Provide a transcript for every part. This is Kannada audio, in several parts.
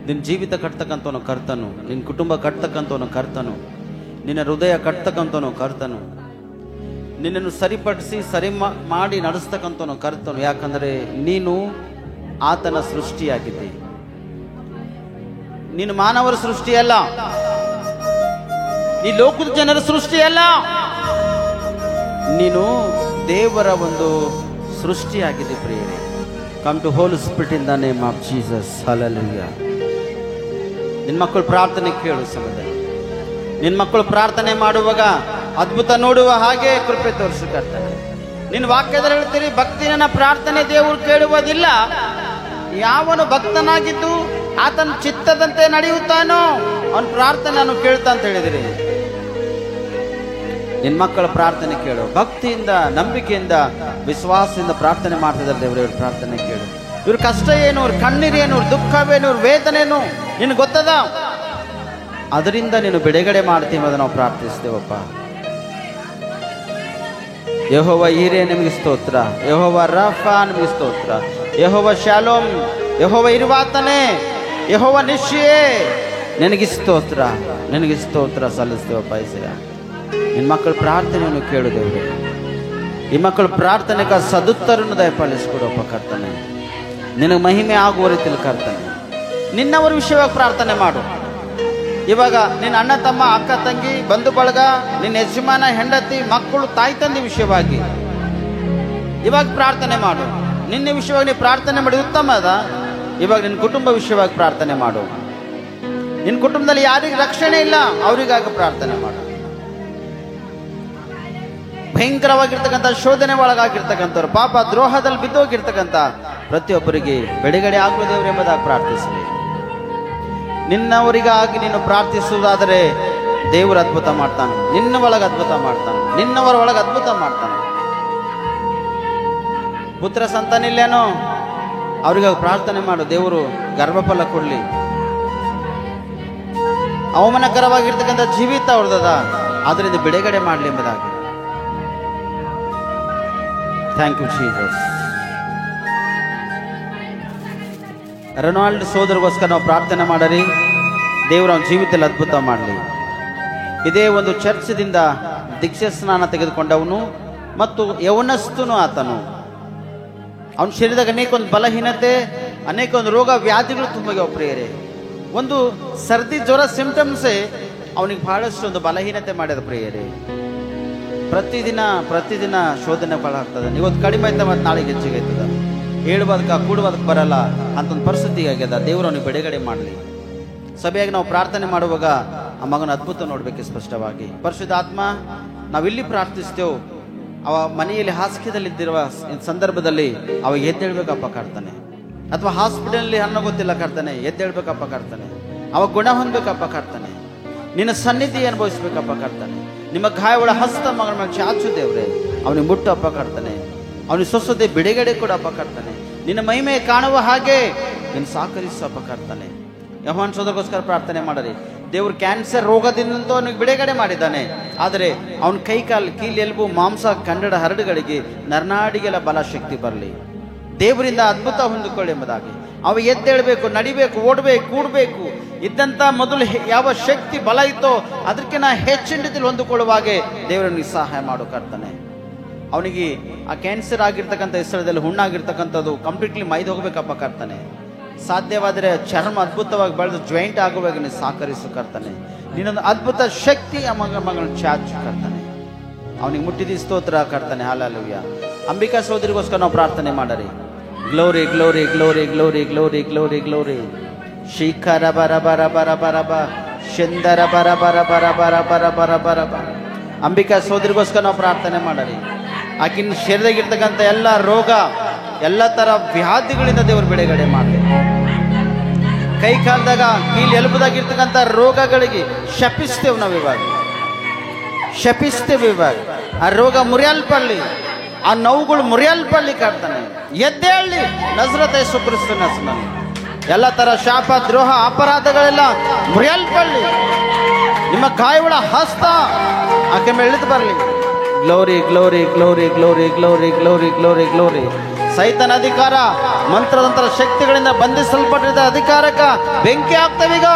ನಿನ್ನ ಜೀವಿತ ಕಟ್ತಕ್ಕಂಥವನು ಕರ್ತನು, ನಿನ್ನ ಕುಟುಂಬ ಕಟ್ತಕ್ಕಂಥವನು ಕರ್ತನು, ನಿನ್ನ ಹೃದಯ ಕಟ್ತಕ್ಕಂಥವನು ಕರ್ತನು, ನಿನ್ನನ್ನು ಸರಿಪಡಿಸಿ ಮಾಡಿ ನಡೆಸ್ತಕ್ಕಂಥವನು ಕರ್ತನು. ಯಾಕಂದರೆ ನೀನು ಆತನ ಸೃಷ್ಟಿಯಾಗಿದ್ದೆ. ನೀನು ಮಾನವರ ಸೃಷ್ಟಿಯಲ್ಲ, ನೀ ಲೋಕದ ಜನರ ಸೃಷ್ಟಿಯಲ್ಲ, ನೀನು ದೇವರ ಒಂದು ಸೃಷ್ಟಿಯಾಗಿದೆ ಪ್ರಿಯರೇ. Come to holy spirit in the name of Jesus. Hallelujah. ನಿನ್ನ ಮಕ್ಕಳು ಪ್ರಾರ್ಥನೆ ಕೇಳು ಸಮಯದಲ್ಲಿ, ನಿನ್ನ ಮಕ್ಕಳು ಪ್ರಾರ್ಥನೆ ಮಾಡುವಾಗ ಅದ್ಭುತ ನೋಡುವ ಹಾಗೆ ಕೃಪೆ ತೋರಿಸಕರ್ತಾನೆ. ನಿನ್ನ ವಾಕ್ಯದಲ್ಲಿ ಹೇಳ್ತೀರಿ, ಭಕ್ತಿನ ಪ್ರಾರ್ಥನೆ ದೇವರು ಕೇಳುವುದಿಲ್ಲ. ಯಾವನು ಭಕ್ತನಾಗಿದ್ದು ಆತನ ಚಿತ್ತದಂತೆ ನಡೆಯುತ್ತಾನೋ ಅವನ ಪ್ರಾರ್ಥನೆ ನಾನು ಕೇಳ್ತಾ ಅಂತ ಹೇಳಿದಿರಿ. ನಿನ್ನ ಮಕ್ಕಳ ಪ್ರಾರ್ಥನೆ ಕೇಳು, ಭಕ್ತಿಯಿಂದ, ನಂಬಿಕೆಯಿಂದ, ವಿಶ್ವಾಸದಿಂದ ಪ್ರಾರ್ಥನೆ ಮಾಡ್ತಿದ್ದಾರೆ ದೇವರು. ಇವ್ರ ಪ್ರಾರ್ಥನೆ ಕೇಳು. ಇವ್ರ ಕಷ್ಟ ಏನು, ಇವ್ರ ಕಣ್ಣೀರೇನು, ಇವ್ರ ದುಃಖವೇನು, ಇವ್ರ ವೇದನೇನು ನಿನಗೆ ಗೊತ್ತದ. ಅದರಿಂದ ನೀನು ಬಿಡುಗಡೆ ಮಾಡ್ತೀವಿ ಅಂತ ನಾವು ಪ್ರಾರ್ಥಿಸ್ತೇವಪ್ಪ. ಯೆಹೋವ ಈರೇ ನಿಮಗೆ ಸ್ತೋತ್ರ, ಯೆಹೋವ ರಫಾ ನಿಮಗೆ ಸ್ತೋತ್ರ, ಯೆಹೋವ ಶಾಲೋಮ್, ಯೆಹೋವ ಇರುವಾತನೇ, ಯೆಹೋವ ನಿಶ್ಚಯೇ ನಿನಗೆ ಸ್ತೋತ್ರ, ನಿನಗೆ ಸ್ತೋತ್ರ ಸಲ್ಲಿಸ್ತೇವಪ್ಪ. ಏಸಯ್ಯ, ನಿನ್ನ ಮಕ್ಕಳ ಪ್ರಾರ್ಥನೆಯನ್ನು ಕೇಳು ದೇವರು. ಈ ಮಕ್ಕಳ ಪ್ರಾರ್ಥನೆಗೆ ಸದುತ್ತರನ್ನು ದಯಪಾಲಿಸಿಕೊಡಪ್ಪ ಕರ್ತನೆ. ನಿನಗೆ ಮಹಿಮೆ ಆಗುವ ರೀತಿಯಲ್ಲಿ ಕರ್ತನೆ. ನಿನ್ನವರ ವಿಷಯವಾಗಿ ಪ್ರಾರ್ಥನೆ ಮಾಡು. ಇವಾಗ ನಿನ್ನ ಅಣ್ಣ ತಮ್ಮ, ಅಕ್ಕ ತಂಗಿ, ಬಂಧು ಬಳಗ, ನಿನ್ನ ಯಜಮಾನ, ಹೆಂಡತಿ, ಮಕ್ಕಳು, ತಾಯಿ ತಂದೆ ವಿಷಯವಾಗಿ ಇವಾಗ ಪ್ರಾರ್ಥನೆ ಮಾಡು. ನಿನ್ನ ವಿಷಯವಾಗಿ ನೀನು ಪ್ರಾರ್ಥನೆ ಮಾಡಿ ಉತ್ತಮ ಅದ. ಇವಾಗ ನಿನ್ನ ಕುಟುಂಬ ವಿಷಯವಾಗಿ ಪ್ರಾರ್ಥನೆ ಮಾಡು. ನಿನ್ನ ಕುಟುಂಬದಲ್ಲಿ ಯಾರಿಗೆ ರಕ್ಷಣೆ ಇಲ್ಲ ಅವರಿಗಾಗಿ ಪ್ರಾರ್ಥನೆ ಮಾಡು. ಭಯಂಕರವಾಗಿರ್ತಕ್ಕಂಥ ಶೋಧನೆ ಒಳಗಾಗಿರ್ತಕ್ಕಂಥವ್ರು, ಪಾಪ ದ್ರೋಹದಲ್ಲಿ ಬಿದ್ದೋಗಿರ್ತಕ್ಕಂಥ ಪ್ರತಿಯೊಬ್ಬರಿಗೆ ಬಿಡುಗಡೆ ಆಗುವ ದೇವರು ಎಂಬುದಾಗಿ ಪ್ರಾರ್ಥಿಸಲಿ. ನಿನ್ನವರಿಗಾಗಿ ನೀನು ಪ್ರಾರ್ಥಿಸುವುದಾದರೆ ದೇವರು ಅದ್ಭುತ ಮಾಡ್ತಾನೆ. ನಿನ್ನ ಒಳಗೆ ಅದ್ಭುತ ಮಾಡ್ತಾನೆ, ನಿನ್ನವರ ಒಳಗೆ ಅದ್ಭುತ ಮಾಡ್ತಾನೆ. ಪುತ್ರ ಸಂತಾನ ಇಲ್ಲೇನೋ ಅವ್ರಿಗಾಗಿ ಪ್ರಾರ್ಥನೆ ಮಾಡು, ದೇವರು ಗರ್ಭಫಲ ಕೊಡ್ಲಿ. ಅವಮಾನಕರವಾಗಿರ್ತಕ್ಕಂಥ ಜೀವಿತ ಅವ್ರದದ, ಅದರಿಂದ ಬಿಡುಗಡೆ ಮಾಡಲಿ ಎಂಬುದಾಗಿ. Thank you Jesus. ರೊನಾಲ್ಡ್ ಸೋದರಿಗೋಸ್ಕರ ನಾವು ಪ್ರಾರ್ಥನೆ ಮಾಡರಿ. ದೇವರು ಅವನ ಜೀವಿತದಲ್ಲಿ ಅದ್ಭುತ ಮಾಡಲಿ. ಇದೇ ಒಂದು ಚರ್ಚದಿಂದ ದೀಕ್ಷಾ ಸ್ನಾನ ತೆಗೆದುಕೊಂಡವನು ಮತ್ತು ಯವನಸ್ಥನು ಆತನು. ಅವನ ಶರೀರದಾಗ ಅನೇಕ ಒಂದು ಬಲಹೀನತೆ, ಅನೇಕ ಒಂದು ರೋಗ ವ್ಯಾಧಿಗಳು ತುಂಬಿಗೆ ಪ್ರಿಯರೇ. ಒಂದು ಸರ್ದಿ ಜ್ವರ ಸಿಂಪ್ಟಮ್ಸೇ ಅವನಿಗೆ ಬಹಳಷ್ಟು ಒಂದು ಬಲಹೀನತೆ ಮಾಡ್ಯದ ಪ್ರಿಯರೇ. ಪ್ರತಿದಿನ ಶೋಧನೆ ಆಗ್ತದೆ. ಇವತ್ತು ಕಡಿಮೆ ಆಯ್ತ ಮತ್ತು ನಾಳೆಗೆ ಹೆಚ್ಚಿಗೆ ಆಯ್ತದ. ಹೇಳುವುದಕ್ಕೆ ಕೂಡುವುದಕ್ಕೆ ಬರಲ್ಲ ಅಂತ ಒಂದು ಪರಿಸ್ಥಿತಿಗೆ ಆಗ್ಯದ. ದೇವರು ಅವನಿಗೆ ಬಿಡುಗಡೆ ಮಾಡಲಿ. ಸಭೆಯಾಗಿ ನಾವು ಪ್ರಾರ್ಥನೆ ಮಾಡುವಾಗ ಆ ಮಗನ ಅದ್ಭುತ ನೋಡ್ಬೇಕು ಸ್ಪಷ್ಟವಾಗಿ. ಪರಿಶುದ್ಧ ಆತ್ಮ, ನಾವಿಲ್ಲಿ ಪ್ರಾರ್ಥಿಸ್ತೇವೆ, ಅವ ಮನೆಯಲ್ಲಿ ಹಾಸಿಗೆದಲ್ಲಿದ್ದಿರುವ ಸಂದರ್ಭದಲ್ಲಿ ಅವ ಎದ್ದೇಳ್ಬೇಕಪ್ಪ ಕರ್ತಾನೆ. ಅಥವಾ ಹಾಸ್ಪಿಟಲ್ ಅನ್ನೋ ಗೊತ್ತಿಲ್ಲ ಕರ್ತಾನೆ, ಎದ್ದೇಳ್ಬೇಕಪ್ಪ ಕರ್ತಾನೆ. ಅವ ಗುಣ ಹೊಂದಬೇಕಪ್ಪ ಕರ್ತಾನೆ. ನಿನ್ನ ಸನ್ನಿಧಿ ಅನುಭವಿಸ್ಬೇಕಪ್ಪ ಕರ್ತಾನೆ. ನಿಮ್ಮ ಗಾಯಗಳ ಹಸ್ತ ಮಗನ ಮೇಲೆ ಚಾಚು ದೇವ್ರೆ, ಅವನಿಗೆ ಮುಟ್ಟಪ್ಪ ಕರ್ತಾನೆ. ಅವನಿಗೆ ಸ್ವಸ್ಥತೆ ಬಿಡುಗಡೆ ಕೊಡಪ್ಪ ಕರ್ತಾನೆ. ನಿನ್ನ ಮಹಿಮೆ ಕಾಣುವ ಹಾಗೆ ನೀನು ಸಹಕರಿಸಪ್ಪ ಕರ್ತಾನೆ. ಯೆಹೋವನ ಸೋದರಗೋಸ್ಕರ ಪ್ರಾರ್ಥನೆ ಮಾಡರಿ. ದೇವರು ಕ್ಯಾನ್ಸರ್ ರೋಗದಿಂದಂತೂ ಅವನಿಗೆ ಬಿಡುಗಡೆ ಮಾಡಿದ್ದಾನೆ. ಆದರೆ ಅವನ ಕೈ ಕಾಲು, ಕೀಲು, ಎಲುಬು, ಮಾಂಸ, ಕನ್ನಡ ಹರಡುಗಳಿಗೆ, ನರನಾಡಿಗೆಲ್ಲ ಬಲ ಶಕ್ತಿ ಬರಲಿ. ದೇವರಿಂದ ಅದ್ಭುತ ಹೊಂದಿಕೊಳ್ಳಿ ಎಂಬುದಾಗಿ. ಅವ ಎದ್ದೇಳಬೇಕು, ನಡಿಬೇಕು, ಓಡಬೇಕು, ಕೂಡಬೇಕು. ಇದ್ದಂಥ ಮೊದಲು ಯಾವ ಶಕ್ತಿ ಬಲ ಇತ್ತೋ ಅದಕ್ಕಿಂತ ಹೆಚ್ಚಿನ ರೀತಿಯಲ್ಲಿ ಹೊಂದಿಕೊಳ್ಳುವಾಗೆ ದೇವರನ್ನು ಸಹಾಯ ಮಾಡು ಕರ್ತಾನೆ. ಅವನಿಗೆ ಆ ಕ್ಯಾನ್ಸರ್ ಆಗಿರ್ತಕ್ಕಂಥ ಸ್ಥಳದಲ್ಲಿ ಹುಣ್ಣಾಗಿರ್ತಕ್ಕಂಥದ್ದು ಕಂಪ್ಲೀಟ್ಲಿ ಮೈದು ಹೋಗ್ಬೇಕಪ್ಪ ಕರ್ತಾನೆ. ಸಾಧ್ಯವಾದರೆ ಚರ್ಮ ಅದ್ಭುತವಾಗಿ ಬೆಳೆದು ಜಾಯಿಂಟ್ ಆಗುವಾಗ ನೀನು ಸಹಕರಿಸು ಕರ್ತಾನೆ. ನೀನೊಂದು ಅದ್ಭುತ ಶಕ್ತಿ ಆ ಮಗನ ಚಾಚು ಕರ್ತಾನೆ. ಅವನಿಗೆ ಮುಟ್ಟಿದ ಸ್ತೋತ್ರ ಕರ್ತಾನೆ. ಹಲ್ಲೆಲೂಯಾ. ಅಂಬಿಕಾ ಸೋದರಿಗೋಸ್ಕರ ನಾವು ಪ್ರಾರ್ಥನೆ ಮಾಡರಿ. Glory glory glory glory glory glory glory. ಶಿಖರ ಬರ ಬರ ಬರ ಬರ ಬ ಶಂದರ ಬರ ಬರ ಬರ ಬರ ಬರ ಬರ ಬರ ಬ. ಅಂಬಿಕಾ ಸೋದರಿಗೋಸ್ಕರ ನಾವು ಪ್ರಾರ್ಥನೆ ಮಾಡರಿ. ಆಕಿನ ಶರೀರದಾಗಿರ್ತಕ್ಕಂಥ ಎಲ್ಲ ರೋಗ, ಎಲ್ಲ ಥರ ವ್ಯಾಧಿಗಳಿಂದ ದೇವರು ಬಿಡುಗಡೆ ಮಾಡಲಿ. ಕೈ ಕಾಲದಾಗ, ಕೀಲು ಎಲುಬುದಾಗಿರ್ತಕ್ಕಂಥ ರೋಗಗಳಿಗೆ ಶಪಿಸ್ತೇವೆ ನಾವು ಇವಾಗ, ಶಪಿಸ್ತೇವೆ ಇವಾಗ. ಆ ರೋಗ ಮುರಿಯಲ್ಪಡಲಿ, ಆ ನೋವುಗಳು ಮುರಿಯಲ್ಪಡಲಿ ಕರ್ತಾನೆ. ಎದ್ದೇಳಲಿ ನಜರತ್ ಯೇಸು ಕ್ರಿಸ್ತನ ಹೆಸರಿನಲ್ಲಿ. ಎಲ್ಲ ಥರ ಶಾಪ, ದ್ರೋಹ, ಅಪರಾಧಗಳೆಲ್ಲ ಮುರಿಯಲ್ಪಡಲಿ. ನಿಮ್ಮ ಗಾಯಗಳ ಹಸ್ತ ಆಕೆ ಮೇಲೆ ಇಳಿದು ಬರಲಿ. Glory glory glory glory glory glory glory glory. ಸೈತನ ಅಧಿಕಾರ, ಮಂತ್ರದಂತರ ಶಕ್ತಿಗಳಿಂದ ಬಂಧಿಸಲ್ಪಟ್ಟಿದ್ದ ಅಧಿಕಾರಕ್ಕ ಬೆಂಕಿ ಹಾಕ್ತೇವೀಗ,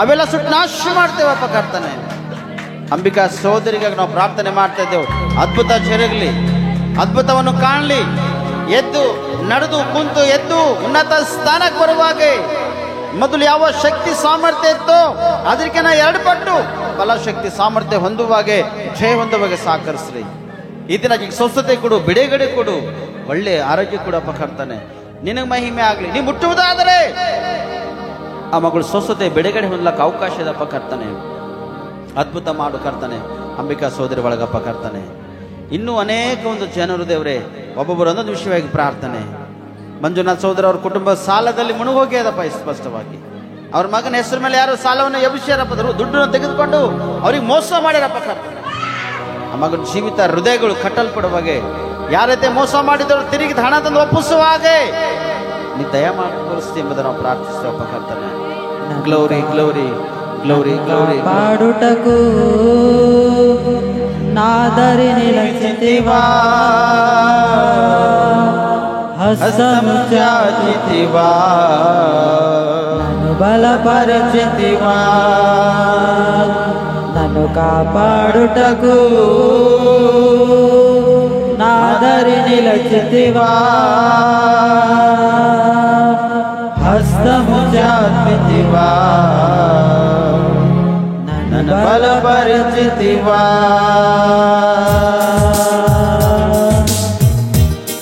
ಅವೆಲ್ಲ ಸುಟ್ಟು ನಾಶ ಮಾಡ್ತೇವಪ್ಪ ಕರ್ತನೆ. ಅಂಬಿಕಾ ಸಹೋದರಿಗಾಗಿ ನಾವು ಪ್ರಾರ್ಥನೆ ಮಾಡ್ತಾ ಇದ್ದೇವೆ. ಅದ್ಭುತ ಜರುಗಲಿ, ಅದ್ಭುತವನ್ನು ಕಾಣಲಿ. ಎದ್ದು ನಡೆದು ಕುಂತು ಎದ್ದು ಉನ್ನತ ಸ್ಥಾನಕ್ಕೆ ಬರುವಾಗೆ ಮೊದಲು ಯಾವ ಶಕ್ತಿ ಸಾಮರ್ಥ್ಯ ಇತ್ತೋ ಅದಕ್ಕೆ 2 ಪಟ್ಟು ಬಲ ಶಕ್ತಿ ಸಾಮರ್ಥ್ಯ ಹೊಂದುವಾಗೆ, ಜಯ ಹೊಂದುವಾಗೆ ಸಹಕರಿಸ್ರಿ. ಈ ದಿನ ಸ್ವಸ್ಥತೆ ಕೊಡು, ಬಿಡುಗಡೆ ಕೊಡು, ಒಳ್ಳೆ ಆರೋಗ್ಯ ಕೊಡಪ್ಪ ಕರ್ತನೆ. ನಿನಗೆ ಮಹಿಮೆ ಆಗಲಿ. ನೀ ಮುಟ್ಟುವುದಾದರೆ ಆ ಮಗಳು ಸ್ವಸ್ಥತೆ ಬಿಡುಗಡೆ ಹೊಂದಲಕ್ಕೆ ಅವಕಾಶ ಇದಪ್ಪ ಕರ್ತನೆ. ಅದ್ಭುತ ಮಾಡು ಕರ್ತನೆ. ಅಂಬಿಕಾ ಸಹೋದರಿ ಒಳಗಪ್ಪ ಕರ್ತನೆ. ಇನ್ನೂ ಅನೇಕ ಒಂದು ಜನರು ದೇವರೇ, ಒಬ್ಬೊಬ್ಬರು ಒಂದೊಂದು ವಿಷಯವಾಗಿ ಪ್ರಾರ್ಥನೆ. ಮಂಜುನಾಥ್ ಸಹೋದರ ಅವ್ರ ಕುಟುಂಬ ಸಾಲದಲ್ಲಿ ಮುಳುಗೋಗ್ಯದಪ್ಪ. ಸ್ಪಷ್ಟವಾಗಿ ಅವ್ರ ಮಗನ ಹೆಸರು ಮೇಲೆ ಯಾರು ಸಾಲವನ್ನು ಎಬ್ಬಿಸ್ಯಾರಪ್ಪ, ದುಡ್ಡನ್ನು ತೆಗೆದುಕೊಂಡು ಅವ್ರಿಗೆ ಮೋಸ ಮಾಡ್ಯಾರಪ್ಪ ಕರ್ತನೆ. ಆ ಮಗನ ಜೀವಿತ ಹೃದಯಗಳು ಕಟ್ಟಲ್ಪಡುವಾಗೆ, ಯಾರೈತೆ ಮೋಸ ಮಾಡಿದ್ರು ತಿರುಗಿ ಹಣ ತಂದು ಒಪ್ಪಿಸುವ ಹಾಗೆ ನೀ ದಯ ಮಾಡಿ ತೋರಿಸ್ತಿ ಎಂಬುದನ್ನು ನಾವು ಪ್ರಾರ್ಥಿಸ್ತೇವಪ್ಪ ಕರ್ತನೆ. Glory glory glory glory. ಪಾಡುಟಕು ನಾದರಿ ನಿಲಚಿತಿವಾ, ಹಸ್ತಮುಚಾಚಿತಿವಾ, ನನ್ನು ಬಲಪರಚಿತಿವಾ, ನನ್ನು ಕಾಪಾಡುಟಕು ನಾದರಿ ನಿಲಚಿತಿವಾ, ಹಸ್ತಮುಚಾಚಿತಿವಾ, ನನ್ನ ಬಲಪರಿಚಿತಿವಾ.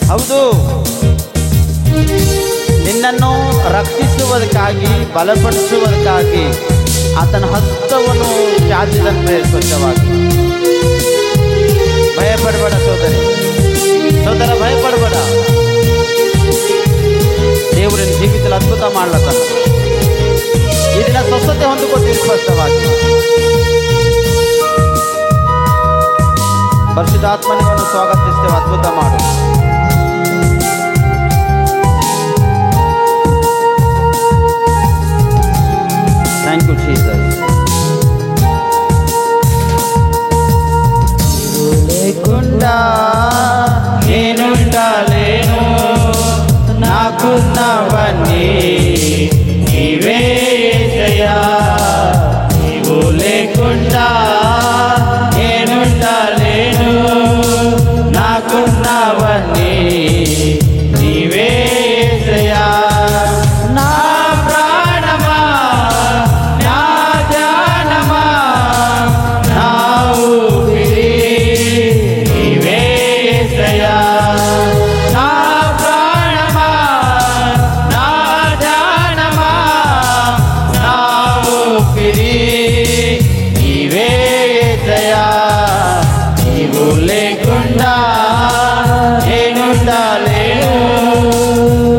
ಹೌದು, ನಿನ್ನನ್ನು ರಕ್ಷಿಸುವುದಕ್ಕಾಗಿ ಬಲಪಡಿಸುವುದಕ್ಕಾಗಿ ಆತನ ಹಸ್ತವನ್ನು ಚಾಚಿದಂತೆ ಸ್ವಚ್ಛವಾಗಿ. ಭಯಪಡಬೇಡ ಸೋದರಿ, ಸೋದರ ಭಯಪಡಬೇಡ. ದೇವರನ್ನ ಜೀವಿತದಲ್ಲಿ ಅದ್ಭುತ ಮಾಡ್ಲತ್ತ. ಈ ದಿನ ಸ್ವಸ್ಥತೆ ಹೊಂದಿಕೊಟ್ಟಿರಿ ಸ್ಪಷ್ಟವಾಗಿ. ಪರಿಶುದ್ಧಾತ್ಮನಿವನ್ನು ಸ್ವಾಗತಿಸ್ತೇವೆ. ಅದ್ಭುತ ಮಾಡು. Thank you Jesus. లేకుండా నేనుండాలేను, నాకున్నవన్నీ నీవే యేసయ్యా. నీవు లేకుండా నేనుండాలేను, నాకున్నవన్నీ నీవే యేసయ్యా. నా ప్రాణమా, నా ధ్యానమా, నా ఊపిరి నీవే యేసయ్యా. నా ప్రాణమా, నా ధ్యానమా, నా ఊపిరి నీవే యేసయ్యా. నీవు లేకుండా నేనుండాలేను,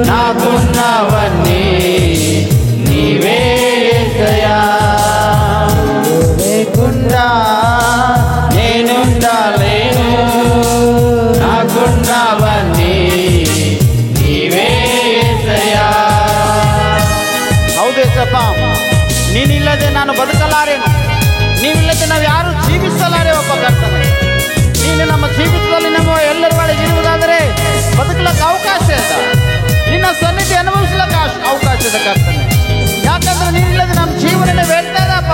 నాకున్నవన్నీ నీవే యేసయ్యా. లేకుండా నేనుండాలేను, నాకున్నవన్నీ నీవే యేసయ్యా. ಹೌದು ಯೇಸಪ್ಪ, ನೀನಿಲ್ಲದೆ ನಾನು ಬದುಕಲಾರೇನು, ನೀವಿಲ್ಲದೆ ನಾವು ಯಾರು ಜೀವಿಸಲಾರೇವಪ್ಪ ಕರ್ತನೆ. ನೀನು ನಮ್ಮ ಜೀವಿತದಲ್ಲಿ ನಮ್ಮ ಎಲ್ಲರ ಒಳಗೆ ಇರುವುದಾದರೆ ಬದುಕಲಕ್ಕೆ ಅವಕಾಶ ಇದೆ. ನಿನ್ನ ಸನ್ನಿಧಿ ಅನುಭವಿಸ್ಲಕ್ಕೆ ಅವಕಾಶ ಇದೆ ಕರ್ತನೆ. ಯಾಕಂದ್ರೆ ನೀನಿಲ್ಲದೆ ನಮ್ಮ ಜೀವನನೇ ಬೇಡ್ತದಪ್ಪ.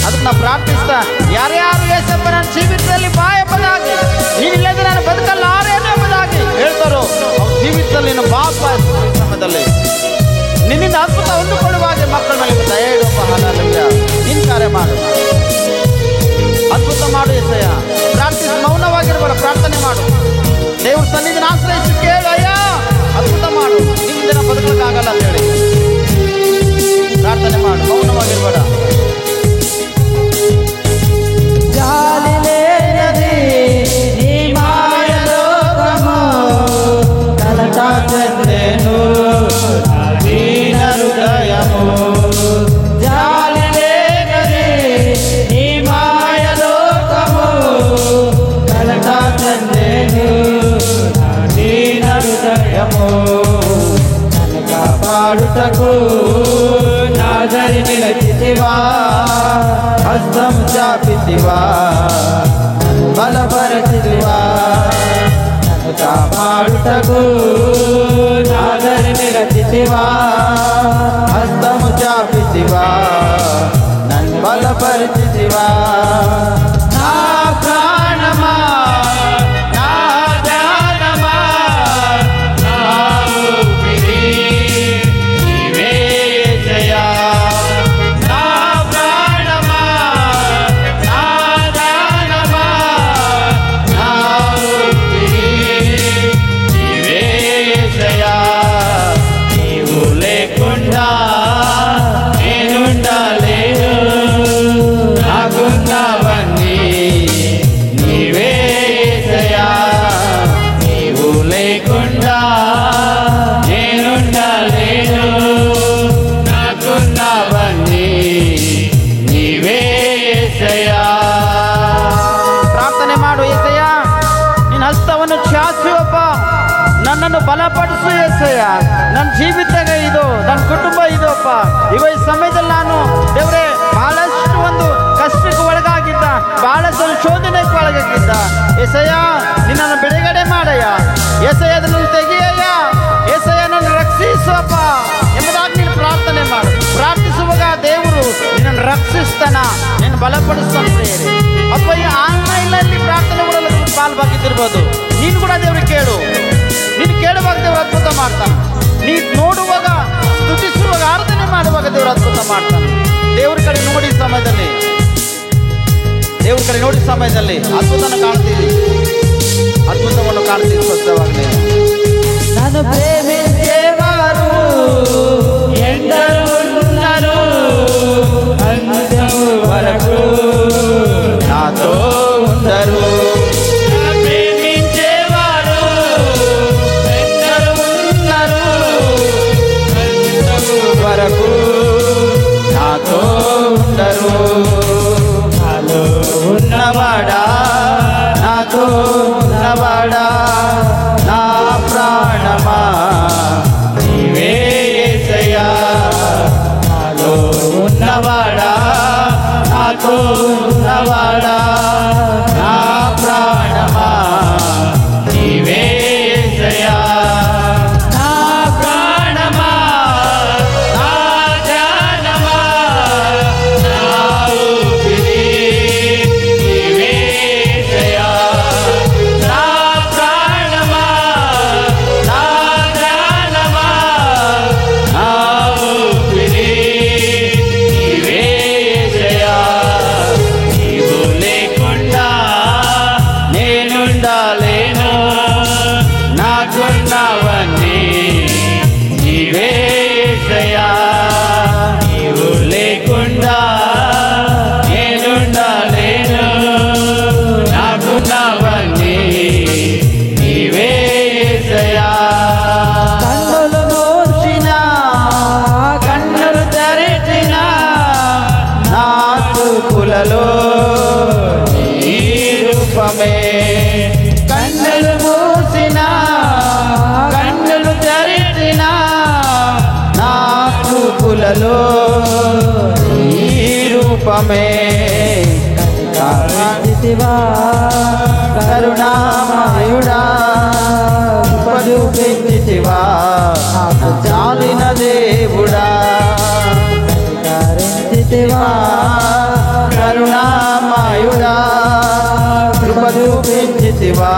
ಅದಕ್ಕೆ ನಾವು ಪ್ರಾರ್ಥಿಸ್ತಾ, ಯಾರ್ಯಾರು ಯೇಸಪ್ಪ ನನ್ನ ಜೀವಿತದಲ್ಲಿ ಬಾ ಎಂಬುದಾಗಿ, ನೀನಿಲ್ಲದೆ ನಾನು ಬದುಕಲಾರೇನು ಎಂಬುದಾಗಿ ಹೇಳ್ತಾರೋ ಅವ್ರ ಜೀವಿತದಲ್ಲಿ ನೀನು ಬಾಪ ಸಮಯದಲ್ಲಿ ನಿನ್ನಿಂದ ಅದ್ಭುತ ಹೊಂದಿಕೊಳ್ಳುವಾಗೆ ಮಕ್ಕಳ ಮೇಲೆ ದಯ ಇಡುವ. ಹಾಲೆಲೂಯಾ. ನಿನ್ನ ಕಾರ್ಯ ಮಾಡು, ಅದ್ಭುತ ಮಾಡು ಯೆಸಯ್ಯ. ಪ್ರಾರ್ಥಿಸಿ ಮೌನವಾಗಿರಬೇಡ, ಪ್ರಾರ್ಥನೆ ಮಾಡು. ದೇವ್ರ ಸನ್ನಿಧಿನ ಆಶ್ರಯಿಸಿ ಕೇಳು, ಅಯ್ಯ ಅದ್ಭುತ ಮಾಡು. ನಿಮ್ಮಿಂದ ಬದುಕಲಿಕ್ಕಾಗಲ್ಲ ಅಂತ ಹೇಳಿ ಪ್ರಾರ್ಥನೆ ಮಾಡು, ಮೌನವಾಗಿರಬೇಡ. జాలి లేనిది నీ మాయలోకము, కలత చెందెను నా దీన హృదయము. జాలి లేనిది నీ మాయలోకము, కలత చెందెను నా దీన హృదయము. నన్ను కాపాడుటకు నాదరి నిలచితివా, హస్తం చాపితివా, నన్ను బలపరచితివా, నన్ను కాపాడుటకు నాదరిని రచితివా, హస్తము చాపితివా, నన్ను బలపరిచితివా. నా ప్రాణమా, నా ధ్యానమా, నా ఊపిరి నీవే యేసయ్యా. నా ప్రాణమా, నా ధ్యానమా, నా ఊపిరి నీవే యేసయ్యా. నీవు లేకుండా నేనుండలేను, నాకున్నవన్నీ నీవే యేసయ్యా. నీవు లేకుండా నేనుండలేను, నాకున్నవన్నీ నీవే యేసయ్యా. ಪ್ರಾರ್ಥನೆ ಮಾಡು. యేసయ్య ನಿನ್ನ ಹಸ್ತವನ್ನು ಚಾಚುವಪ್ಪ, ನನ್ನನ್ನು ಬಲಪಡಿಸು యేಸಯ್ಯ. ನನ್ನ ಜೀವಿತಾಗ ಇದು, ನನ್ನ ಕುಟುಂಬ ಇದು ಅಪ್ಪ. ಈಗ ಈ ಸಮಯದಲ್ಲಿ ನಾನು ದೇವರೇ ಬಹಳಷ್ಟು ಒಂದು ಕಷ್ಟಕ್ಕೆ ಒಳಗಾಗಿದ್ದ, ಬಹಳಷ್ಟು ಒಂದು ಶೋಧನೆಗೆ ಒಳಗಾಗಿದ್ದ యేసయ్య, ನಿನ್ನನ್ನು ಬಿಡುಗಡೆ ಮಾಡಯ್ಯ యేసయ్య, ಅದನ್ನು ತೆಗೆಯಯ್ಯ యేసయ్య, ನನ್ನ ರಕ್ಷಿಸಪ್ಪ ಎಂಬುದಾಗಿ ನೀನು ಪ್ರಾರ್ಥನೆ ಮಾಡು. ಪ್ರಾರ್ಥಿಸುವಾಗ ದೇವರು ನಿನ್ನನ್ನು ರಕ್ಷಿಸ್ತಾನ, ನಿನ್ನ ಬಲಪಡಿಸ್ತಾನೆ ಪ್ರಿಯರೇ. ಅಪ್ಪ ಈ ಆನ್ಲೈನಲ್ಲಿ ಪ್ರಾರ್ಥನೆ ಕೂಡ ಪಾಲ್ಭಾಗಿದ್ದಿರ್ಬೋದು. ನೀನು ಕೂಡ ದೇವ್ರಿಗೆ ಕೇಳು. ನೀನು ಕೇಳುವಾಗ ದೇವರು ಅದ್ಭುತ ಮಾಡ್ತಾನೆ. ನೀನು ನೋಡುವಾಗ, ಸ್ತುತಿಸುವಾಗ, ಆರಾಧನೆ ಮಾಡುವಾಗ ದೇವರು ಅದ್ಭುತ ಮಾಡ್ತಾನೆ. ದೇವ್ರ ಕಡೆ ನೋಡಿ ಸಮಯದಲ್ಲಿ, ದೇವ್ರ ಕಡೆ ನೋಡಿ ಸಮಯದಲ್ಲಿ ಅದ್ಭುತನ ಕಾಣ್ತೀವಿ, ಅದ್ಭುತವನ್ನು ಕಾಣ್ತೀವಿ ಸ್ಪಷ್ಟವಾಗಲಿ. ನಾನು ಪ್ರೇಮಿಸೇವಾರು ಎಂದರು ಉನ್ನರು, ಅಂತ್ಯವು ವరకు నాతో ఉండరు. ప్రేమించేవారు ఎందరు ఉన్నారు, అంత్యము వరకు నాతో ఉండరు. నాలో ఉన్నవాడా, నాతో ఉన్నవాడా, నా ప్రాణమా నీవే యేసయ్యా. నాలో ఉన్నవాడా, నాతో ఉన్నవాడా, నా ప్రాణమా నీవే యేసయ్యా. నా ప్రాణమా, నా ధ్యానమా, నా ఊపిరి నీవే యేసయ్యా. నా ప్రాణమా, నా ధ్యానమా, నా ఊపిరి నీవే యేసయ్యా. నీవు లేకుండా నేనుండలేను, నాకున్నవన్నీ నీవే యేసయ్యా. నీవు లేకుండా నేనుండలేను, నాకున్నవన్నీ నీవే యేసయ్యా. కన్నులు మూసిన, కన్నులు తెరిచిన, నా చూపులలో నీ రూపమే. కన్నులు మూసిన, కన్నులు తెరిచిన, నా చూపులలో నీ రూపమే. కరుణామయుడా, కరుణామయుడా, కృప చూపించితివా, చాలిన దేవుడా. కరుణామయుడా, కృప చూపించితివా,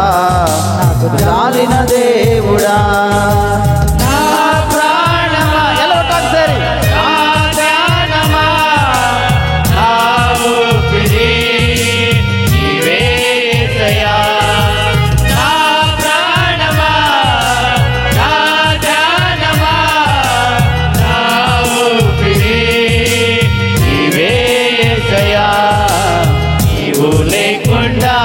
చాలిన దేవుడా. నా ప్రాణమా, ఎలా ఒకసారి, నా ధ్యానమా, నా ఊపిరి నీవే యేసయ్యా. నా ప్రాణమా, నా ధ్యానమా, నా ఊపిరి నీవే యేసయ్యా. నీవు లేకుండా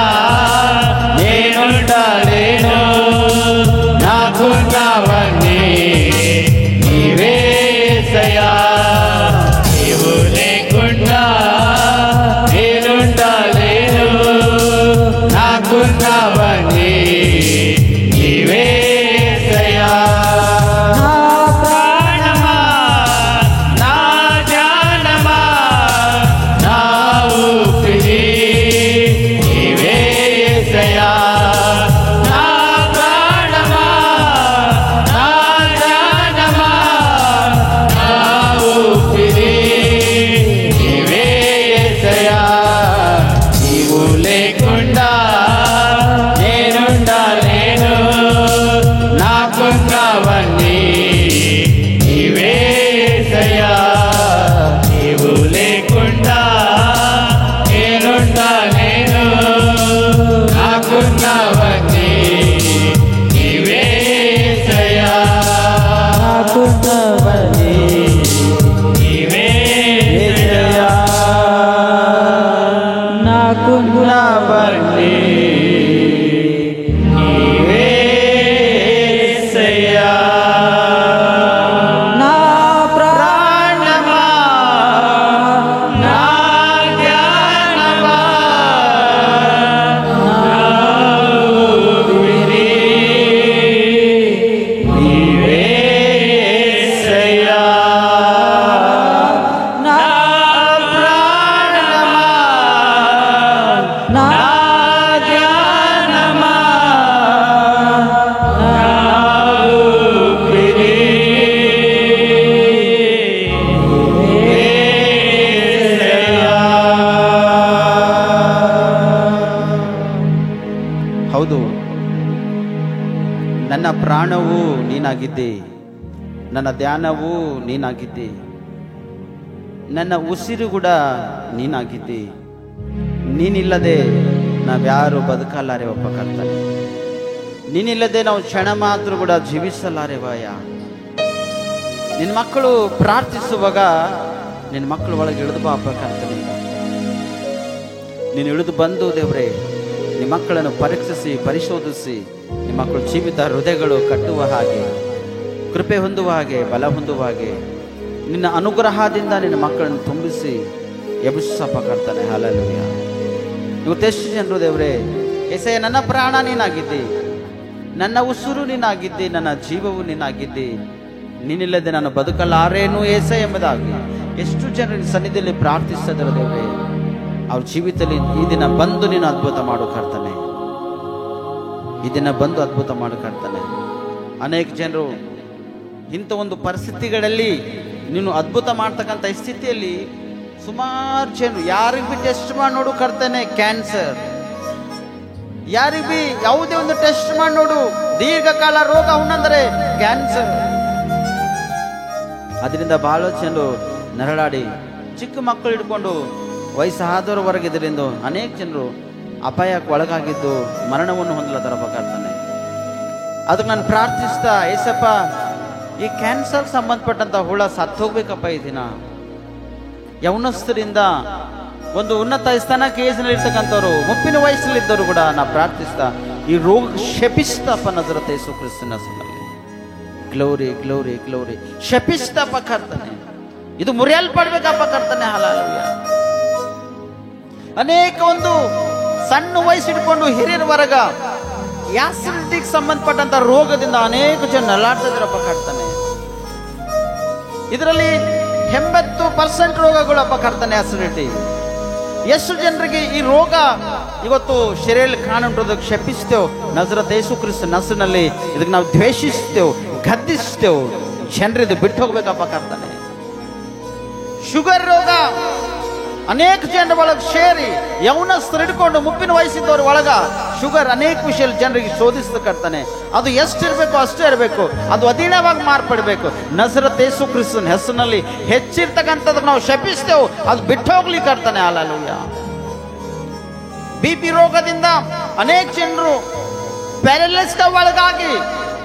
నేనుండలేను, నాకున్నవన్నీ ನನ್ನ ಪ್ರಾಣವೂ ನೀನಾಗಿದ್ದೆ, ನನ್ನ ಧ್ಯಾನವೂ ನೀನಾಗಿದ್ದೆ, ನನ್ನ ಉಸಿರು ಕೂಡ ನೀನಾಗಿದ್ದೆ. ನೀನಿಲ್ಲದೆ ನಾವ್ಯಾರು ಬದುಕಲಾರೆವಪ್ಪ ಕರ್ತನೆ. ನೀನಿಲ್ಲದೆ ನಾವು ಕ್ಷಣ ಮಾತ್ರ ಕೂಡ ಜೀವಿಸಲಾರೆವಯ್ಯ. ನಿನ್ನ ಮಕ್ಕಳು ಪ್ರಾರ್ಥಿಸುವಾಗ ನಿನ್ನ ಮಕ್ಕಳು ಒಳಗೆ ಇಳಿದು ಬಾಪ ಕರ್ತನೆ. ನೀನು ಇಳಿದು ಬಂದು ದೇವರೇ ನಿಮ್ಮ ಮಕ್ಕಳನ್ನು ಪರೀಕ್ಷಿಸಿ ಪರಿಶೋಧಿಸಿ ನಿಮ್ಮ ಮಕ್ಕಳು ಜೀವಿತ ಹೃದಯಗಳು ಕಟ್ಟುವ ಹಾಗೆ, ಕೃಪೆ ಹೊಂದುವ ಹಾಗೆ, ಬಲ ಹೊಂದುವ ಹಾಗೆ ನಿನ್ನ ಅನುಗ್ರಹದಿಂದ ನಿನ್ನ ಮಕ್ಕಳನ್ನು ತುಂಬಿಸಿ ಎಬ್ಬಿಸಪ್ಪ ಕರ್ತನೆ. ಹಲ್ಲೆಲೂಯಾ. ಇವತ್ತೆಷ್ಟು ಜನರು ದೇವರೇ యేసయ్య ನನ್ನ ಪ್ರಾಣ ನೀನಾಗಿದ್ದಿ, ನನ್ನ ಉಸಿರು ನೀನಾಗಿದ್ದಿ, ನನ್ನ ಜೀವವು ನೀನಾಗಿದ್ದಿ, ನೀನಿಲ್ಲದೆ ನಾನು ಬದುಕಲಾರೇನು యేసయ్య ಎಂಬುದಾಗಿ ಎಷ್ಟು ಜನರ ಸನ್ನಿಧಿಯಲ್ಲಿ ಪ್ರಾರ್ಥಿಸಿದರು ದೇವರೇ. ಅವ್ರ ಜೀವಿತದಲ್ಲಿ ಈ ದಿನ ಬಂದು ನೀನು ಅದ್ಭುತ ಮಾಡು ಕರ್ತನೆ. ಈ ದಿನ ಬಂದು ಅದ್ಭುತ ಮಾಡು ಕರ್ತನೆ. ಅನೇಕ ಜನರು ಇಂಥ ಒಂದು ಪರಿಸ್ಥಿತಿಗಳಲ್ಲಿ ನೀನು ಅದ್ಭುತ ಮಾಡ್ತಕ್ಕಂಥ ಸ್ಥಿತಿಯಲ್ಲಿ ಸುಮಾರು ಜನರು ಯಾರಿಗೆ ಬಿ ಟೆಸ್ಟ್ ಮಾಡಿ ನೋಡು ಕರ್ತನೆ. ಕ್ಯಾನ್ಸರ್ ಯಾರಿಗೆ ಬಿ ಯಾವುದೇ ಒಂದು ಟೆಸ್ಟ್ ಮಾಡಿ ನೋಡು, ದೀರ್ಘಕಾಲ ರೋಗ ಉಣ್ಣಂದರೆ ಕ್ಯಾನ್ಸರ್. ಅದರಿಂದ ಬಹಳ ಜನರು ನರಳಾಡಿ ಚಿಕ್ಕ ಮಕ್ಕಳು ಹಿಡ್ಕೊಂಡು ವಯಸ್ಸಾದವರವರೆಗಿದ್ದರಿಂದ ಅನೇಕ ಜನರು ಅಪಾಯಕ್ಕೆ ಒಳಗಾಗಿದ್ದು ಮರಣವನ್ನು ಹೊಂದಲತ್ತಾರಪ್ಪ ಕರ್ತನೆ. ಅದಕ್ಕೆ ನಾನು ಪ್ರಾರ್ಥಿಸ್ತಾ ಏಸಪ್ಪ ಈ ಕ್ಯಾನ್ಸರ್ ಸಂಬಂಧಪಟ್ಟಂತ ಹುಳ ಸತ್ತೋಗ್ಬೇಕಪ್ಪ ಈ ದಿನ. ಯೌವನಸ್ಥರಿಂದ ಒಂದು ಉನ್ನತ ಸ್ಥಾನಕ್ಕೆ ಏಜ್ನಲ್ಲಿ ಇರ್ತಕ್ಕಂಥವ್ರು, ಮುಪ್ಪಿನ ವಯಸ್ಸಲ್ಲಿದ್ದವರು ಕೂಡ ನಾ ಪ್ರಾರ್ಥಿಸ್ತಾ ಈ ರೋಗ ಶಪಿಸ್ತಪ್ಪ ನಜರತ್ ಯೇಸು ಕ್ರಿಸ್ತನ ಹೆಸರಿನಲ್ಲಿ. Glory glory glory. ಶಪಿಸ್ತಪ್ಪ ಕರ್ತನೆ. ಇದು ಮುರಿಯಲ್ಪಡ್ಬೇಕಪ್ಪ ಕರ್ತನೆ. ಹಲ್ಲೆಲೂಯಾ. ಅನೇಕ ಒಂದು ಸಣ್ಣ ವಯಸ್ಸು ಹಿಡ್ಕೊಂಡು ಹಿರಿಯರವರೆಗ ಆಸಿಡಿಟಿಗೆ ಸಂಬಂಧಪಟ್ಟಂತ ರೋಗದಿಂದ ಅನೇಕ ಜನ ನಲಾಡ್ತಿದ್ರಪ್ಪ ಕರ್ತನೆ. ಇದರಲ್ಲಿ 80% ರೋಗಗಳಪ್ಪ ಕರ್ತನೆ ಆಸಿಡಿಟಿ. ಎಷ್ಟು ಜನರಿಗೆ ಈ ರೋಗ ಇವತ್ತು ಶರೀರದಲ್ಲಿ ಕಾಣುಂಟೋದಕ್ಕೆ ಶಪಿಸ್ತೇವೆ ನಜರತ್ ಯೇಸು ಕ್ರಿಸ್ತನ ಹೆಸರಿನಲ್ಲಿ. ಇದಕ್ಕೆ ನಾವು ದ್ವೇಷಿಸ್ತೇವೆ, ಗದ್ದಿಸ್ತೇವೆ. ಜನರಿದು ಬಿಟ್ಟು ಹೋಗ್ಬೇಕಪ್ಪ ಕರ್ತನೆ. ಶುಗರ್ ರೋಗ ಅನೇಕ ಜನರ ಒಳಗೆ ಸೇರಿ ಯೌವನಸ್ಥರು ಹಿಡ್ಕೊಂಡು ಮುಪ್ಪಿನ ವಯಸ್ಸಿದ್ದವ್ರ ಒಳಗ ಶುಗರ್ ಅನೇಕ ವಿಷಯ ಜನರಿಗೆ ಶೋಧಿಸ್ತಾ ಕರ್ತಾನೆ. ಅದು ಎಷ್ಟಿರ್ಬೇಕು ಅಷ್ಟೇ ಇರಬೇಕು, ಅದು ಅಧೀನವಾಗಿ ಮಾರ್ಪಡಬೇಕು. ನಜರತ್ ಯೇಸು ಕ್ರಿಸ್ತನ ಹೆಸರಿನಲ್ಲಿ ಹೆಚ್ಚಿರ್ತಕ್ಕಂಥದಕ್ಕೆ ನಾವು ಶಪಿಸ್ತೇವೆ, ಅದು ಬಿಟ್ಟು ಹೋಗ್ಲಿಕ್ಕೆ ಕರ್ತಾನೆ. ಹಲ್ಲೆಲೂಯಾ. BP ರೋಗದಿಂದ ಅನೇಕ ಜನರು ಪ್ಯಾರಲೈಸ್ಗೆ ಒಳಗಾಗಿ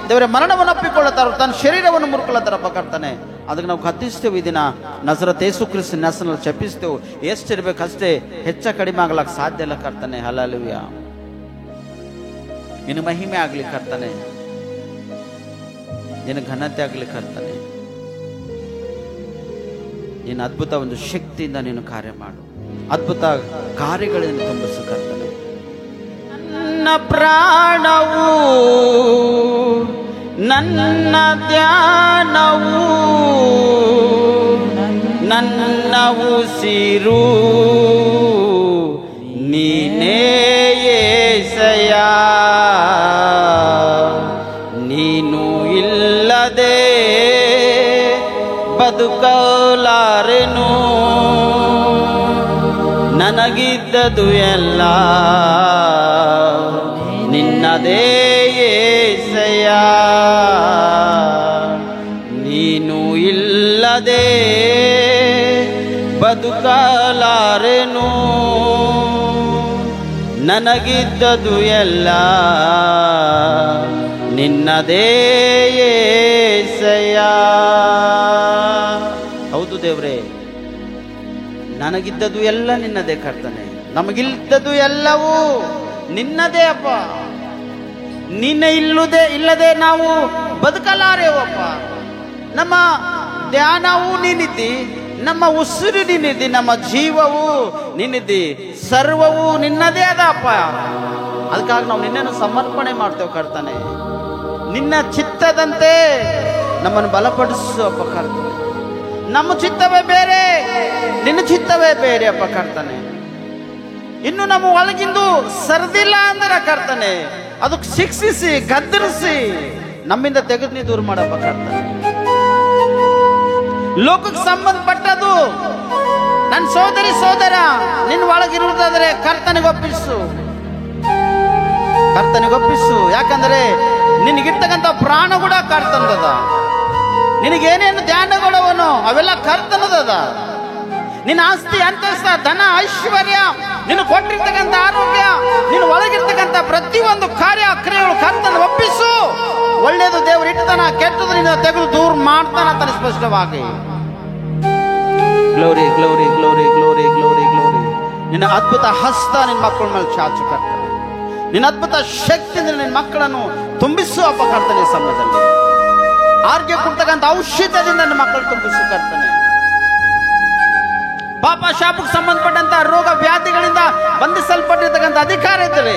ದೇವರ ಮರಣವನ್ನು ಅಪ್ಪಿಕೊಳ್ಳುತ್ತಾರೆ, ತನ್ನ ಶರೀರವನ್ನು ಮುರುಕೊಳ್ಳುತ್ತಾರಪ್ಪ ಕರ್ತಾನೆ. ಅದಕ್ಕೆ ನಾವು ಗದ್ದಿಸ್ತೇವೆ. ಈ ದಿನ ನಜರತ್ ಯೇಸು ಕ್ರಿಸ್ತನ ಹೆಸರಿನಲ್ಲಿ ಶಪಿಸ್ತೇವೆ. ಎಷ್ಟಿರ್ಬೇಕು ಅಷ್ಟೇ, ಹೆಚ್ಚ ಕಡಿಮೆ ಆಗ್ಲಕ್ಕೆ ಸಾಧ್ಯ ಇಲ್ಲ ಕರ್ತಾನೆ. ಹಲ್ಲೆಲೂಯಾ. ನಿನ್ನ ಮಹಿಮೆ ಆಗ್ಲಿ ಕರ್ತಾನೆ, ನಿನ್ನ ಘನತೆ ಆಗ್ಲಿ ಕರ್ತಾನೆ. ನಿನ್ನ ಅದ್ಭುತ ಒಂದು ಶಕ್ತಿಯಿಂದ ನೀನು ಕಾರ್ಯ ಮಾಡು, ಅದ್ಭುತ ಕಾರ್ಯಗಳನ್ನು ತುಂಬಿಸು ಕರ್ತಾನೆ. ನನ್ನ ಪ್ರಾಣವು ನನ್ನ ಧ್ಯಾನವು ನನ್ನ ಉಸಿರು ನೀನೇ యేసయ్య. ನೀನು ಇಲ್ಲದೆ ಬದುಕಲಾರೆನು, ನನಗಿದ್ದದು ಎಲ್ಲ ನಿನ್ನದೇ యేసయ్య. ನೀನು ಇಲ್ಲದೆ ಬದುಕಲಾರೆನು, ನನಗಿದ್ದದು ಎಲ್ಲ ನಿನ್ನದೇ యేసయ్య. ಹೌದು ದೇವ್ರೇ, ನನಗಿದ್ದದು ಎಲ್ಲ ನಿನ್ನದೇ ಕರ್ತನೆ. ನಮಗಿಲ್ಲದ್ದು ಎಲ್ಲವೂ ನಿನ್ನದೇ ಅಪ್ಪ. ನಿನ್ನ ಇಲ್ಲದೆ ನಾವು ಬದುಕಲಾರೆವಪ್ಪ. ನಮ್ಮ ಧ್ಯಾನವೂ ನೀನಿದ್ದಿ, ನಮ್ಮ ಉಸಿರು ನೀನಿದ್ದಿ, ನಮ್ಮ ಜೀವವು ನೀನಿದ್ದಿ, ಸರ್ವವು ನಿನ್ನದೇ ಅದಪ್ಪ. ಅದಕ್ಕಾಗಿ ನಾವು ನಿನ್ನನ್ನು ಸಮರ್ಪಣೆ ಮಾಡ್ತೇವೆ ಕರ್ತನೆ. ನಿನ್ನ ಚಿತ್ತದಂತೆ ನಮ್ಮನ್ನು ಬಲಪಡಿಸು ಅಪ್ಪ ಕರ್ತನೆ. ನಮ್ಮ ಚಿತ್ತವೇ ಬೇರೆ, ನಿನ್ನ ಚಿತ್ತವೇ ಬೇರೆ ಅಪ್ಪ ಕರ್ತನೆ. ಇನ್ನು ನಮ್ಮ ಒಳಗಿಂದು ಸರಿದಿಲ್ಲ ಅಂದ್ರೆ ಕರ್ತನೆ, ಅದಕ್ಕೆ ಶಿಕ್ಷಿಸಿ ಗದ್ದರಿಸಿ ನಮ್ಮಿಂದ ತೆಗೆದು ನೀ ದೂರ ಮಾಡಪ್ಪ ಕರ್ತನೆ. ಲೋಕಕ್ಕೆ ಸಂಬಂಧಪಟ್ಟದು ನನ್ನ ಸೋದರಿ ಸೋದರ ನಿನ್ನ ಒಳಗಿರುವುದಾದರೆ ಕರ್ತನಿಗೊಪ್ಪಿಸು, ಕರ್ತನಿಗೊಪ್ಪಿಸು. ಯಾಕಂದ್ರೆ ನಿನಗಿರ್ತಕ್ಕಂಥ ಪ್ರಾಣ ಕೂಡ ಕರ್ತನದ. ನಿನಗೇನೇನು ಧ್ಯಾನಗಳವನು ಅವೆಲ್ಲ ಕರ್ತನದ. ನಿನ್ನ ಆಸ್ತಿ ಅಂತಸ್ತ ಧನ ಐಶ್ವರ್ಯ, ನಿನ್ನ ಕೊಟ್ಟಿರ್ತಕ್ಕಂಥ ಆರೋಗ್ಯ, ನಿನ್ನ ಒಳಗಿರ್ತಕ್ಕಂಥ ಪ್ರತಿಯೊಂದು ಕಾರ್ಯ ಕ್ರಿಯೆಗಳು ಕರ್ತನ ಒಪ್ಪಿಸು. ಒಳ್ಳೇದು ದೇವರು ಇಟ್ಟತನ, ಕೆಟ್ಟದು ನಿನ್ನ ತೆಗೆದು ದೂರ ಮಾಡ್ತಾನ ಅಂತ ಸ್ಪಷ್ಟವಾಗಿ. Glory glory glory glory glory glory. ನಿನ್ನ ಅದ್ಭುತ ಹಸ್ತ ನಿನ್ನ ಮಕ್ಕಳ ಮೇಲೆ ಚಾಚು ಕರ್ತನೆ. ನಿನ್ನ ಅದ್ಭುತ ಶಕ್ತಿಯಿಂದ ನಿನ್ನ ಮಕ್ಕಳನ್ನು ತುಂಬಿಸುವ ಕರ್ತನೆ. ಈ ಸಮಯದಲ್ಲಿ ಆರೋಗ್ಯ ಕೊಡ್ತಕ್ಕಂಥ ಔಷಧದಿಂದ ನಿನ್ನ ಮಕ್ಕಳು ತುಂಬಿಸು ಕರ್ತನೆ. ಪಾಪ ಶಾಪಕ್ಕೆ ಸಂಬಂಧಪಟ್ಟಂತ ರೋಗ ವ್ಯಾಧಿಗಳಿಂದ ಬಂಧಿಸಲ್ಪಟ್ಟಿರ್ತಕ್ಕಂಥ ಅಧಿಕಾರ ಇದ್ದರೆ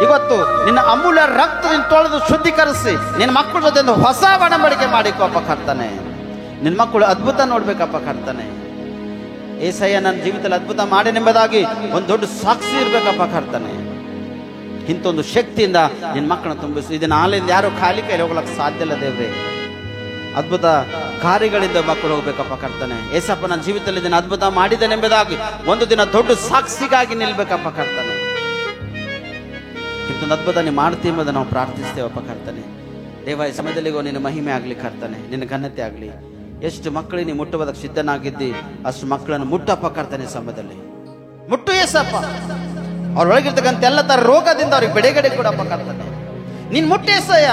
ಇವತ್ತು ನಿನ್ನ ಅಮೂಲ್ಯ ರಕ್ತದಿಂದ ತೊಳೆದು ಶುದ್ಧೀಕರಿಸಿ ನಿನ್ನ ಮಕ್ಕಳ ಜೊತೆ ಒಂದು ಹೊಸ ಒಡಂಬಡಿಕೆ ಮಾಡಿಕೋಪ್ಪ ಕರ್ತನೆ. ನಿನ್ನ ಮಕ್ಕಳು ಅದ್ಭುತ ನೋಡ್ಬೇಕಪ್ಪ ಕರ್ತನೆ. ಏಸಯ್ಯ ನನ್ನ ಜೀವಿತದಲ್ಲಿ ಅದ್ಭುತ ಮಾಡೇನೆಂಬುದಾಗಿ ಒಂದು ದೊಡ್ಡ ಸಾಕ್ಷಿ ಇರ್ಬೇಕಪ್ಪ ಕರ್ತನೆ. ಇಂಥೊಂದು ಶಕ್ತಿಯಿಂದ ನಿನ್ನ ಮಕ್ಕಳನ್ನ ತುಂಬಿಸು. ಇದನ್ನ ಆಲಿಂದ ಯಾರು ಖಾಲಿ ಕೈಲಿ ಹೋಗ್ಲಕ್ಕೆ ಸಾಧ್ಯ ಇಲ್ಲ ದೇವ್ರೆ. ಅದ್ಭುತ ಕಾರ್ಯಗಳಿಂದ ಮಕ್ಕಳು ಹೋಗ್ಬೇಕಪ್ಪ ಕರ್ತನೆ. ಏಸಪ್ಪ ನನ್ನ ಜೀವಿತದಲ್ಲಿ ಇದನ್ನು ಅದ್ಭುತ ಮಾಡಿದ್ದೇನೆಂಬುದಾಗಿ ಒಂದು ದಿನ ದೊಡ್ಡ ಸಾಕ್ಷಿಗಾಗಿ ನಿಲ್ಬೇಕಪ್ಪ ಕರ್ತನೆ. ಇಂಥೊಂದು ಅದ್ಭುತ ನೀವು ಮಾಡ್ತೀವಿ ಎಂಬುದನ್ನು ನಾವು ಪ್ರಾರ್ಥಿಸ್ತೇವಪ್ಪ ಕರ್ತನೆ. ದೇವ ಈ ಸಮಯದಲ್ಲಿಗೋ ನಿನ್ನ ಮಹಿಮೆ ಆಗಲಿ ಕರ್ತನೆ, ನಿನ್ನ ಘನತೆ ಆಗಲಿ. ಎಷ್ಟು ಮಕ್ಕಳಿಗೆ ನೀವು ಮುಟ್ಟುವುದಕ್ಕೆ ಸಿದ್ಧನಾಗಿದ್ದಿ ಅಷ್ಟು ಮಕ್ಕಳನ್ನು ಮುಟ್ಟಪ್ಪ ಕರ್ತನೆ. ಸಮಯದಲ್ಲಿ ಮುಟ್ಟು ಏಸಪ್ಪ. ಅವ್ರೊಳಗಿರ್ತಕ್ಕಂಥ ಎಲ್ಲ ತರ ರೋಗದಿಂದ ಅವ್ರಿಗೆ ಬಿಡುಗಡೆ ಕೊಡಪ್ಪ ಕರ್ತನೆ. ನೀನ್ ಮುಟ್ಟಿ ಏಸಯ್ಯ,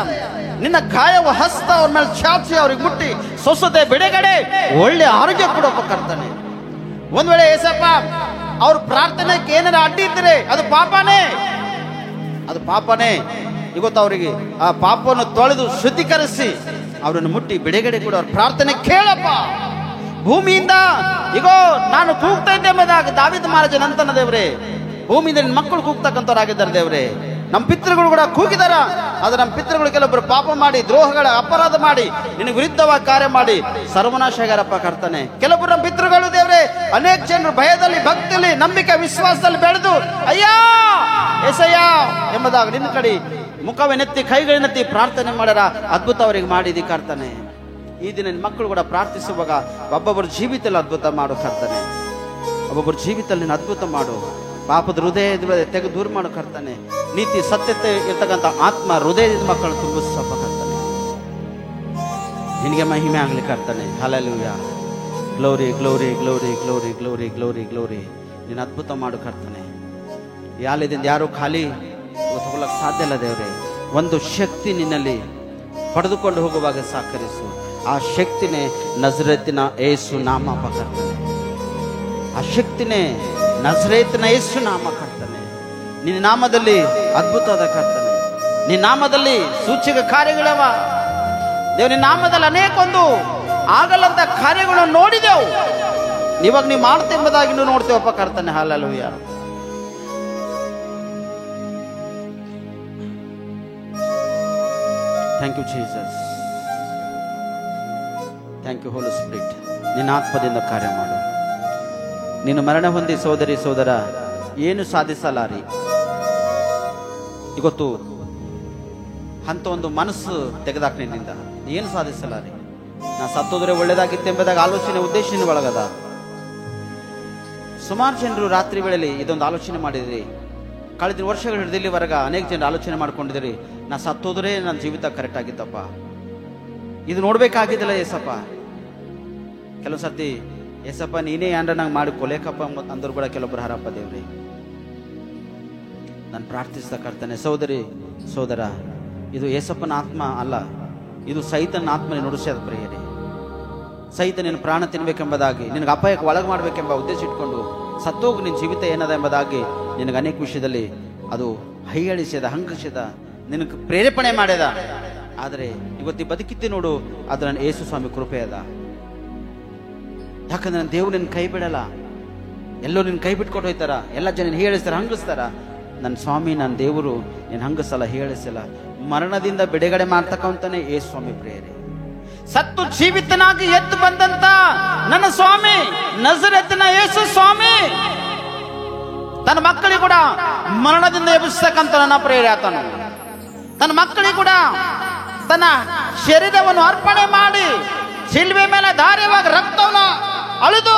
ನಿನ್ನ ಗಾಯವ ಹಸ್ತ ಅವ್ರ ಮೇಲೆ ಚಾಚಿ ಅವ್ರಿಗೆ ಮುಟ್ಟಿ ಸ್ವಸ್ಥತೆ ಬಿಡುಗಡೆ ಒಳ್ಳೆ ಆರೋಗ್ಯ ಕೊಡಪ್ಪ ಕರ್ತನೆ. ಒಂದ್ ವೇಳೆ ಏಸಪ್ಪ ಅವ್ರ ಪ್ರಾರ್ಥನೆಗೆ ಏನಾರ ಅಡ್ಡಿ ಇದ್ರೆ ಅದು ಪಾಪನೇ, ಅದು ಪಾಪನೇ. ಇವತ್ತು ಅವರಿಗೆ ಆ ಪಾಪವನ್ನು ತೊಳೆದು ಶುದ್ಧೀಕರಿಸಿ ಅವರನ್ನು ಮುಟ್ಟಿ ಬಿಡುಗಡೆ ಕೂಡ ಅವ್ರ ಪ್ರಾರ್ಥನೆ ಕೇಳಪ್ಪ. ಭೂಮಿಯಿಂದ ಈಗೋ ನಾನು ಕೂಗ್ತಾ ಇದ್ದೆ ಎಂಬುದಾಗಿ ದಾವೀದ ಮಹಾರಾಜನ ಅಂತನ ದೇವ್ರೆ, ಭೂಮಿಯಿಂದ ನಿನ್ನ ಮಕ್ಕಳು ಕೂಗ್ತಕ್ಕಂಥವ್ರಾಗಿದ್ದಾರೆ ದೇವ್ರೆ. ನಮ್ಮ ಪಿತೃಗಳು ಕೂಡ ಕೂಗಿದಾರ. ಆದ್ರೆ ನಮ್ಮ ಪಿತೃಗಳು ಕೆಲವೊಬ್ಬರು ಪಾಪ ಮಾಡಿ ದ್ರೋಹಗಳ ಅಪರಾಧ ಮಾಡಿ ನಿನಗೆ ವಿರುದ್ಧವಾಗಿ ಕಾರ್ಯ ಮಾಡಿ ಸರ್ವನಾಶ ಆಗ್ಯಾರಪ್ಪ ಕರ್ತನೆ. ಕೆಲವೊಬ್ಬರು ನಮ್ಮ ಪಿತೃಗಳು ದೇವ್ರೆ ಅನೇಕ ಜನರು ಭಯದಲ್ಲಿ ಭಕ್ತಿಯಲ್ಲಿ ನಂಬಿಕೆ ವಿಶ್ವಾಸದಲ್ಲಿ ಬೆಳೆದು ಅಯ್ಯ ಎಸಯ್ಯ ಎಂಬುದಾಗ ನಿನ್ನ ಕಡೆ ಮುಖವೆನೆತ್ತಿ ಕೈಗಳನ್ನೆತ್ತಿ ಪ್ರಾರ್ಥನೆ ಮಾಡ್ಯಾರ. ಅದ್ಭುತ ಅವರಿಗೆ ಮಾಡಿದಿ ಕರ್ತನೆ. ಈ ದಿನ ನಿನ್ನ ಮಕ್ಕಳು ಕೂಡ ಪ್ರಾರ್ಥಿಸುವಾಗ ಒಬ್ಬೊಬ್ಬರ ಜೀವಿತದಲ್ಲಿ ಅದ್ಭುತ ಮಾಡು ಕರ್ತನೆ. ಒಬ್ಬೊಬ್ಬರ ಜೀವಿತದಲ್ಲಿ ನೀನು ಅದ್ಭುತ ಮಾಡು. ಪಾಪದ ಹೃದಯ ತೆಗೆದು ದೂರ ಮಾಡು ಕರ್ತನೆ. ನೀತಿ ಸತ್ಯತೆ ಇರ್ತಕ್ಕಂಥ ಆತ್ಮ ಹೃದಯದಿಂದ ಮಕ್ಕಳು ತುಂಬಿಸಪ್ಪ ಕರ್ತನೆ. ನಿನಗೆ ಮಹಿಮೆ ಆಗಲಿ ಕರ್ತನೆ. Hallelujah. Glory glory glory glory glory glory glory. ನೀನು ಅದ್ಭುತ ಮಾಡು ಕರ್ತನೆ. ಯಾಲಿದಿಂದ ಯಾರು ಖಾಲಿ ತಗೊಳ್ಳಕ್ಕೆ ಸಾಧ್ಯ ಇಲ್ಲ ದೇವ್ರೆ. ಒಂದು ಶಕ್ತಿ ನಿನ್ನಲ್ಲಿ ಪಡೆದುಕೊಂಡು ಹೋಗುವಾಗ ಸಹಕರಿಸು. ಆ ಶಕ್ತಿನೇ ನಜರೇತಿನ ಯೇಸು ನಾಮ ಕರ್ತನೆ. ಆ ಶಕ್ತಿನೇ ನಜರೇತಿನ ಯೇಸು ನಾಮ ಕರ್ತನೆ. ನಿನ್ನ ನಾಮದಲ್ಲಿ ಅದ್ಭುತವಾದ ಕರ್ತನೆ. ನಿನ್ನ ನಾಮದಲ್ಲಿ ಸೂಚಕ ಕಾರ್ಯಗಳವ ದೇವ್. ನಿನ್ನ ನಾಮದಲ್ಲಿ ಅನೇಕ ಒಂದು ಆಗಲ್ಲಂತ ಕಾರ್ಯಗಳನ್ನು ನೋಡಿದೆವು. ಇವಾಗ ನೀವು ಮಾಡ್ತೆಂಬುದಾಗಿ ನೀವು ನೋಡ್ತೇವಪ್ಪ ಕರ್ತನೆ. Hallelujah. Thank you Jesus. Thank you holy spirit. ನಿನ್ನ ಆತ್ಮದಿಂದ ಕಾರ್ಯ ಮಾಡು. ನೀನು ಮರಣ ಹೊಂದಿ ಸೋದರಿ ಸೋದರ ಏನು ಸಾಧಿಸಲಾರಿ. ಇವತ್ತು ಅಂತ ಒಂದು ಮನಸ್ಸು ತೆಗೆದಾಕ ನಿನ್ನಿಂದ ಏನು ಸಾಧಿಸಲಾರಿ. ನಾ ಸತ್ತೋದ್ರೆ ಒಳ್ಳೇದಾಗಿತ್ತೆಂಬುದಾಗ ಆಲೋಚನೆ ಉದ್ದೇಶ ಒಳಗದ. ಸುಮಾರು ಜನರು ರಾತ್ರಿ ವೇಳೆಯಲ್ಲಿ ಇದೊಂದು ಆಲೋಚನೆ ಮಾಡಿದ್ರಿ. ಕಳೆದ ವರ್ಷಗಳು ಹಿಡಿದಿಲ್ಲಿವರೆಗ ಅನೇಕ ಜನರು ಆಲೋಚನೆ ಮಾಡ್ಕೊಂಡಿದ್ರಿ, ನಾ ಸತ್ತೋದ್ರೆ ನನ್ನ ಜೀವಿತ ಕರೆಕ್ಟ್ ಆಗಿತ್ತಪ್ಪ, ಇದು ನೋಡ್ಬೇಕಾಗಿದ್ದಿಲ್ಲ ಏಸಪ್ಪ. ಕೆಲವು ಸರ್ತಿ ಏಸಪ್ಪ ನೀನೇ ಏನ್ರ ನಂಗೆ ಮಾಡಿ ಕೊಲೆಕಪ್ಪ ಅಂದ್ರು ಕೂಡ ಕೆಲವೊಬ್ರು ಹರಪ್ಪ ದೇವ್ರಿ. ನಾನು ಪ್ರಾರ್ಥಿಸಿದ ಕರ್ತನೆ. ಸೋದರಿ ಸೋದರ, ಇದು ಏಸಪ್ಪನ ಆತ್ಮ ಅಲ್ಲ, ಇದು ಸೈತನ ಆತ್ಮನೇ ನುಡಿಸ್ಯದ ಪ್ರಿಯರೇ. ಸಹಿತ ನಿನ್ನ ಪ್ರಾಣ ತಿನ್ಬೇಕೆಂಬುದಾಗಿ, ನಿನಗೆ ಅಪಾಯಕ್ಕೆ ಒಳಗೆ ಮಾಡ್ಬೇಕೆಂಬ ಉದ್ದೇಶ ಇಟ್ಕೊಂಡು ಸತ್ತೋಗು ನಿನ್ನ ಜೀವಿತ ಏನದ ಎಂಬುದಾಗಿ ನಿನಗೆ ಅನೇಕ ವಿಷಯದಲ್ಲಿ ಅದು ಹೈಯಳಿಸಿದ, ಹಂಗಿಸಿದ, ನಿನಗೆ ಪ್ರೇರೇಪಣೆ ಮಾಡ್ಯದ. ಆದರೆ ಇವತ್ತಿ ಬದುಕಿದ್ದೆ ನೋಡು, ಅದು ನನ್ನ ಯೇಸು ಸ್ವಾಮಿ ಕೃಪೆ ಅದ. ಯಾಕಂದ್ರೆ ನನ್ನ ದೇವ್ರು ನಿನ್ನ ಕೈ ಬಿಡಲ್ಲ. ಎಲ್ಲೋ ನಿನ್ನ ಕೈ ಬಿಟ್ಕೊಟ್ಟು ಹೋಯ್ತಾರ, ಎಲ್ಲ ಜನ ಹೇಳಿಸ್ತಾರ, ಹಂಗಿಸ್ತಾರ. ನನ್ನ ಸ್ವಾಮಿ, ನನ್ನ ದೇವರು ನೀನು ಹಂಗಸಲ್ಲ, ಹೇಳಿಸಲ್ಲ. ಮರಣದಿಂದ ಬಿಡುಗಡೆ ಮಾಡ್ತಕ್ಕಂತಾನೆ ಯೇಸು ಸ್ವಾಮಿ ಪ್ರಿಯರೇ. ಸತ್ತು ಜೀವಿತನಾಗಿ ಎದ್ದು ಬಂದಂತ ನನ್ನ ಸ್ವಾಮಿ ನಜರೇತಿನ ಯೇಸು ಸ್ವಾಮಿ ತನ್ನ ಮಕ್ಕಳಿಗೆ ಕೂಡ ಮರಣದಿಂದ ಎಬ್ಬಿಸ್ತಕ್ಕಂಥ ನನ್ನ ಪ್ರಿಯರೇ ಆತನು. ತನ್ನ ಮಕ್ಕಳಿಗೆ ಕೂಡ ತನ್ನ ಶರೀರವನ್ನು ಅರ್ಪಣೆ ಮಾಡಿ ಶಿಲ್ವೆ ಮೇಲೆ ಧಾರ್ಯವಾಗಿ ರಕ್ತವನ್ನು ಅಳಿದು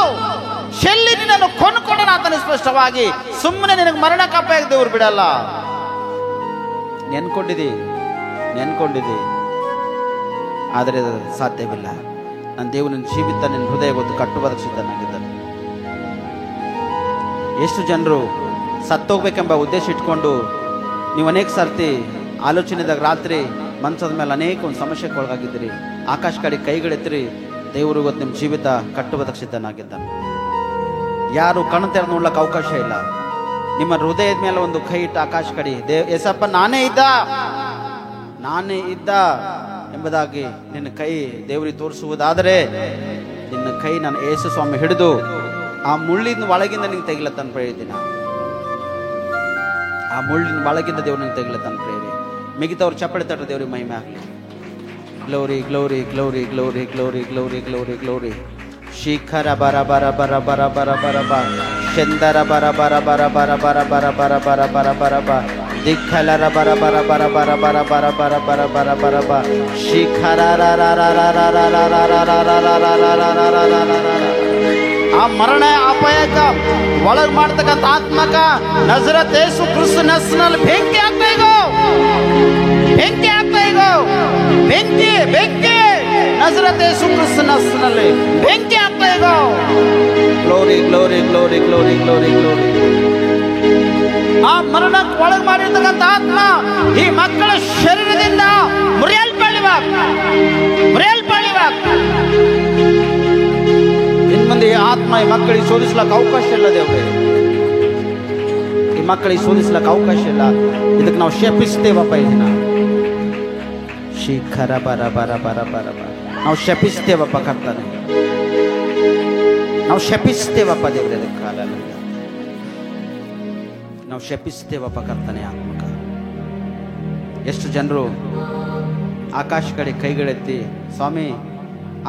ಶೆಲ್ಲಿ ನಿನ್ನನ್ನು ಕೊಂಡ್ಕೊಂಡ ಆತನ ಸ್ಪಷ್ಟವಾಗಿ. ಸುಮ್ಮನೆ ನಿನಗೆ ಮರಣಕ್ಕೆ ಅಪಾಯಕ್ಕೆ ದೇವ್ರು ಬಿಡಲ್ಲ. ನೆನ್ಕೊಂಡಿದಿ ನೆನ್ಕೊಂಡಿದ್ದೆ, ಆದರೆ ಅದು ಸಾಧ್ಯವಿಲ್ಲ. ನನ್ನ ದೇವರು ನಿನ್ನ ಜೀವಿತ, ನಿನ್ನ ಹೃದಯ ಗೊತ್ತು ಕಟ್ಟುವುದಕ್ಕೆ ಸಿದ್ಧನಾಗಿದ್ದಾನೆ. ಎಷ್ಟು ಜನರು ಸತ್ತೋಗ್ಬೇಕೆಂಬ ಉದ್ದೇಶ ಇಟ್ಕೊಂಡು ನೀವು ಅನೇಕ ಸರ್ತಿ ಆಲೋಚನೆದಾಗ ರಾತ್ರಿ ಮನಸ್ಸದ ಮೇಲೆ ಅನೇಕ ಒಂದು ಸಮಸ್ಯೆಗೆ ಒಳಗಾಗಿದ್ದೀರಿ. ಆಕಾಶ ಕಡೆ ಕೈಗಳೆತ್ತಿರಿ, ದೇವರು ಇವತ್ತು ನಿಮ್ಮ ಜೀವಿತ ಕಟ್ಟುವುದಕ್ಕೆ ಸಿದ್ಧನಾಗಿದ್ದಾನೆ. ಯಾರು ಕಣ್ಣು ತೆರೆದು ನೋಡ್ಲಿಕ್ಕೆ ಅವಕಾಶ ಇಲ್ಲ. ನಿಮ್ಮ ಹೃದಯದ ಮೇಲೆ ಒಂದು ಕೈ ಇಟ್ಟು ಆಕಾಶ ಕಡೆ ಏಸಪ್ಪ ನಾನೇ ಇದ್ದ ಎಂಬುದಾಗಿ ನಿನ್ನ ಕೈ ದೇವರಿಗೆ ತೋರಿಸುವುದಾದರೆ ನಿನ್ನ ಕೈ ನಾನು ಯೇಸು ಸ್ವಾಮಿ ಹಿಡಿದು ಆ ಮುಳ್ಳಿನ ಒಳಗಿಂದ ನಿಂಗೆ ತೆಗಿಲತ್ತನ್ನು ಪ್ರೇರಿದಿನ. ಆ ಮುಳ್ಳಿನ ಒಳಗಿಂದ ದೇವ್ರು ನಿಂಗೆ ತೆಗಿಲತ್ತನ್ನು ಪ್ರೇರಿ. ಮಿಗಿತವ್ರು ಚಪ್ಪಳೆ ತಟ್ಟ ದೇವ್ರಿಗೆ ಮಹಿಮೆ ಆಗಲಿ. Glory glory glory glory glory glory glory glory. ಶಿಖರ ಬರ ಬರ ಬರ ಬರ ಬರ ಬರ ಬ ಚಂದರ ಬರ ಬರ ಬರ ಬರ ಬರ ಬರ ಬರ ಬರ ಬರ ಬರ ಬ ದಿಕ್ಕಲರ ಬರ ಬರ ಬರ ಬರ ಬರ ಬರ ಬರ ಬರ ಬರ ಬರ ಬ ಶಿಖರ ಆ ಮರಣ ಅಪಾಯಕ ಒಳಗ್ ಮಾಡ್ತಕ್ಕಂಥ ಆತ್ಮಕ ನಜರತ್ ಯೇಸು ಕ್ರಿಸ್ತನ ಹೆಸರಿನಲ್ಲಿ ಬೆಂಕಿ ಆಗ್ತಾ ಈಗ, ಬೆಂಕಿ ಆಗ್ತಾ ಈಗ, ಬೆಂಕಿ ಬೆಂಕಿ ನಜರತ್ ಯೇಸು ಕ್ರಿಸ್ತನ ಹೆಸರಿನಲ್ಲಿ ಬೆಂಕಿ ಆಗ್ತಾ ಈಗ. Glory glory glory glory glory glory. ಆ ಮರಣಕ್ಕೆ ಒಳಗ್ ಮಾಡಿರ್ತಕ್ಕಂಥ ಆತ್ಮ ಈ ಮಕ್ಕಳ ಶರೀರದಿಂದ ಮುರಿಯಲ್ಪಳಿವಾಗ ಇನ್ ಮುಂದೆ ಈ ಆತ್ಮ ಈ ಮಕ್ಕಳಿಗೆ ಶೋಧಿಸ್ಲಕ್ಕೆ ಅವಕಾಶ ಇಲ್ಲ ದೇವ್ರೆ. ಈ ಮಕ್ಕಳಿಗೆ ಶೋಧಿಸ್ಲಕ್ಕೆ ಅವಕಾಶ ಇಲ್ಲ. ಇದಕ್ಕೆ ನಾವು ಶಪಿಸ್ತೇವಪ್ಪ. ಈ ದಿನ ಶಿಖರ ಬರ ಬರ ಬರ ಬರ ಬರ ನಾವು ಶಪಿಸ್ತೇವಪ್ಪ ಕರ್ತಾನೆ, ನಾವು ಶಪಿಸ್ತೇವಪ್ಪ ದೇವ್ರೆ. ಅದಕ್ಕೆ ಕಾಲಲ್ಲ ನಾವು ಶಪಿಸ್ತೇವಪ್ಪ ಕರ್ತಾನೆ ಆತ್ಮಕ. ಎಷ್ಟು ಜನರು ಆಕಾಶ ಕಡೆ ಕೈಗಳೆತ್ತಿ ಸ್ವಾಮಿ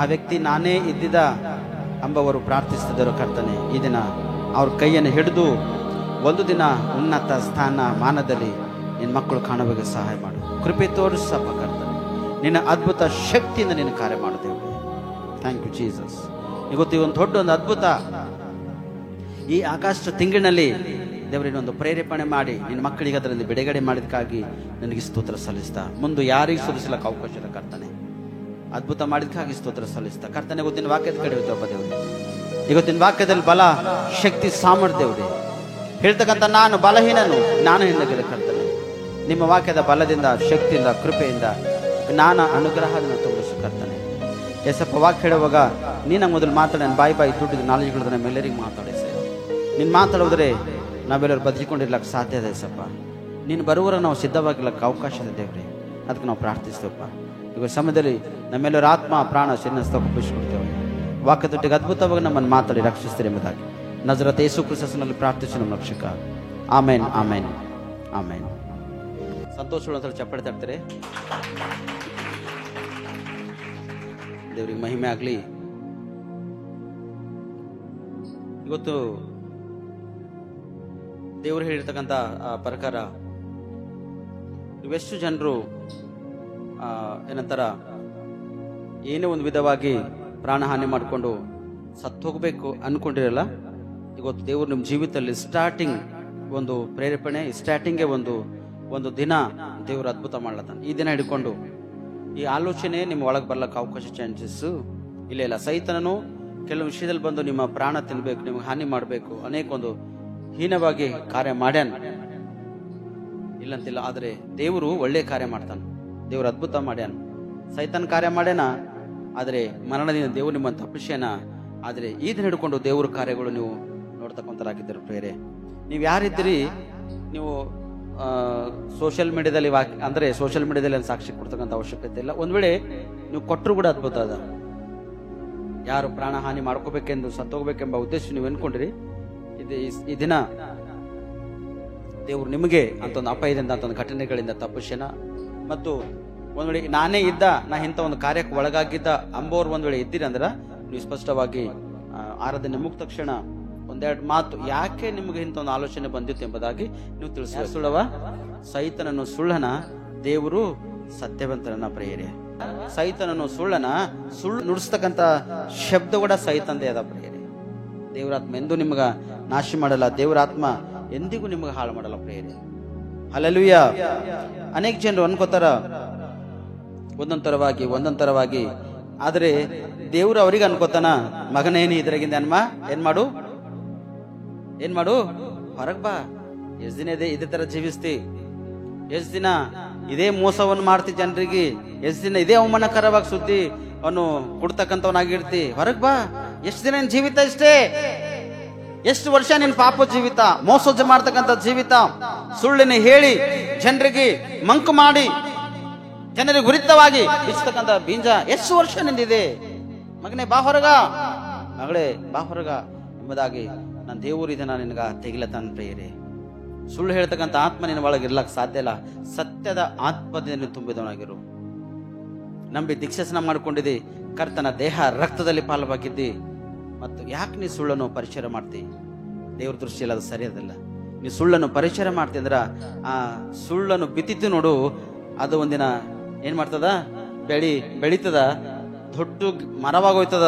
ಆ ವ್ಯಕ್ತಿ ನಾನೇ ಇದ್ದಿದ್ದ ಅಂಬವರು ಪ್ರಾರ್ಥಿಸ್ತಿದ್ದರು ಕರ್ತನೆ. ಈ ದಿನ ಅವ್ರ ಕೈಯನ್ನು ಹಿಡಿದು ಒಂದು ದಿನ ಉನ್ನತ ಸ್ಥಾನ ಮಾನದಲ್ಲಿ ನಿನ್ನ ಮಕ್ಕಳು ಕಾಣಬೇಕು ಸಹಾಯ ಮಾಡು. ಕೃಪೆ ತೋರಿಸಪ್ಪ ಕರ್ತನೆ. ನಿನ್ನ ಅದ್ಭುತ ಶಕ್ತಿಯಿಂದ ನಿನ್ನ ಕಾರ್ಯ ಮಾಡುತ್ತೇವೆ. Thank you Jesus. ಇವತ್ತು ಒಂದು ದೊಡ್ಡ ಒಂದು ಅದ್ಭುತ ಈ ಆಗಸ್ಟ್ ತಿಂಗಳಿನಲ್ಲಿ ದೇವರಿನೊಂದು ಪ್ರೇರೇಪಣೆ ಮಾಡಿ ನಿನ್ನ ಮಕ್ಕಳಿಗೆ ಅದರಲ್ಲಿ ಬಿಡುಗಡೆ ಮಾಡಿದಕ್ಕಾಗಿ ನನಗೆ ಸ್ತೋತ್ರ ಸಲ್ಲಿಸ್ತಾ ಮುಂದೆ ಯಾರಿಗೆ ಸಲ್ಲಿಸ್ಲಕ್ಕೆ ಅವಕಾಶ ಇಲ್ಲ ಕರ್ತನೆ. ಅದ್ಭುತ ಮಾಡಿದಕ್ಕಾಗಿ ಸ್ತೋತ್ರ ಸಲ್ಲಿಸ್ತಾ ಕರ್ತನೆ. ಇವತ್ತಿನ ವಾಕ್ಯದ ಕಡೆ ಹೋಗ್ತಪ್ಪ ದೇವ್ರಿ. ಇವತ್ತಿನ ವಾಕ್ಯದಲ್ಲಿ ಬಲ ಶಕ್ತಿ ಸಾಮರ್ಥ್ಯವ್ರಿ ಹೇಳ್ತಕ್ಕಂಥ ನಾನು ಬಲಹೀನನು, ನಾನು ಹೆಣ್ಣಗಿದ ಕರ್ತನೆ. ನಿಮ್ಮ ವಾಕ್ಯದ ಬಲದಿಂದ ಶಕ್ತಿಯಿಂದ ಕೃಪೆಯಿಂದ ಜ್ಞಾನ ಅನುಗ್ರಹದಿಂದ ತುಂಬಿಸು ಕರ್ತನೆ. ಎಸಪ್ಪ ವಾಕ್ಯ ಹೇಳುವಾಗ ನೀನ ಮೊದಲು ಮಾತಾಡಿ ನನ್ನ ಬಾಯಿ ದುಡ್ಡಿದ ನಾಲೆಜ್ಗಳನ್ನ ನಮ್ಮೆಲ್ಲರಿಗೆ ಮಾತಾಡಿ ಸರ್. ನೀನು ಮಾತಾಡೋದ್ರೆ ನಾವೆಲ್ಲರೂ ಬದುಕಿಕೊಂಡಿರ್ಲಕ್ಕೆ ಸಾಧ್ಯ ಇದೆ ಸಪ್ಪ. ನೀನು ಬರುವರ ನಾವು ಸಿದ್ಧವಾಗಿರ್ಲಕ್ಕೆ ಅವಕಾಶ ಇದೆ ದೇವ್ರಿ. ಅದಕ್ಕೆ ನಾವು ಪ್ರಾರ್ಥಿಸ್ತೇವಪ್ಪ. ಈಗ ಸಮಯದಲ್ಲಿ ನಮ್ಮೆಲ್ಲರ ಆತ್ಮ ಪ್ರಾಣ ಶರೀರ ಒಪ್ಪಿಸಿಕೊಡ್ತೇವೆ. ವಾಕ್ಯದೊಟ್ಟಿಗೆ ಅದ್ಭುತವಾಗಿ ನಮ್ಮನ್ನು ಮಾತಾಡಿ ರಕ್ಷಿಸ್ತೀರಿ ಎಂಬುದಾಗಿ ನಜರತ್ ಯೇಸು ಕ್ರಿಸ್ತನಲ್ಲಿ ಪ್ರಾರ್ಥಿಸಿ ನಮ್ಮ ರಕ್ಷಕ. ಆಮೇನ್ ಆಮೇನ್ ಆಮೇನ್. ಸಂತೋಷಗಳು ಚಪ್ಪಳೆ ತರ್ತಾರೆ. ದೇವ್ರಿಗೆ ಮಹಿಮೆ ಆಗಲಿ. ಇವತ್ತು ದೇವರು ಹೇಳಿರ್ತಕ್ಕಂಥ ಪ್ರಕಾರ ಇವೆಷ್ಟು ಜನರು ಏನಂತಾರ ಏನೇ ಒಂದು ವಿಧವಾಗಿ ಪ್ರಾಣಹಾನಿ ಮಾಡಿಕೊಂಡು ಸತ್ತು ಹೋಗ್ಬೇಕು ಅನ್ಕೊಂಡಿರಲ್ಲ. ಇವತ್ತು ದೇವರು ನಿಮ್ಮ ಜೀವಿತದಲ್ಲಿ ಸ್ಟಾರ್ಟಿಂಗ್ ಒಂದು ಪ್ರೇರೇಪಣೆ, ಸ್ಟಾರ್ಟಿಂಗ್ಗೆ ಒಂದು ದಿನ ದೇವರು ಅದ್ಭುತ ಮಾಡ್ಲತ್ತಾನೆ. ಈ ದಿನ ಹಿಡ್ಕೊಂಡು ಈ ಆಲೋಚನೆ ನಿಮ್ಮ ಒಳಗೆ ಬರ್ಲಕ್ಕೆ ಅವಕಾಶ ಚಾನ್ಸಸ್ ಇಲ್ಲ. ಸೈತನನು ಕೆಲವು ವಿಷಯದಲ್ಲಿ ಬಂದು ನಿಮ್ಮ ಪ್ರಾಣ ತಿನ್ಬೇಕು, ನಿಮ್ಗೆ ಹಾನಿ ಮಾಡಬೇಕು, ಅನೇಕ ಒಂದು ಹೀನವಾಗಿ ಕಾರ್ಯ ಮಾಡ್ಯಾನ ಇಲ್ಲಂತಿಲ್ಲ. ಆದರೆ ದೇವರು ಒಳ್ಳೆ ಕಾರ್ಯ ಮಾಡ್ತಾನೆ. ದೇವರು ಅದ್ಭುತ ಮಾಡ್ಯಾನ. ಸೈತನ್ ಕಾರ್ಯ ಮಾಡ್ಯಾನ, ಆದರೆ ಮರಣದಿಂದ ದೇವರು ನಿಮ್ಮನ್ನು ತಪ್ಪಿಸ್ಯಾನ. ಆದರೆ ಈ ದಿನ ಹಿಡ್ಕೊಂಡು ದೇವ್ರ ಕಾರ್ಯಗಳು ನೀವು ನೋಡ್ತಕ್ಕಂಥರಾಗಿದ್ದರು ಪ್ರೇರೆ. ನೀವು ಯಾರಿದ್ದೀರಿ, ನೀವು ಸೋಷಿಯಲ್ ಮೀಡಿಯಾದಲ್ಲಿ ಅಂದರೆ ಸೋಷಿಯಲ್ ಮೀಡಿಯಾದಲ್ಲಿ ಸಾಕ್ಷಿ ಕೊಡ್ತಕ್ಕಂಥ ಅವಶ್ಯಕತೆ ಇಲ್ಲ. ಒಂದ್ ವೇಳೆ ನೀವು ಕೊಟ್ಟರು ಕೂಡ ಅದ್ಭುತ ಅದ. ಯಾರು ಪ್ರಾಣ ಹಾನಿ ಮಾಡ್ಕೋಬೇಕೆಂದು ಸತ್ತೋಗ್ಬೇಕೆಂಬ ಉದ್ದೇಶ ನೀವು ಅನ್ಕೊಂಡ್ರಿ, ಈ ದಿನ ದೇವ್ರು ನಿಮಗೆ ಅಂತೊಂದು ಅಪಾಯದಿಂದ ಅಂತೊಂದು ಘಟನೆಗಳಿಂದ ತಪ್ಪಿಸ್ಯಾನ. ಮತ್ತು ಒಂದ್ ವೇಳೆ ನಾನೇ ಇದ್ದ, ನಾ ಇಂಥ ಒಂದು ಕಾರ್ಯಕ್ಕೆ ಒಳಗಾಗಿದ್ದ ಅಂಬೋರು ಒಂದ್ ವೇಳೆ ಇದ್ದೀರಿ ಅಂದ್ರೆ ನೀವು ಸ್ಪಷ್ಟವಾಗಿ ಆರಾಧನೆ ಮುಗಿದ ತಕ್ಷಣ ಒಂದೆರಡು ಮಾತು ಯಾಕೆ ನಿಮಗೆ ಇಂಥ ಒಂದು ಆಲೋಚನೆ ಬಂದಿತ್ತು ಎಂಬುದಾಗಿ ನೀವು ತಿಳಿಸಿ. ಸುಳ್ಳವ ಸೈತನನ್ನು ಸುಳ್ಳನ, ದೇವರು ಸತ್ಯವಂತರನ್ನ ಪ್ರೇರೆ. ಸೈತನನ್ನು ಸುಳ್ಳು ನುಡಿಸ್ತಕ್ಕಂಥ ಶಬ್ದ ಕೂಡ ಸೈತಂದೇ ಅದ ಪ್ರೇರೆ. ದೇವರಾತ್ಮ ಎಂದೂ ನಿಮ್ಗ ನಾಶ ಮಾಡಲ್ಲ. ದೇವರಾತ್ಮ ಎಂದಿಗೂ ನಿಮ್ಗೆ ಹಾಳು ಮಾಡಲ್ಲ ಪ್ರೇರೆ. ಹಲ್ಲೆಲೂಯಾ. ಅನೇಕ ಜನರು ಅನ್ಕೋತಾರ ಒಂದೊಂದು ತರವಾಗಿ. ಆದರೆ ದೇವ್ರು ಅವ್ರಿಗೆ ಅನ್ಕೋತಾನ, ಮಗನೇನು ಇದ್ರಾಗಿಂದ ಏನ್ ಮಾಡು ಹೊರಗ್ ಬಾ. ಎಷ್ಟ್ ದಿನ ಇದೇ ತರ ಜೀವಿಸ್ತಿ, ಎಷ್ಟ್ ದಿನ ಇದೇ ಮೋಸವನ್ನು ಮಾಡ್ತಿ ಜನರಿಗೆ, ಎಷ್ಟ್ ದಿನ ಇದೇ ಅವಮಾನಕರವಾಗಿ ಸುದ್ದಿ ಅವನು ಕೊಡ್ತಕ್ಕಂಥವನಾಗಿರ್ತಿ. ಹೊರಗ್ ಬಾ. ಎಷ್ಟ್ ದಿನ ನಿನ್ ಜೀವಿತ ಇಷ್ಟೇ, ಎಷ್ಟು ವರ್ಷ ನಿನ್ ಪಾಪ ಜೀವಿತ, ಮೋಸ ಮಾಡ್ತಕ್ಕಂಥ ಜೀವಿತ, ಸುಳ್ಳಿನ ಹೇಳಿ ಜನರಿಗೆ ಮಂಕು ಮಾಡಿ ಜನರಿಗೆ ವಿರುದ್ಧವಾಗಿ ಬಿಚ್ಚತಕ್ಕಂಥ ಬೀಂಜ ಎಷ್ಟು ವರ್ಷ ನಿಂದಿದೆ. ಮಗನೇ ಬಾ ಹೊರಗ, ಮಗಳೇ ಬಾ ಹೊರಗ ಎಂಬುದಾಗಿ ನನ್ನ ದೇವರು ಇದನ್ನ ನಿನಗ ತೆಗಿಲತಾನ ಪ್ರಿಯರೇ. ಸುಳ್ಳು ಹೇಳ್ತಕ್ಕಂಥ ಆತ್ಮ ನಿನ್ನ ಒಳಗೆ ಇರ್ಲಕ್ ಸಾಧ್ಯ ಇಲ್ಲ. ಸತ್ಯದ ಆತ್ಮದಿಂದ ತುಂಬಿದವನಾಗಿರು. ನಂಬಿ ದೀಕ್ಷಾಸನ ಮಾಡ್ಕೊಂಡಿದ್ದಿ, ಕರ್ತನ ದೇಹ ರಕ್ತದಲ್ಲಿ ಪಾಲ್ವಾಗಿದ್ದಿ, ಮತ್ತು ಯಾಕೆ ನೀ ಸುಳ್ಳನ್ನು ಪರಿಚಯ ಮಾಡ್ತಿ? ದೇವ್ರ ದೃಷ್ಟಿಯಲ್ಲಿ ಅದು ಸರಿಯಾದಲ್ಲ. ನೀ ಸುಳ್ಳನ್ನು ಪರಿಚಯ ಮಾಡ್ತಿ ಅಂದ್ರ ಆ ಸುಳ್ಳನ್ನು ಬಿತ್ತಿತ್ತು ನೋಡು, ಅದು ಒಂದಿನ ಏನ್ ಮಾಡ್ತದ, ಬೆಳೀತದ, ದೊಡ್ಡ ಮರವಾಗೋಯ್ತದ.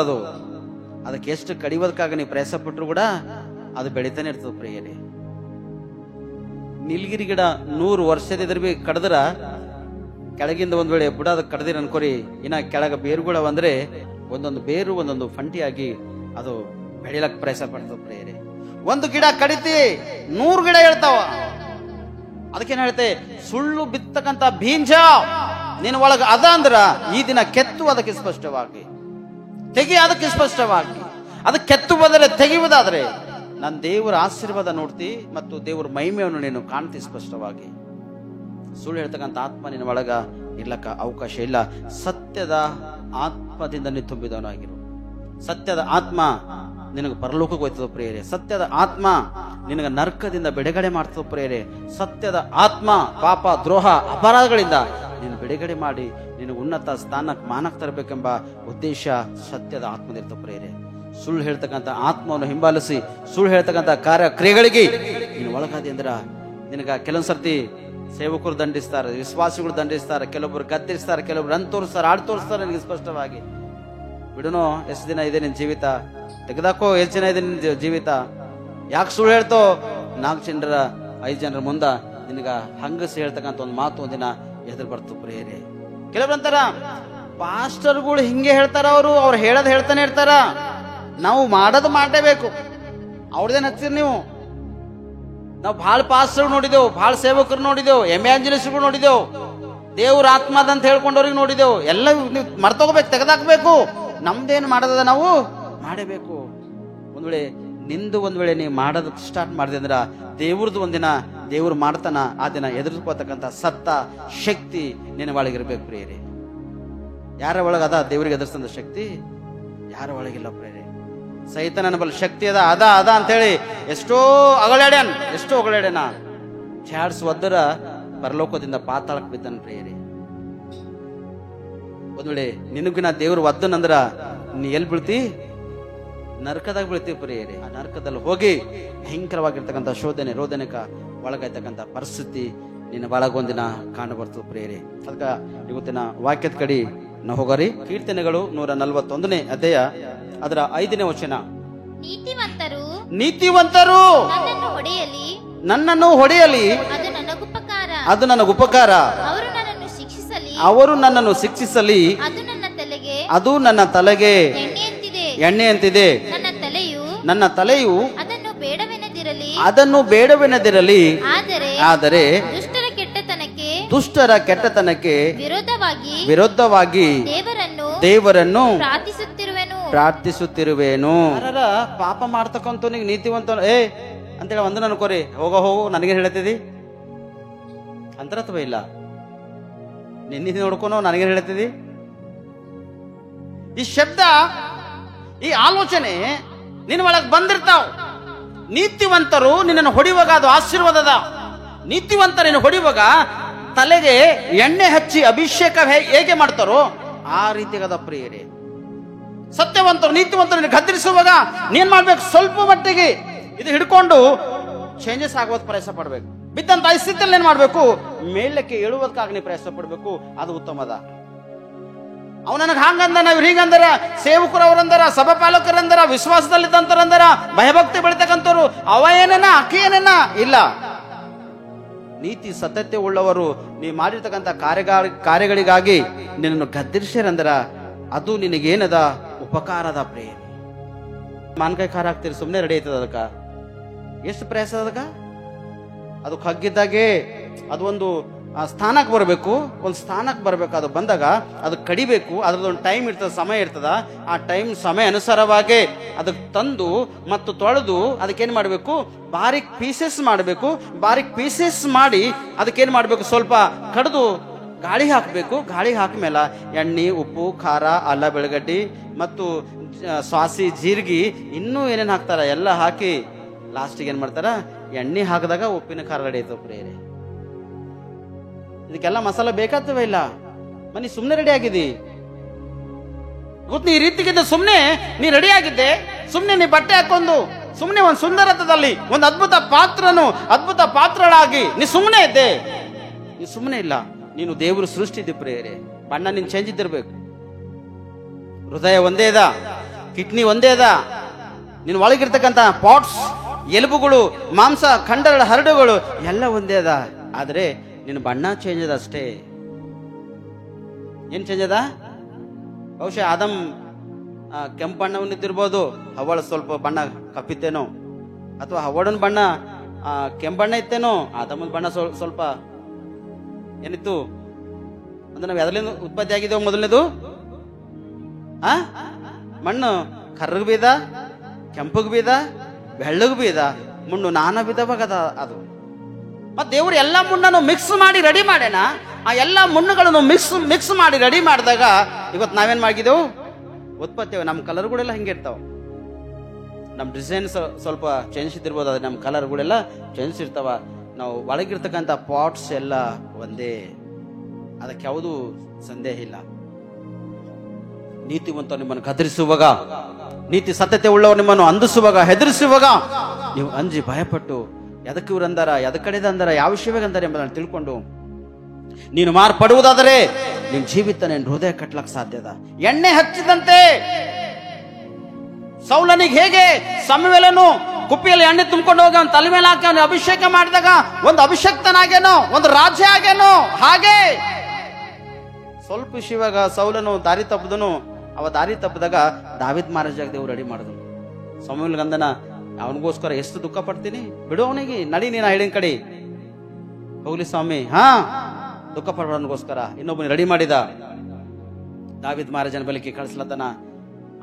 ಅದಕ್ಕೆ ಎಷ್ಟು ಕಡಿಯೋದಕ್ಕಾಗ ನೀ ಪ್ರಯಾಸ ಪಟ್ಟರು ಕೂಡ ಅದು ಬೆಳಿತಾನೆ ಇರ್ತದ ಪ್ರಿಯರೇ. ನೀಲಗಿರಿ ಗಿಡ 100 ವರ್ಷದಿದ್ರ ಬಿ ಕಡದ್ರ ಕೆಳಗಿಂದ ಒಂದ್ ವೇಳೆ ಬುಡ ಅದಕ್ಕೆ ಕಡ್ದಿರ ಅನ್ಕೋರಿ, ಇನ್ನ ಕೆಳಗ ಬೇರುಗಳ ಅಂದ್ರೆ ಒಂದೊಂದು ಬೇರು ಒಂದೊಂದು ಫಂಟಿಯಾಗಿ ಅದು ಬೆಳಿಲಕ್ ಪ್ರಯಾಸ ಪಡ್ತದ ಪ್ರಿಯರೇ. ಒಂದು ಗಿಡ ಕಡಿತಿ 100 ಗಿಡ ಹೇಳ್ತಾವ. ಅದಕ್ಕೇನ್ ಹೇಳ್ತೆ, ಸುಳ್ಳು ಬಿತ್ತಕ್ಕಂತ ಬೀಂಜ ನಿನ್ನ ಒಳಗ ಅದ ಅಂದ್ರ ಈ ದಿನ ಕೆತ್ತು ಅದಕ್ಕೆ ಸ್ಪಷ್ಟವಾಗಿ ತೆಗಿ, ಅದಕ್ಕೆ ಸ್ಪಷ್ಟವಾಗಿ ಅದಕ್ಕೆ ಕೆತ್ತು ಬದಲೇ ತೆಗೆಯುವುದಾದ್ರೆ ನನ್ನ ದೇವರ ಆಶೀರ್ವಾದ ನೋಡ್ತಿ ಮತ್ತು ದೇವರ ಮಹಿಮೆಯನ್ನು ನೀನು ಕಾಣ್ತಿ ಸ್ಪಷ್ಟವಾಗಿ. ಸುಳ್ಳು ಹೇಳ್ತಕ್ಕಂಥ ಆತ್ಮ ನಿನ್ನ ಒಳಗ ಇರ್ಲಕ್ಕ ಅವಕಾಶ ಇಲ್ಲ. ಸತ್ಯದ ಆತ್ಮದಿಂದ ನೀ ತುಂಬಿದವನಾಗಿರು. ಸತ್ಯದ ಆತ್ಮ ನಿನಗೆ ಪರಲೋಕಕ್ಕೆ ಹೋಯ್ತದ ಪ್ರಿಯರೇ. ಸತ್ಯದ ಆತ್ಮ ನಿನಗೆ ನರ್ಕದಿಂದ ಬಿಡುಗಡೆ ಮಾಡ್ತದ ಪ್ರಿಯರೇ. ಸತ್ಯದ ಆತ್ಮ ಪಾಪ ದ್ರೋಹ ಅಪರಾಧಗಳಿಂದ ನೀನು ಬಿಡುಗಡೆ ಮಾಡಿ ನಿನಗೆ ಉನ್ನತ ಸ್ಥಾನಕ್ಕೆ ಮಾನಕ್ಕೆ ತರಬೇಕೆಂಬ ಉದ್ದೇಶ ಸತ್ಯದ ಆತ್ಮದಿರ್ತದೆ ಪ್ರಿಯರೇ. ಸುಳ್ಳು ಹೇಳ್ತಕ್ಕಂಥ ಆತ್ಮವನ್ನು ಹಿಂಬಾಲಿಸಿ ಸುಳ್ಳು ಹೇಳ್ತಕ್ಕಂಥ ಕಾರ್ಯಕ್ರಿಯೆಗಳಿಗೆ ನೀನು ಒಳಗಾದಿ ಅಂದ್ರ ನಿನಗ ಕೆಲವೊಂದ್ ಸರ್ತಿ ಸೇವಕರು ದಂಡಿಸ್ತಾರೆ, ವಿಶ್ವಾಸಿಗಳು ದಂಡಿಸ್ತಾರೆ, ಕೆಲವೊಬ್ರು ಗದ್ದಿಸ್ತಾರೆ, ಕೆಲವೊಬ್ರು ರನ್ ತೋರಿಸ್ತಾರೆ, ಆಡ್ ತೋರಿಸ್ತಾರೆ. ನಿನಗೆ ಸ್ಪಷ್ಟವಾಗಿ ಬಿಡುನೋ, ಎಷ್ಟು ದಿನ ಇದೆ ನಿನ್ ಜೀವಿತ, ತೆಗೆದಾಕೋ ಎಷ್ಟು ದಿನ ಇದೆ ನಿನ್ ಜೀವಿತ. ಯಾಕೆ ಸುಳ್ಳು ಹೇಳ್ತೋ? 4 ಜನರ 5 ಜನರ ಮುಂದ ನಿನಗ ಹಂಗಸಿ ಹೇಳ್ತಕ್ಕಂಥ ಒಂದು ಮಾತು ಒಂದಿನ ಎದುರು ಬರ್ತು ಪ್ರಿಯರೇ. ಕೆಲವ್ರಂತಾರ ಪಾಸ್ಟರ್ಗಳು ಹಿಂಗೆ ಹೇಳ್ತಾರ, ಅವ್ರು ಹೇಳೋದು ಹೇಳ್ತಾನೆ ಇರ್ತಾರ, ನಾವು ಮಾಡೋದು ಮಾಡಲೇಬೇಕು. ಅವ್ರದೇನ್ ಹಚ್ಚಿರಿ ನೀವು? ನಾವು ಭಾಳ ಪಾಸ್ಟರ್ ನೋಡಿದೆವು, ಭಾಳ ಸೇವಕರು ನೋಡಿದೆವು, ಎಮ್ಯಾನ್ಜಲಿಸ್ಟ್ಗಳು ನೋಡಿದೆವು, ದೇವ್ರ ಆತ್ಮದ ಅಂತ ಹೇಳ್ಕೊಂಡವ್ರಿಗೆ ನೋಡಿದೆವು. ಎಲ್ಲ ನೀವು ಮರ್ತೋಗ್ಬೇಕು, ತೆಗೆದಾಕ್ಬೇಕು. ನಮ್ದೇನು ಮಾಡೋದ ನಾವು ಮಾಡಬೇಕು. ಒಂದ್ ವೇಳೆ ನೀವು ಮಾಡೋದಕ್ಕೆ ಸ್ಟಾರ್ಟ್ ಮಾಡಿದೆ ಅಂದ್ರ ದೇವ್ರದ್ದು ಒಂದಿನ ದೇವ್ರು ಮಾಡ್ತಾನ, ಆ ದಿನ ಎದುರ್ಕೋತಕ್ಕಂಥ ಸತ್ತ ಶಕ್ತಿ ನಿನ್ನ ಒಳಗಿರ್ಬೇಕು ಪ್ರಿಯರೇ. ಯಾರ ಒಳಗದ ದೇವ್ರಿಗೆ ಎದುರಿಸಿದ ಶಕ್ತಿ? ಯಾರ ಒಳಗಿಲ್ಲ ಪ್ರಿಯರೇ. ಸೈತನನ ಬಲ್ ಶಕ್ತಿ ಅದ ಅಂತೇಳಿ ಎಷ್ಟೋ ಅಗಳಾಡ್ಯಾನ ಚಾಡ್ಸ್ ಒದ್ದರ ಪರಲೋಕದಿಂದ ಪಾತಾಳಕ್ಕೆ ಬಿದ್ದನ್ ಪ್ರಿಯರೇ. ಒಂದ್ ವೇಳೆ ನಿನಗಿನ ದೇವ್ರು ಒದ್ದನಂದ್ರ ನೀ ಎಲ್ಲಿ ಬೀಳ್ತಿ? ನರಕದಾಗ ಬೀಳ್ತೀವಿ ಪ್ರಿಯರೇ. ಆ ನರಕದಲ್ಲಿ ಹೋಗಿ ಭಯಂಕರವಾಗಿರ್ತಕ್ಕಂಥ ಶೋಧನೆ ರೋಧನೆಕ ಒಳಗಾಯ್ತಕ್ಕಂಥ ಪರಿಸ್ಥಿತಿ ನಿನ್ನ ಒಳಗೊಂದಿನ ಕಾಣು ಬರ್ತದೆ ಪ್ರಿಯರೇ. ಅದಕ್ಕ ಇವತ್ತಿನ ವಾಕ್ಯದ ಕಡೆ ನಾವು ಹೋಗರಿ. ಕೀರ್ತನೆಗಳು 141ನೇ ಅಧ್ಯಾಯ ಅದರ 5ನೇ ವಚನ. ನೀತಿವಂತರು ನನ್ನನ್ನು ಹೊಡೆಯಲಿ, ಅದು ನನಗುಪಕಾರ. ಅವರು ನನ್ನನ್ನು ಶಿಕ್ಷಿಸಲಿ, ಅದು ನನ್ನ ತಲೆಗೆ ಎಣ್ಣೆಯಂತಿದೆ. ನನ್ನ ತಲೆಯು ಅದನ್ನು ಬೇಡವೆನದಿರಲಿ, ಆದರೆ ದುಷ್ಟರ ಕೆಟ್ಟತನಕ್ಕೆ ವಿರೋಧವಾಗಿ ದೇವರನ್ನು ಪ್ರಾರ್ಥಿಸುತ್ತಿರುವೆನು. ಪಾಪ ಮಾಡ್ತಕ್ಕಂಥವನಿಗೆ ನೀತಿವಂತ ಅಂತೇಳಿ ಒಂದು ಅನ್ಕೋರಿ, ಹೋಗು ನನಗೆ ಹೇಳ್ತಿದಿ ಅಂತರ ಅಥವಾ ಇಲ್ಲ? ನಿನ್ನೆ ನೋಡ್ಕೊನೋ ನನಗೆ ಹೇಳ್ತಿದಿ? ಈ ಶಬ್ದ, ಈ ಆಲೋಚನೆ ನಿನ್ನ ಒಳಗೆ ಬಂದಿರ್ತಾವ. ನೀತಿವಂತರು ನಿನ್ನನ್ನು ಹೊಡೆಯುವಾಗ ಅದು ಆಶೀರ್ವಾದದ. ನೀತಿವಂತರ ನಿನ್ನ ಹೊಡೆಯುವಾಗ ತಲೆಗೆ ಎಣ್ಣೆ ಹಚ್ಚಿ ಅಭಿಷೇಕ ಹೇಗೆ ಮಾಡ್ತಾರೋ ಆ ರೀತಿಯಾದ ಪ್ರಿಯರೇ. ಸತ್ಯವಂತರು ನೀತಿವಂತರು ಗದ್ದರಿಸುವಾಗ ನೀನ್ ಮಾಡ್ಬೇಕು, ಸ್ವಲ್ಪ ಮಟ್ಟಿಗೆ ಇದು ಹಿಡ್ಕೊಂಡು ಚೇಂಜಸ್ ಆಗೋದ್ ಪ್ರಯಾಸ ಪಡ್ಬೇಕು. ಬಿದ್ದಂತ ಸ್ಥಿತಿಯಲ್ಲಿ ಏನ್ ಮಾಡ್ಬೇಕು? ಮೇಲಕ್ಕೆ ಏಳುವುದಕ್ಕಾಗಿ ನೀವು ಪ್ರಯಾಸ ಪಡ್ಬೇಕು. ಅದು ಉತ್ತಮದ. ಅವ್ ನನಗೆ ಹಂಗಂದ, ನಾವ್ ಹೀಗಂದರ, ಸೇವಕರು ಅವರಂದರ, ಸಭಾಪಾಲಕರಂದರ, ವಿಶ್ವಾಸದಲ್ಲಿದ್ದಂತರಂದರ, ಭಯಭಕ್ತಿ ಬೆಳಿತಕ್ಕಂಥವ್ರು ಅವ ಏನೇನ ಅಕ್ಕಿ ಏನೇನ ಇಲ್ಲ. ನೀತಿ ಸತ್ಯತೆ ಉಳ್ಳವರು ನೀ ಮಾಡಿರ್ತಕ್ಕಂಥ ಕಾರ್ಯಗಳಿಗಾಗಿ ನಿನ್ನನ್ನು ಗದ್ದಿರ್ಸ್ಯಾರಂದ್ರ ಅದು ನಿನಗೇನದ ಉಪಕಾರದ ಪ್ರೇಮ. ಮಾನ್ಕಾಯಿ ಖಾರ ಹಾಕ್ತೀರಿ, ಸುಮ್ಮನೆ ರೆಡಿ ಆಯ್ತದ ಅದಕ್ಕ? ಎಷ್ಟು ಪ್ರಯಾಸ ಅದಕ್ಕ? ಅದು ಹಗ್ಗಿದ್ದಾಗೆ ಅದು ಒಂದು ಸ್ಥಾನಕ್ಕೆ ಬರಬೇಕು, ಒಂದು ಸ್ಥಾನಕ್ಕೆ ಬರಬೇಕು. ಅದು ಬಂದಾಗ ಅದು ಕಡಿಬೇಕು, ಅದ್ರದ್ದೊಂದು ಟೈಮ್ ಇರ್ತದ, ಸಮಯ ಇರ್ತದ. ಆ ಟೈಮ್ ಸಮಯ ಅನುಸಾರವಾಗಿ ಅದಕ್ಕೆ ತಂದು ಮತ್ತು ತೊಳೆದು ಅದಕ್ಕೇನು ಮಾಡಬೇಕು, ಬಾರಿಕ್ ಪೀಸಸ್ ಮಾಡಬೇಕು. ಬಾರಿಕ್ ಪೀಸಸ್ ಮಾಡಿ ಅದಕ್ಕೇನು ಮಾಡಬೇಕು, ಸ್ವಲ್ಪ ಕಡಿದು ಗಾಳಿ ಹಾಕಬೇಕು. ಗಾಳಿ ಹಾಕಿದ್ಮೇಲೆ ಎಣ್ಣೆ, ಉಪ್ಪು, ಖಾರ, ಅಲ್ಲ ಬೆಳಗಡ್ಡಿ ಮತ್ತು ಸಾಸಿ, ಜೀರಿಗೆ, ಇನ್ನೂ ಏನೇನು ಹಾಕ್ತಾರ ಎಲ್ಲ ಹಾಕಿ ಲಾಸ್ಟಿಗೆ ಏನು ಮಾಡ್ತಾರ, ಎಣ್ಣೆ ಹಾಕಿದಾಗ ಉಪ್ಪಿನ ಖಾರ ರೆಡಿ ಆಯ್ತು ಪ್ರೇರೆ. ಇದಕ್ಕೆಲ್ಲ ಮಸಾಲ ಬೇಕಾಗ್ತವೆ ಇಲ್ಲ? ಮನಿ ಸುಮ್ಮನೆ ರೆಡಿ ಆಗಿದ್ದಿ ಗೊತ್ತು? ಈ ರೀತಿಗಿದ್ದ ಸುಮ್ಮನೆ ನೀ ರೆಡಿ ಆಗಿದ್ದೆ, ಸುಮ್ಮನೆ ನೀ ಬಟ್ಟೆ ಹಾಕೊಂಡು ಸುಮ್ಮನೆ ಒಂದು ಸುಂದರತದಲ್ಲಿ ಒಂದು ಅದ್ಭುತ ಪಾತ್ರಳಾಗಿ ನೀ ಸುಮ್ಮನೆ ಇದ್ದೆ. ನೀ ಸುಮ್ಮನೆ ಇಲ್ಲ, ನೀನು ದೇವರು ಸೃಷ್ಟಿದ್ದಿ ಪ್ರೇರೆ. ಬಣ್ಣ ನೀನು ಚೇಂಜ್ ಇದ್ದಿರ್ಬೇಕು. ಹೃದಯ ಒಂದೇ ಅದ, ಕಿಡ್ನಿ ಒಂದೇ ಅದ, ನೀನು ಒಳಗಿರ್ತಕ್ಕಂಥ ಪಾಟ್ಸ್, ಎಲುಬುಗಳು, ಮಾಂಸ, ಖಂಡಗಳ ಹರಡುಗಳು ಎಲ್ಲ ಒಂದೇ ಅದ. ಆದ್ರೆ ನಿನ್ನ ಬಣ್ಣ ಚೇಂಜ್ ಅದ ಅಷ್ಟೇ. ಏನ್ ಚೇಂಜ್ ಅದ? ಬಹುಶಃ ಆದಮ್ ಕೆಂಪು ಬಣ್ಣವನ್ನಿದ್ದಿರ್ಬೋದು, ಹವಳ ಸ್ವಲ್ಪ ಬಣ್ಣ ಕಪ್ಪಿತ್ತೇನೋ, ಅಥವಾ ಹವಳನ ಬಣ್ಣ ಕೆಂಪಣ್ಣ ಇತ್ತೇನೋ, ಆದಮನ ಬಣ್ಣ ಸ್ವಲ್ಪ ಏನಿತ್ತು ಅಂದ್ರೆ ನಾವು ಎದರಿಂದ ಉತ್ಪತ್ತಿ ಆಗಿದ್ದೇವೆ? ಮೊದಲನೇದು ಮಣ್ಣು ಕರ್ರಗ್ ಬೀದ, ಕೆಂಪಗ್ ಬೀದ, ಬೆಳ್ಳಗ್ ಬೀದ, ಮಣ್ಣು ನಾನಾ ವಿಧವಾಗದ ಅದು. ಮತ್ತೆ ದೇವ್ರು ಎಲ್ಲ ಮಣ್ಣನ್ನು ಮಿಕ್ಸ್ ಮಾಡಿ ರೆಡಿ ಮಾಡ್ಯಾನ. ಆ ಎಲ್ಲ ಮಣ್ಣುಗಳನ್ನು ಮಿಕ್ಸ್ ಮಾಡಿ ರೆಡಿ ಮಾಡಿದಾಗ ಇವತ್ತು ನಾವೇನ್ ಮಾಡಿದೆವು, ಉತ್ಪತ್ತಿ. ನಮ್ಮ ಕಲರ್ಗಳೆಲ್ಲ ಹಿಂಗೆ ಇರ್ತಾವ. ನಮ್ಮ ಡಿಸೈನ್ ಸ್ವಲ್ಪ ಚೇಂಜ್ ಇದ್ದಿರ್ಬೋದು, ಅದು ನಮ್ಮ ಕಲರ್ಗಳೆಲ್ಲ ಚೇಂಜ್ ಇರ್ತಾವ. ನಾವು ಒಳಗಿರ್ತಕ್ಕಂಥ ಪಾಟ್ಸ್ ಎಲ್ಲ ಒಂದೇ, ಅದಕ್ಕೆ ಯಾವುದು ಸಂದೇಹ ಇಲ್ಲ. ನೀತಿವಂತ ನಿಮ್ಮನ್ನು ಗದರಿಸುವಾಗ, ನೀತಿ ಸತ್ಯತೆ ಉಳ್ಳವರು ನಿಮ್ಮನ್ನು ಅಂದಿಸುವಾಗ, ಹೆದರಿಸುವಾಗ ನೀವು ಅಂಜಿ ಭಯಪಟ್ಟು ಎದಕ್ಕೆ ಇವ್ರು ಅಂದಾರ, ಎದ ಕಡೆದ ಅಂದಾರ, ಯಾವ ವಿಷಯವಾಗಿ ಅಂದಾರ ಎಂಬುದನ್ನು ತಿಳ್ಕೊಂಡು ನೀನು ಮಾರ್ಪಡುವುದಾದರೆ ನಿನ್ ಜೀವಿತ ನಿನ್ನ ಹೃದಯ ಕಟ್ಲಕ್ ಸಾಧ್ಯದ. ಎಣ್ಣೆ ಹಚ್ಚಿದಂತೆ ಸೌಲನಿಗೆ ಹೇಗೆ ಸಮುವೇಲನು ಕುಪ್ಪಿಯಲ್ಲಿ ಎಣ್ಣೆ ತುಂಬಿಕೊಂಡು ಹೋಗಿ ಅವನ ತಲೆ ಮೇಲೆ ಹಾಕಿ ಅವನ ಅಭಿಷೇಕ ಮಾಡಿದಾಗ ಒಂದು ಅಭಿಷಕ್ತನಾಗೇನೋ, ಒಂದು ರಾಜ್ಯ ಆಗೇನೋ, ಹಾಗೆ ಸ್ವಲ್ಪ ವಿಷಯವಾಗ ಸೌಲನು ದಾರಿ ತಪ್ಪದನು. ಅವ ದಾರಿ ತಪ್ಪದಾಗ ದಾವಿದ್ ಮಹಾರಾಜಾಗ ದೇವ್ರು ರೆಡಿ ಮಾಡಿದನು. ಸಮುವೇಲ್ ಗಂಧನ ಅವನಿಗೋಸ್ಕರ ಎಷ್ಟು ದುಃಖ ಪಡ್ತೀನಿ, ಬಿಡು ಅವನಿಗೆ, ನಡಿ ನೀನು ಹೇಳಿನ ಕಡೆ ಹೋಗ್ಲಿ ಸ್ವಾಮಿ, ದುಃಖ ಪಡೋನಿಗೋಸ್ಕರ ಇನ್ನೊಬ್ಬನ ರೆಡಿ ಮಾಡಿದ. ದಾವಿದ್ ಮಹಾರಾಜನ ಬಳಿಕೆ ಕಳಿಸ್ಲತನ.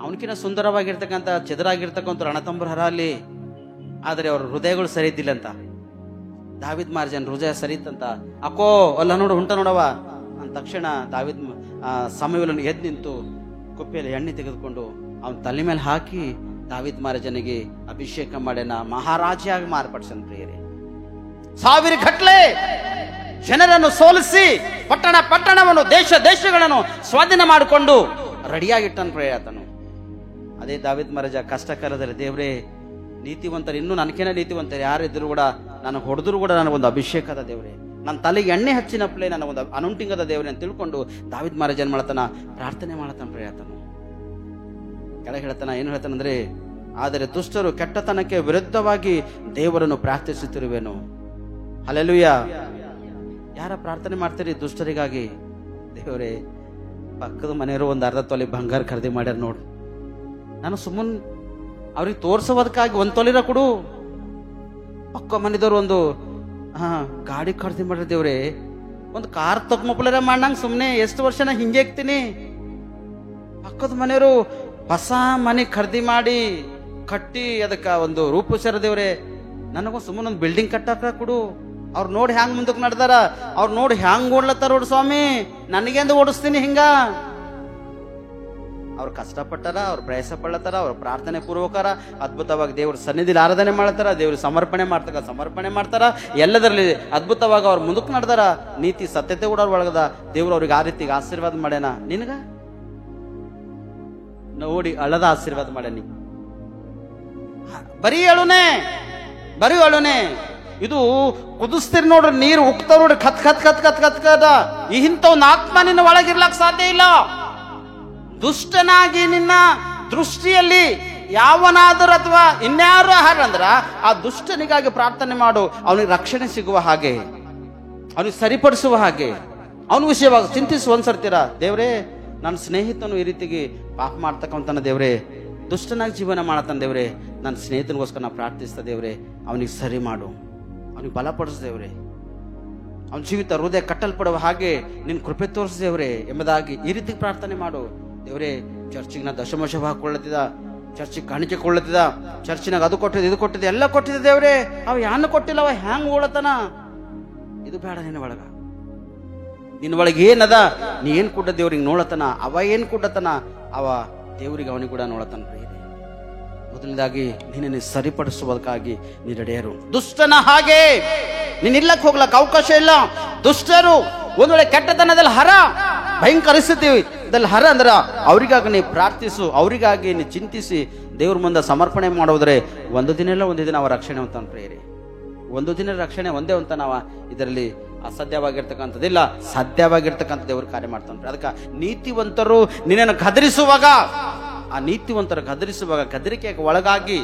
ಅವನಕಿನ ಸುಂದರವಾಗಿರ್ತಕ್ಕಂಥ ಚೆದರಾಗಿರ್ತಕ್ಕಂಥ ರಣತಂಬರ ಹರ ಅಲ್ಲಿ, ಆದರೆ ಅವ್ರ ಹೃದಯಗಳು ಸರಿ ಇದ್ದಿಲ್ಲಂತ. ದಾವಿದ್ ಮಹಾರಾಜನ ಹೃದಯ ಸರಿತಂತ. ಅಕ್ಕೋ ಅಲ್ಲ ನೋಡು, ಹುಂಟ ನೋಡವ ಅಂದ ತಕ್ಷಣ ದಾವಿದ್ ಸಮುವೇಲನು ಎದ್ದು ನಿಂತು ಕುಪ್ಪಿಯಲ್ಲಿ ಎಣ್ಣೆ ತೆಗೆದುಕೊಂಡು ಅವನ ತಲೆ ಮೇಲೆ ಹಾಕಿ ದಾವಿದ್ ಮಹಾರಾಜನಿಗೆ ಅಭಿಷೇಕ ಮಾಡ್ಯಾನ. ಮಹಾರಾಜಿಯಾಗಿ ಮಾರ್ಪಡಿಸನ್ ಪ್ರಿಯರೇ. 1000 ಗಟ್ಟಲೆ ಜನರನ್ನು ಸೋಲಿಸಿ ಪಟ್ಟಣವನ್ನು ದೇಶಗಳನ್ನು ಸ್ವಾಧೀನ ಮಾಡಿಕೊಂಡು ರೆಡಿಯಾಗಿಟ್ಟನ್ ಪ್ರಿಯತನು. ಅದೇ ದಾವಿದ್ ಮಹಾರಾಜ ಕಷ್ಟಕಾಲದಲ್ಲಿ, ದೇವ್ರೇ ನೀತಿವಂತರು, ಇನ್ನೂ ನನಗೇನ ನೀತಿವಂತರು ಯಾರಿದ್ರು ಕೂಡ, ನನಗೆ ಹೊಡೆದ್ರು ಕೂಡ ನನಗೊಂದು ಅಭಿಷೇಕ ಅದ ದೇವ್ರೆ, ನನ್ನ ತಲೆಗೆ ಎಣ್ಣೆ ಹಚ್ಚಿನಪ್ಲೇ ನನಗೊಂದು ಅನುಂಟಿಂಗ್ ಅದ ದೇವ್ರೆ ಅಂತ ತಿಳ್ಕೊಂಡು ದಾವಿದ್ ಮಹಾರಾಜ ಏನ್ ಮಾಡ್ತಾನ, ಪ್ರಾರ್ಥನೆ ಮಾಡತಾನ ಪ್ರಿಯತನು. ಕೆಳಗೆ ಹೇಳ್ತಾನ, ಏನು ಹೇಳ್ತಾನಂದ್ರೆ, ಆದರೆ ದುಷ್ಟರು ಕೆಟ್ಟತನಕ್ಕೆ ವಿರುದ್ಧವಾಗಿ ದೇವರನ್ನು ಪ್ರಾರ್ಥಿಸುತ್ತಿರುವೆನು. ಹಲ್ಲೆಲೂಯ. ಯಾರ ಪ್ರಾರ್ಥನೆ ಮಾಡ್ತೀರಿ ದುಷ್ಟರಿಗಾಗಿ? ದೇವರೇ, ಪಕ್ಕದ ಮನೆಯವರು ಒಂದು ಅರ್ಧ ತೊಲೆ ಬಂಗಾರ ಖರೀದಿ ಮಾಡ್ಯಾರ ನೋಡು, ನಾನು ಸುಮ್ಮನೆ ಅವ್ರಿಗೆ ತೋರ್ಸೋದಕ್ಕಾಗಿ 1 ತೊಲಿರ ಕೊಡು. ಪಕ್ಕ ಮನೆದವ್ರು ಒಂದು ಗಾಡಿ ಖರೀದಿ ಮಾಡ್ರಿ ದೇವ್ರೆ, ಒಂದು ಕಾರ್ ತಗೊಂಬಪ್ಲರ ಮಾಡಂಗ ಸುಮ್ಮನೆ ಎಷ್ಟು ವರ್ಷ ನಾ ಹಿಂಗೆ ಇಕ್ತೀನಿ. ಪಕ್ಕದ ಮನೆಯವರು ಹೊಸ ಮನೆ ಖರೀದಿ ಮಾಡಿ ಕಟ್ಟಿ ಅದಕ್ಕ ಒಂದು ರೂಪಿಸ್ಯಾರ ದೇವ್ರೆ, ನನಗೂ ಸುಮ್ಮನೆ ಒಂದು ಬಿಲ್ಡಿಂಗ್ ಕಟ್ಟಾಕ ಕೊಡು. ಅವ್ರು ನೋಡಿ ಹ್ಯಾಂಗ್ ಮುಂದಕ್ಕೆ ನಡ್ದಾರ, ಅವ್ರು ನೋಡಿ ಹ್ಯಾಂಗ್ ಓಡ್ಲತ್ತಾರ ನೋಡು ಸ್ವಾಮಿ, ನನಗೆಂದು ಓಡಿಸ್ತೀನಿ ಹಿಂಗ. ಅವ್ರು ಕಷ್ಟಪಟ್ಟಾರ, ಅವ್ರು ಪ್ರಯಾಸ ಪಡ್ಲತ್ತಾರ, ಅವ್ರ ಪ್ರಾರ್ಥನೆ ಪೂರ್ವಕರ ಅದ್ಭುತವಾಗಿ ದೇವ್ರ ಸನ್ನಿಧಿಲಿ ಆರಾಧನೆ ಮಾಡ್ತಾರ, ದೇವ್ರ ಸಮರ್ಪಣೆ ಮಾಡ್ತಾರ. ಎಲ್ಲದರಲ್ಲಿ ಅದ್ಭುತವಾಗಿ ಅವ್ರು ಮುಂದಕ್ಕೆ ನಡ್ದಾರ. ನೀತಿ ಸತ್ಯತೆ ಕೂಡ ಒಳಗದ. ದೇವ್ರು ಅವ್ರಿಗೆ ಆ ರೀತಿಗೆ ಆಶೀರ್ವಾದ ಮಾಡ್ಯಾನ. ನಿನಗ ನೋಡಿ ಅಳದ ಆಶೀರ್ವಾದ ಮಾಡ್ಯಾನಿ. ಬರೀ ಅಳುನೆ ಇದು ಕುದಿಸ್ತೀರಿ ನೋಡ್ರಿ, ನೀರು ಉಕ್ತಾವ ನೋಡ್ರಿ, ಕತ್ ಇಂಥವ್ನ ಆತ್ಮ ನಿನ್ನ ಒಳಗಿರ್ಲಕ್ ಸಾಧ್ಯ ಇಲ್ಲ. ದುಷ್ಟನಾಗಿ ನಿನ್ನ ದೃಷ್ಟಿಯಲ್ಲಿ ಯಾವನಾದರೂ ಅಥವಾ ಇನ್ಯಾರು ಅಂದ್ರ ಆ ದುಷ್ಟನಿಗಾಗಿ ಪ್ರಾರ್ಥನೆ ಮಾಡು, ಅವನಿಗೆ ರಕ್ಷಣೆ ಸಿಗುವ ಹಾಗೆ. ಅವನಿಗೆ ಸರಿಪಡಿಸುವ ಹಾಗೆ, ಅವನ ವಿಷಯವಾಗಿ ಚಿಂತಿಸುವ ಅನ್ಸರ್ತೀರ. ದೇವ್ರೇ, ನನ್ನ ಸ್ನೇಹಿತನು ಈ ರೀತಿಗೆ ಪಾಪ ಮಾಡ್ತಕ್ಕಂತಾನ ದೇವ್ರೇ, ದುಷ್ಟನಾಗಿ ಜೀವನ ಮಾಡತಾನ ದೇವ್ರೆ, ನನ್ನ ಸ್ನೇಹಿತನಿಗೋಸ್ಕರ ನಾ ಪ್ರಾರ್ಥಿಸ್ತಾ ದೇವ್ರೆ, ಅವನಿಗೆ ಸರಿ ಮಾಡು, ಅವನಿಗೆ ಬಲಪಡಿಸು ದೇವ್ರೆ, ಅವನ ಜೀವಿತ ಹೃದಯ ಕಟ್ಟಲ್ಪಡುವ ಹಾಗೆ ನಿನ್ನ ಕೃಪೆ ತೋರಿಸು ದೇವ್ರೆ ಎಂಬುದಾಗಿ ಈ ರೀತಿ ಪ್ರಾರ್ಥನೆ ಮಾಡು. ದೇವ್ರೆ, ಚರ್ಚಿಗೆ ನಾ ದಶಮಾಂಶ ಕೊಳ್ಳತಿದ, ಚರ್ಚಿಗೆ ಕಾಣಿಕೆ ಕೊಳ್ಳತಿದ, ಚರ್ಚಿನಾಗ ಅದು ಕೊಟ್ಟಿದೆ ಇದು ಕೊಟ್ಟಿದೆ ಎಲ್ಲ ಕೊಟ್ಟಿದೆ ದೇವ್ರೆ, ಅವ ಯಾನು ಕೊಟ್ಟಿಲ್ಲ, ಅವ ಹ್ಯಾಂಗ್ ಓಳತನ, ಇದು ಬೇಡ ನಿನ್ನ ಒಳಗ. ನಿನ್ನ ಒಳಗೆ ಏನದ, ನೀ ಏನ್ ಕೊಟ್ಟ ದೇವ್ರಿಗೆ ನೋಡತನ, ಅವ ಏನ್ ಕೊಟ್ಟತನ, ಅವ ದೇವರಿಗೆ ಅವನಿಗೆ ಕೂಡ ನೋಡತನ. ಮೊದಲನೇದಾಗಿ ನಿನ್ನನ್ನು ಸರಿಪಡಿಸುವುದಕ್ಕಾಗಿ ನೀನು ರೆಡಿಯರು. ದುಷ್ಟನ ಹಾಗೆ ನೀನ್ ಇಲ್ಲಕ್ಕೆ ಹೋಗ್ಲಕ್ಕ ಅವಕಾಶ ಇಲ್ಲ. ದುಷ್ಟರು ಒಂದ್ ವೇಳೆ ಕೆಟ್ಟತನದಲ್ಲಿ ಹರ, ಭಯಂಕರ ಸ್ಥಿತಿದಲ್ಲಿ ಹರ ಅಂದ್ರ ಅವ್ರಿಗಾಗಿ ನೀ ಪ್ರಾರ್ಥಿಸು, ಅವರಿಗಾಗಿ ನೀ ಚಿಂತಿಸಿ ದೇವ್ರ ಮುಂದೆ ಸಮರ್ಪಣೆ ಮಾಡೋದ್ರೆ ಒಂದು ದಿನ ಇಲ್ಲ ಒಂದು ದಿನ ಅವ ರಕ್ಷಣೆ ಅಂತ ಪ್ರೇರಿ. ಒಂದು ದಿನ ರಕ್ಷಣೆ ಒಂದೇ ಅಂತ ನಾವ ಇದರಲ್ಲಿ ಅಸಾಧ್ಯವಾಗಿರ್ತಕ್ಕಂಥದ್ದಿಲ್ಲ, ಸಾಧ್ಯವಾಗಿರ್ತಕ್ಕಂಥ ದೇವ್ರ ಕಾರ್ಯ ಮಾಡ್ತಾನೆ. ಅದಕ್ಕೆ ನೀತಿವಂತರು ನಿನ್ನನ್ನು ಗದರಿಸುವಾಗ, ಆ ನೀತಿವಂತರ ಗದರಿಸುವಾಗ ಗದರಿಕೆಗೆ ಒಳಗಾಗಿ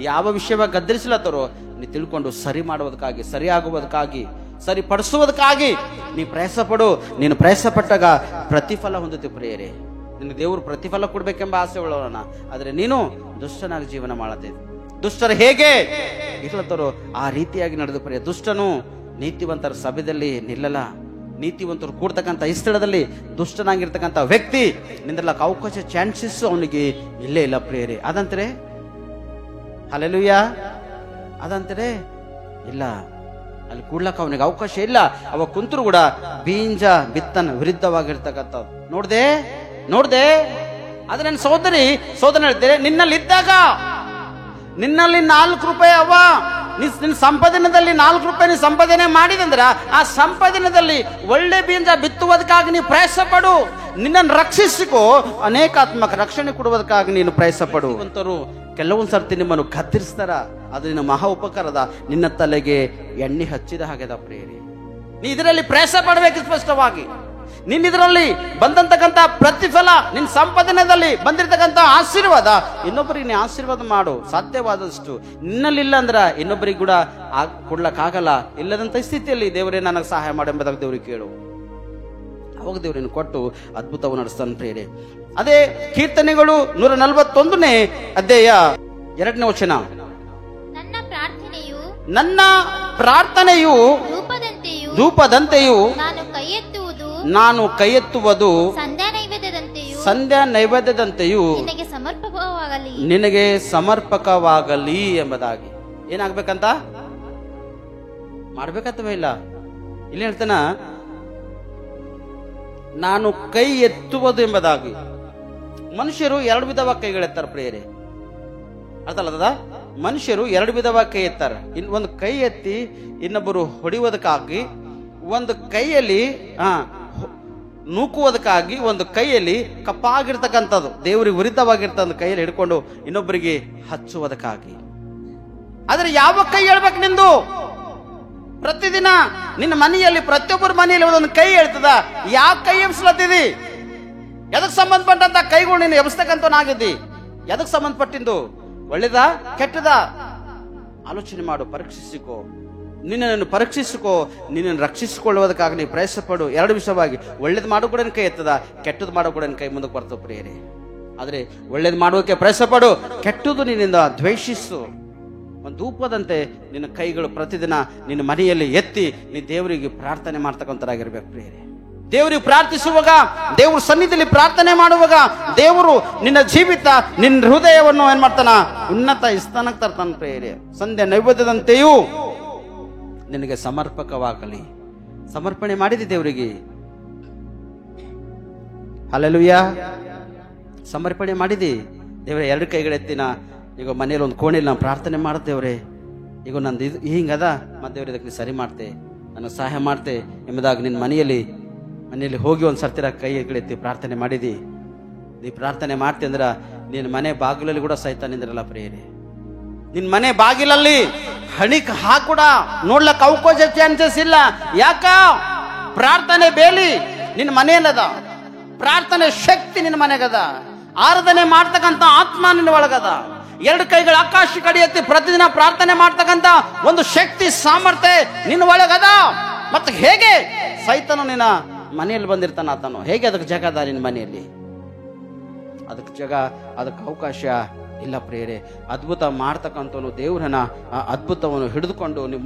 ಯಾವ ವಿಷಯವಾಗಿ ಗದರಿಸಲತ್ತರೋ ನೀ ತಿಳ್ಕೊಂಡು ಸರಿ ಮಾಡುವುದಕ್ಕಾಗಿ, ಸರಿಯಾಗುವುದಕ್ಕಾಗಿ, ಸರಿಪಡಿಸುವುದಕ್ಕಾಗಿ ನೀ ಪ್ರಯಾಸ ಪಡು. ನೀನು ಪ್ರಯಾಸ ಪಟ್ಟಾಗ ಪ್ರತಿಫಲ ಹೊಂದುತ್ತೆ ಪ್ರಿಯರೇ. ನಿನಗೆ ದೇವರು ಪ್ರತಿಫಲ ಕೊಡ್ಬೇಕೆಂಬ ಆಸೆ ಉಳ್ಳವನ, ಆದ್ರೆ ನೀನು ದುಷ್ಟನಾಗಿ ಜೀವನ ಮಾಡತ್ತೆ. ದುಷ್ಟರು ಹೇಗೆ ಇರ್ಲತ್ತರೋ ಆ ರೀತಿಯಾಗಿ ನಡೆದು ಪ್ರಿಯ. ದುಷ್ಟನು ನೀತಿವಂತರ ಸಭೆಯಲ್ಲಿ ನಿಲ್ಲಲ್ಲ. ನೀತಿವಂತರು ಕೂಡ್ತಕ್ಕಂಥ ಈ ಸ್ಥಳದಲ್ಲಿ ದುಷ್ಟನಾಗಿರ್ತಕ್ಕಂಥ ವ್ಯಕ್ತಿ ನಿಂದ್ರಲಕ್ಕೆ ಅವಕಾಶ, ಚಾನ್ಸಸ್ ಅವನಿಗೆ ಇಲ್ಲೇ ಇಲ್ಲ ಪ್ರಿಯರೇ. ಅದಂತಾರೆ ಹಲ್ಲೆಲೂಯಾ, ಅದಂತಾರೆ ಇಲ್ಲ, ಅಲ್ಲಿ ಕೂಡ್ಲಕ್ಕ ಅವನಿಗೆ ಅವಕಾಶ ಇಲ್ಲ. ಅವ ಕುಂತರು ಕೂಡ ಬೀಂಜ ಬಿತ್ತನ ವಿರುದ್ಧವಾಗಿರ್ತಕ್ಕಂಥ ನೋಡ್ದೆ. ಆದ್ರೆ ನನ್ನ ಸೋದರ ಹೇಳ್ತೇನೆ, ನಿನ್ನಲ್ಲಿ ಇದ್ದಾಗ, ನಿನ್ನಲ್ಲಿ 4 ರೂಪಾಯಿ ಅವ, ನಿನ್ನ ಸಂಪಾದನೆಯಲ್ಲಿ 4 ರೂಪಾಯಿ ನೀ ಸಂಪಾದನೆ ಮಾಡಿದಂದ್ರ ಆ ಸಂಪಾದನೆಯಲ್ಲಿ ಒಳ್ಳೆ ಬೀಜ ಬಿತ್ತುವುದಕ್ಕಾಗಿ ನೀ ಪ್ರಯಾಸ ಪಡು. ನಿನ್ನನ್ನು ರಕ್ಷಿಸಿಕೋ, ಅನೇಕಾತ್ಮಕ ರಕ್ಷಣೆ ಕೊಡುವುದಕ್ಕಾಗಿ ನೀನು ಪ್ರಯಾಸ ಪಡು. ಅಂತರು ಕೆಲವೊಂದು ಸರ್ತಿ ನಿಮ್ಮನ್ನು ಕತ್ತರಿಸ್ತಾರ, ಅದು ನಿನ್ನ ಮಹಾ ಉಪಕಾರದ, ನಿನ್ನ ತಲೆಗೆ ಎಣ್ಣೆ ಹಚ್ಚಿದ ಹಾಗೆದ ಪ್ರೇರಿ. ನೀ ಇದರಲ್ಲಿ ಪ್ರಯಾಸ ಪಡಬೇಕು ಸ್ಪಷ್ಟವಾಗಿ. ನಿನ್ನ ಇದರಲ್ಲಿ ಬಂದಂತಕ್ಕಂಥ ಪ್ರತಿಫಲ, ನಿನ್ನ ಸಂಪಾದನೆಯಲ್ಲಿ ಬಂದಿರತಕ್ಕಂಥ ಆಶೀರ್ವಾದ ಇನ್ನೊಬ್ಬರಿಗೆ ನೀ ಆಶೀರ್ವಾದ ಮಾಡು ಸಾಧ್ಯವಾದಷ್ಟು. ನಿನ್ನಲ್ಲಿಲ್ಲ ಅಂದ್ರ ಇನ್ನೊಬ್ಬರಿಗೆ ಕೂಡ ಕೊಡ್ಲಕ್ಕಾಗಲ್ಲ. ಇಲ್ಲದಂತ ಸ್ಥಿತಿಯಲ್ಲಿ ದೇವರೇ ನನಗೆ ಸಹಾಯ ಮಾಡು ಎಂಬುದಾಗಿ ದೇವ್ರಿಗೆ ಕೇಳು. ಅವಾಗ ದೇವರನ್ನು ಕೊಟ್ಟು ಅದ್ಭುತವು ನಡೆಸ್ತಾನೆ ಪ್ರಿಯರೇ. ಅದೇ ಕೀರ್ತನೆಗಳು 141ನೇ ಅಧ್ಯಾಯ 2ನೇ ವಚನ, ನನ್ನ ಪ್ರಾರ್ಥನೆಯು ಧೂಪದಂತೆಯೂ ನಾನು ಕೈ ಎತ್ತುವುದು ಸಂಧ್ಯಾ ನೈವೇದ್ಯದಂತೆಯೂ ನಿನಗೆ ಸಮರ್ಪಕವಾಗಲಿ ಎಂಬುದಾಗಿ. ಏನಾಗ್ಬೇಕಂತ ಮಾಡ್ಬೇಕಂತವೇ ಇಲ್ಲ. ಇಲ್ಲಿ ಹೇಳ್ತಾನ, ನಾನು ಕೈ ಎತ್ತುವುದು ಎಂಬುದಾಗಿ. ಮನುಷ್ಯರು 2 ವಿಧವಾಗಿ ಕೈಗಳೆತ್ತಾರೆ ಪ್ರಿಯರೇ. ಅರ್ಥ ಅಲ್ಲದ, ಮನುಷ್ಯರು 2 ವಿಧವಾಗಿ ಕೈ ಎತ್ತಾರೆ. ಒಂದು ಕೈ ಎತ್ತಿ ಇನ್ನೊಬ್ಬರು ಹೊಡೆಯುವುದಕ್ಕಾಗಿ, ಒಂದು ಕೈಯಲ್ಲಿ ನೂಕುವುದಕ್ಕಾಗಿ, ಒಂದು ಕೈಯಲ್ಲಿ ಕಪ್ಪಾಗಿರ್ತಕ್ಕಂಥದ್ದು ದೇವರಿಗೆ ವಿರುದ್ಧವಾಗಿರ್ತಕ್ಕಂಥ ಕೈಯಲ್ಲಿ ಹಿಡ್ಕೊಂಡು ಇನ್ನೊಬ್ಬರಿಗೆ ಹಚ್ಚುವುದಕ್ಕಾಗಿ. ಆದ್ರೆ ಯಾವ ಕೈ ಹೇಳ್ಬೇಕು ನಿಂದು? ಪ್ರತಿದಿನ ನಿನ್ನ ಮನೆಯಲ್ಲಿ, ಪ್ರತಿಯೊಬ್ಬರ ಮನೆಯಲ್ಲಿ ಒಂದೊಂದು ಕೈ ಹೇಳ್ತದ. ಯಾವ ಕೈ ಎಬ್ಸ್ಲತ್ತಿದಿ? ಎದಕ್ ಸಂಬಂಧಪಟ್ಟಂತ ಕೈಗಳು ನೀನು ಎಬ್ಸ್ತಕ್ಕಂಥವನಾಗಿದ್ದಿ? ಎದಕ್ ಸಂಬಂಧಪಟ್ಟಿದ್ದು? ಒಳ್ಳೇದ ಕೆಟ್ಟದ? ಆಲೋಚನೆ ಮಾಡು, ಪರೀಕ್ಷಿಸಿಕೋ, ನಿನ್ನನ್ನು ಪರೀಕ್ಷಿಸಿಕೋ, ನಿನ್ನನ್ನು ರಕ್ಷಿಸಿಕೊಳ್ಳುವುದಕ್ಕಾಗಿ ನೀ ಪ್ರಯಾಸ ಪಡು. 2 ವಿಷಯವಾಗಿ, ಒಳ್ಳೇದು ಮಾಡೋ ಕೂಡ ಕೈ ಎತ್ತದ, ಕೆಟ್ಟದ್ದು ಮಾಡೋ ಕೂಡ ಕೈ ಮುಂದಕ್ಕೆ ಬರ್ತವೆ ಪ್ರಿಯರೇ. ಆದ್ರೆ ಒಳ್ಳೇದು ಮಾಡೋಕೆ ಪ್ರಯಾಸ ಪಡು, ಕೆಟ್ಟದ್ದು ನಿನ್ನಿಂದ ದ್ವೇಷಿಸು. ಒಂದು ಧೂಪದಂತೆ ನಿನ್ನ ಕೈಗಳು ಪ್ರತಿದಿನ ನಿನ್ನ ಮನೆಯಲ್ಲಿ ಎತ್ತಿ ನೀ ದೇವರಿಗೆ ಪ್ರಾರ್ಥನೆ ಮಾಡ್ತಕ್ಕಂಥರಾಗಿರ್ಬೇಕು ಪ್ರಿಯರೇ. ದೇವರಿಗೆ ಪ್ರಾರ್ಥಿಸುವಾಗ, ದೇವ್ರ ಸನ್ನಿಧಿಯಲ್ಲಿ ಪ್ರಾರ್ಥನೆ ಮಾಡುವಾಗ ದೇವರು ನಿನ್ನ ಜೀವಿತ, ನಿನ್ನ ಹೃದಯವನ್ನು ಏನ್ ಮಾಡ್ತಾನ? ಉನ್ನತ ಸ್ಥಾನಕ್ಕೆ ತರ್ತಾನ ಪ್ರಿಯರೇ. ಸಂಧ್ಯಾ ನೈವೇದ್ಯದಂತೆಯೂ ನಿನಗೆ ಸಮರ್ಪಕವಾಗಲಿ. ಸಮರ್ಪಣೆ ಮಾಡಿದೆ ದೇವರಿಗೆ. ಹಲ್ಲೆಲೂಯಾ, ಸಮರ್ಪಣೆ ಮಾಡಿದಿ ದೇವರೇ. 2 ಕೈಗಳೆತ್ತಿನ ಈಗ ಮನೇಲಿ ಒಂದು ಕೋಣೆಯಲ್ಲಿ ನಾವು ಪ್ರಾರ್ಥನೆ ಮಾಡ್ತೇವ್ರೆ. ಈಗ ನಂದು ಇದು ಹಿಂಗದ, ಮತ್ತೆ ದೇವ್ರ ಇದಕ್ಕೆ ಸರಿ ಮಾಡ್ತೆ, ನನಗೆ ಸಹಾಯ ಮಾಡ್ತೆ ಎಂಬುದಾಗಿ ನಿನ್ನ ಮನೆಯಲ್ಲಿ ಹೋಗಿ ಒಂದು ಸರ್ತಿರ ಕೈಗಳೆತ್ತಿ ಪ್ರಾರ್ಥನೆ ಮಾಡಿದಿ. ನೀ ಪ್ರಾರ್ಥನೆ ಮಾಡ್ತಿ ಅಂದ್ರ ನಿನ್ನ ಮನೆ ಬಾಗಿಲಲ್ಲಿ ಕೂಡ ಸಹಿತ ನಿಂದ್ರಲ್ಲ ಪ್ರಿಯರೇ. ನಿನ್ ಮನೆ ಬಾಗಿಲಲ್ಲಿ ಹಣಿಕ್ ಹಾಕೂಡ ನೋಡ್ಲಕ್ ಅವಕಾಶ ಚಾನ್ಸಸ್ ಇಲ್ಲ. ಯಾಕ? ಪ್ರಾರ್ಥನೆ ಬೇಲಿ ನಿನ್ನ ಮನೆಯಲ್ಲದ, ಪ್ರಾರ್ಥನೆ ಶಕ್ತಿ ನಿನ್ನ ಮನೆಗದ, ಆರಾಧನೆ ಮಾಡ್ತಕ್ಕಂಥ ಆತ್ಮ ನಿನ್ನ ಒಳಗದ. 2 ಕೈಗಳ ಆಕಾಶ ಕಡೆ ಎತ್ತಿ ಪ್ರತಿದಿನ ಪ್ರಾರ್ಥನೆ ಮಾಡ್ತಕ್ಕಂಥ ಒಂದು ಶಕ್ತಿ ಸಾಮರ್ಥ್ಯ ನಿನ್ನ ಒಳಗದ. ಮತ್ತೆ ಹೇಗೆ ಸೈತನು ನಿನ್ನ ಮನೆಯಲ್ಲಿ ಬಂದಿರ್ತಾನ ಆತನು? ಹೇಗೆ ಅದಕ್ಕೆ ಜಗದ ನಿನ್ನ ಮನೆಯಲ್ಲಿ? ಅದಕ್ಕೆ ಜಾಗ, ಅದಕ್ಕೆ ಅವಕಾಶ ಇಲ್ಲ ಪ್ರಿಯರೇ. ಅದ್ಭುತ ಮಾಡ್ತಕ್ಕಂಥವನು ದೇವರನ್ನ ಆ ಅದ್ಭುತವನ್ನು ಹಿಡಿದುಕೊಂಡು ನೀವು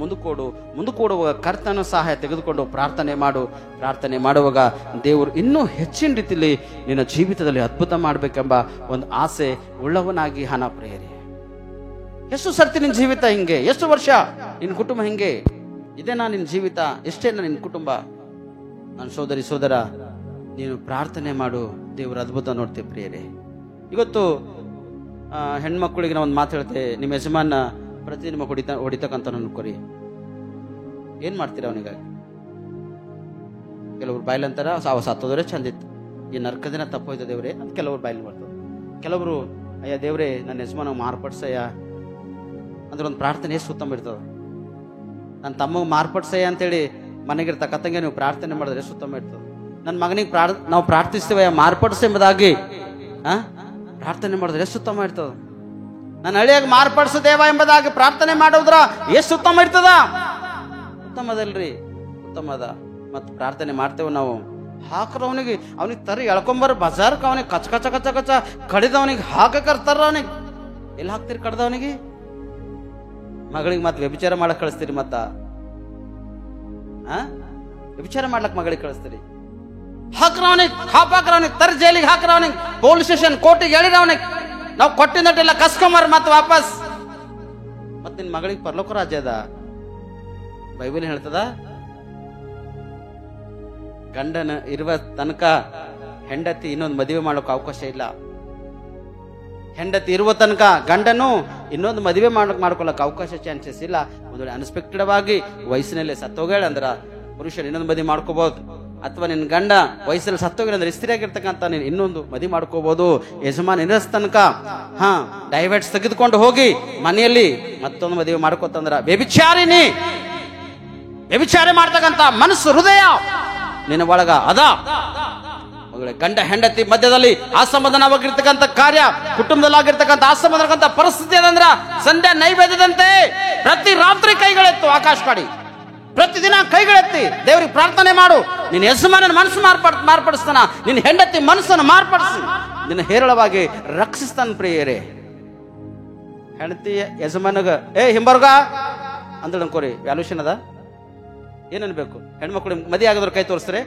ಮುಂದಕ್ಕೋಡುವ ಕರ್ತನ ಸಹಾಯ ತೆಗೆದುಕೊಂಡು ಪ್ರಾರ್ಥನೆ ಮಾಡು. ಪ್ರಾರ್ಥನೆ ಮಾಡುವಾಗ ದೇವರು ಇನ್ನೂ ಹೆಚ್ಚಿನ ರೀತಿಯಲ್ಲಿ ನಿನ್ನ ಜೀವಿತದಲ್ಲಿ ಅದ್ಭುತ ಮಾಡಬೇಕೆಂಬ ಒಂದು ಆಸೆ ಉಳ್ಳವನಾಗಿ ಹನ ಪ್ರಿಯರೇ. ಎಷ್ಟು ಸರ್ತಿ ನಿನ್ನ ಜೀವಿತ ಹಿಂಗೆ? ಎಷ್ಟು ವರ್ಷ ನಿನ್ನ ಕುಟುಂಬ ಹಿಂಗೆ? ಇದೇನಾ ನಿನ್ನ ಜೀವಿತ? ಎಷ್ಟೇನಾ ನಿನ್ನ ಕುಟುಂಬ? ನನ್ನ ಸೋದರಿ ಸೋದರ, ನೀನು ಪ್ರಾರ್ಥನೆ ಮಾಡು, ದೇವರ ಅದ್ಭುತ ನೋಡ್ತೇವೆ ಪ್ರಿಯರೇ. ಇವತ್ತು ಹೆಣ್ಮಕ್ಳಿಗೆ ನಾವು ಒಂದು ಮಾತು ಹೇಳ್ತೇವೆ, ನಿಮ್ಮ ಯಜಮಾನ ಪ್ರತಿ ನಿಮ್ಮ ಹೊಡಿತಕ್ಕಂತ ಅನ್ಕೋರಿ, ಏನ್ ಮಾಡ್ತೀರ ಅವನಿಗಾಗಿ? ಕೆಲವ್ರು ಬಾಯ್ಲ್ ಅಂತಾರ ಸಾವು ಸತ್ತೋದ್ರೆ ಚಂದಿತ್ತು, ಈ ನರ್ಕದಿನ ತಪ್ಪೋಯ್ತು ದೇವ್ರೆ ಅಂತ ಕೆಲವ್ರು ಬಾಯ್ಲ್ ಬರ್ತದೆ. ಕೆಲವರು ಅಯ್ಯ ದೇವ್ರೆ ನನ್ನ ಯಜಮಾನ ಮಾರ್ಪಡ್ಸಯ್ಯ ಅಂದ್ರೆ ಒಂದು ಪ್ರಾರ್ಥನೆ ಎಷ್ಟು ಉತ್ತಮ ಇರ್ತದೆ. ನನ್ನ ತಮ್ಮಗೆ ಮಾರ್ಪಡ್ಸಯ್ಯ ಅಂತೇಳಿ ಮನೆಗಿರ್ತಕ್ಕಂಗೆ ನೀವು ಪ್ರಾರ್ಥನೆ ಮಾಡಿದ್ರೆ ಎಷ್ಟು ಉತ್ತಮ ಇರ್ತದೆ. ನನ್ನ ಮಗನಿಗೆ ನಾವು ಪ್ರಾರ್ಥಿಸ್ತೇವೆ ಮಾರ್ಪಡಿಸ ಎಂಬುದಾಗಿ ಪ್ರಾರ್ಥನೆ ಮಾಡಿದ್ರೆ ಎಷ್ಟು ಉತ್ತಮ ಇರ್ತದ. ನನ್ನ ಹಳಿಯಾಗಿ ಮಾರ್ಪಡಿಸು ದೇವ ಎಂಬುದಾಗಿ ಪ್ರಾರ್ಥನೆ ಮಾಡುವುದ್ರ ಎಷ್ಟು ಉತ್ತಮ ಇರ್ತದ? ಉತ್ತಮದಲ್ರಿ, ಉತ್ತಮದ. ಮತ್ತು ಪ್ರಾರ್ಥನೆ ಮಾಡ್ತೇವೆ ನಾವು, ಹಾಕ್ರ ಅವನಿಗೆ ತರಿ ಎಳ್ಕೊಂಬರ್ ಬಜಾರ್ಕ ಅವನಿಗೆ ಕಚ ಕಚ ಕಚ ಕಚ ಕಡಿದವನಿಗೆ ಹಾಕರ್ತಾರ. ಅವನಿಗೆ ಎಲ್ಲಿ ಹಾಕ್ತಿರಿ ಕಡ್ದವನಿಗೆ? ಮಗಳಿಗೆ ಮತ್ತೆ ವ್ಯಭಿಚಾರ ಮಾಡಕ್ ಕಳಿಸ್ತೀರಿ, ಮತ್ತ ವ್ಯಭಿಚಾರ ಮಾಡ್ಲಕ್ ಮಗಳಿಗೆ ಕಳಿಸ್ತೀರಿ. ಹಾಕ್ರವನಿಗೆ ಹಾಪಾಕ್ರವನಿಗೆ ತರ ಜೈಲಿಗೆ ಹಾಕ್ರವನಿಗೆ, ಪೊಲೀಸ್ ಸ್ಟೇಷನ್ ಕೋರ್ಟಿಗೆ ಹೇಳಿರವನಿಗೆ ನಾವು ಕೊಟ್ಟಿದ್ದೆಲ್ಲ ಕಸ್ಕೊಂಬರ್ ಮತ್ತೆ ವಾಪಸ್. ಮತ್ತೆ ನಿನ್ ಮಗಳಿಗೆ ಪರಲೋಕ ರಾಜ್ಯ ಅದ. ಬೈಬಲ್ ಹೇಳ್ತದ, ಗಂಡನ ಇರುವ ತನಕ ಹೆಂಡತಿ ಇನ್ನೊಂದು ಮದುವೆ ಮಾಡೋಕೆ ಅವಕಾಶ ಇಲ್ಲ. ಹೆಂಡತಿ ಇರುವ ತನಕ ಗಂಡನು ಇನ್ನೊಂದು ಮದುವೆ ಮಾಡ್ಕೊಳಕ್ ಅವಕಾಶ ಚಾನ್ಸಸ್ ಇಲ್ಲ. ಒಂದು ವೇಳೆ ಅನ್ಎಕ್ಸ್ಪೆಕ್ಟೆಡ್ ಆಗಿ ವಯಸ್ಸಿನಲ್ಲಿ ಸತ್ತೋಗ್ಯಾಳ ಅಂದ್ರ ಪುರುಷರು ಇನ್ನೊಂದು ಮದುವೆ ಮಾಡ್ಕೋಬಹುದು. ಅಥವಾ ನಿನ್ನ ಗಂಡ ವಯಸ್ಸಲ್ಲಿ ಸತ್ತೋಗಿಲ್ಲ ಅಂದ್ರೆ ಸ್ತ್ರೀಯಾಗಿರ್ತಕ್ಕಂಥ ನೀನು ಇನ್ನೊಂದು ಮದುವೆ ಮಾಡ್ಕೋಬಹುದು. ಯಜಮಾನ ಇರಸ್ ತನಕ ಡೈವರ್ಟ್ಸ್ ತೆಗೆದುಕೊಂಡು ಹೋಗಿ ಮನೆಯಲ್ಲಿ ಮತ್ತೊಂದು ಮದುವೆ ಮಾಡ್ಕೋತಂದ್ರ ವ್ಯಭಿಚಾರಿನಿ, ವ್ಯಭಿಚಾರ ಮಾಡ್ತಕ್ಕಂಥ ಮನಸ್ಸು ಹೃದಯ ನಿನ್ನ ಒಳಗ ಅದ. ಗಂಡ ಹೆಂಡತಿ ಮಧ್ಯದಲ್ಲಿ ಅಸಮಾಧಾನವಾಗಿರ್ತಕ್ಕಂಥ ಕಾರ್ಯ, ಕುಟುಂಬದಲ್ಲಿ ಆಗಿರ್ತಕ್ಕಂಥ ಅಸಮಾಧಾನ ಪರಿಸ್ಥಿತಿ ಅದಂದ್ರ ಸಂಧ್ಯಾ ನೈವೇದ್ಯದಂತೆ ಪ್ರತಿ ರಾತ್ರಿ ಕೈಗಳೆತ್ತು ಆಕಾಶ ಕಾಡಿ, ಪ್ರತಿದಿನ ಕೈಗಳೆತ್ತಿ ದೇವರಿಗೆ ಪ್ರಾರ್ಥನೆ ಮಾಡು. ನಿನ್ನ ಯಜಮಾನನ ಮನಸ್ಸು ಮಾರ್ಪಡಿಸ್ತಾನ, ನಿನ್ನ ಹೆಂಡತಿ ಮನಸ್ಸನ್ನು ಮಾರ್ಪಡಿಸಿ ನಿನ್ನ ಹೇರಳವಾಗಿ ರಕ್ಷಿಸ್ತಾನ ಪ್ರಿಯರೇ. ಹೆಂಡತಿ ಯಜಮಾನಗ ಹಿಂಬರ್ಗ ಅಂತ ಅನ್ಕೋರಿ, ವ್ಯಾಲ್ಯೂಷನ್ ಅದ. ಏನನ್ಬೇಕು? ಹೆಣ್ಮಕ್ಳು ಮದುವೆ ಆಗಿದ್ರು ಕೈ ತೋರಿಸ್ತಾರೆ,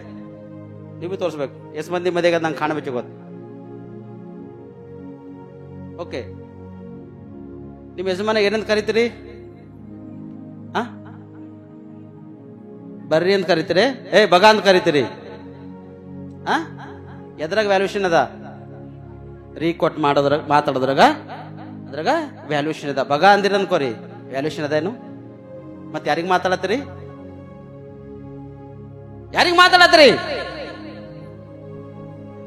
ನೀವು ತೋರಿಸ್ಬೇಕು. ಎಷ್ಟು ಮಂದಿ ಮದುವೆಗೆ ನಂಗೆ ಕಾಣಬೇಕು ಗೊತ್ತು. ಓಕೆ, ನಿಮ್ಮ ಯಜಮಾನ ಏನಂತ ಕರಿತೀರಿ? ಬರ್ರಿ ಅಂತ ಕರಿತೀರಿ, ಬಗ ಅಂತ ಕರಿತೀರಿ. ಎದ್ರಾಗ ವ್ಯಾಲ್ಯೂಷನ್ ಅದ? ರೀಕೊಟ್ ಮಾಡೋದ್ರಾಗ ಮಾತಾಡೋದ್ರಾಗ ಅದ್ರಾಗ ವ್ಯಾಲ್ಯೂಷನ್ ಅದ. ಬಗ ಅಂದಿರ ಅನ್ಕೋರಿ, ವ್ಯಾಲ್ಯೂಷನ್ ಅದ ಏನು? ಮತ್ತೆ ಯಾರಿಗ್ ಮಾತಾಡತ್ತೀರಿ? ಯಾರಿಗ್ ಮಾತಾಡತ್ತೀರಿ?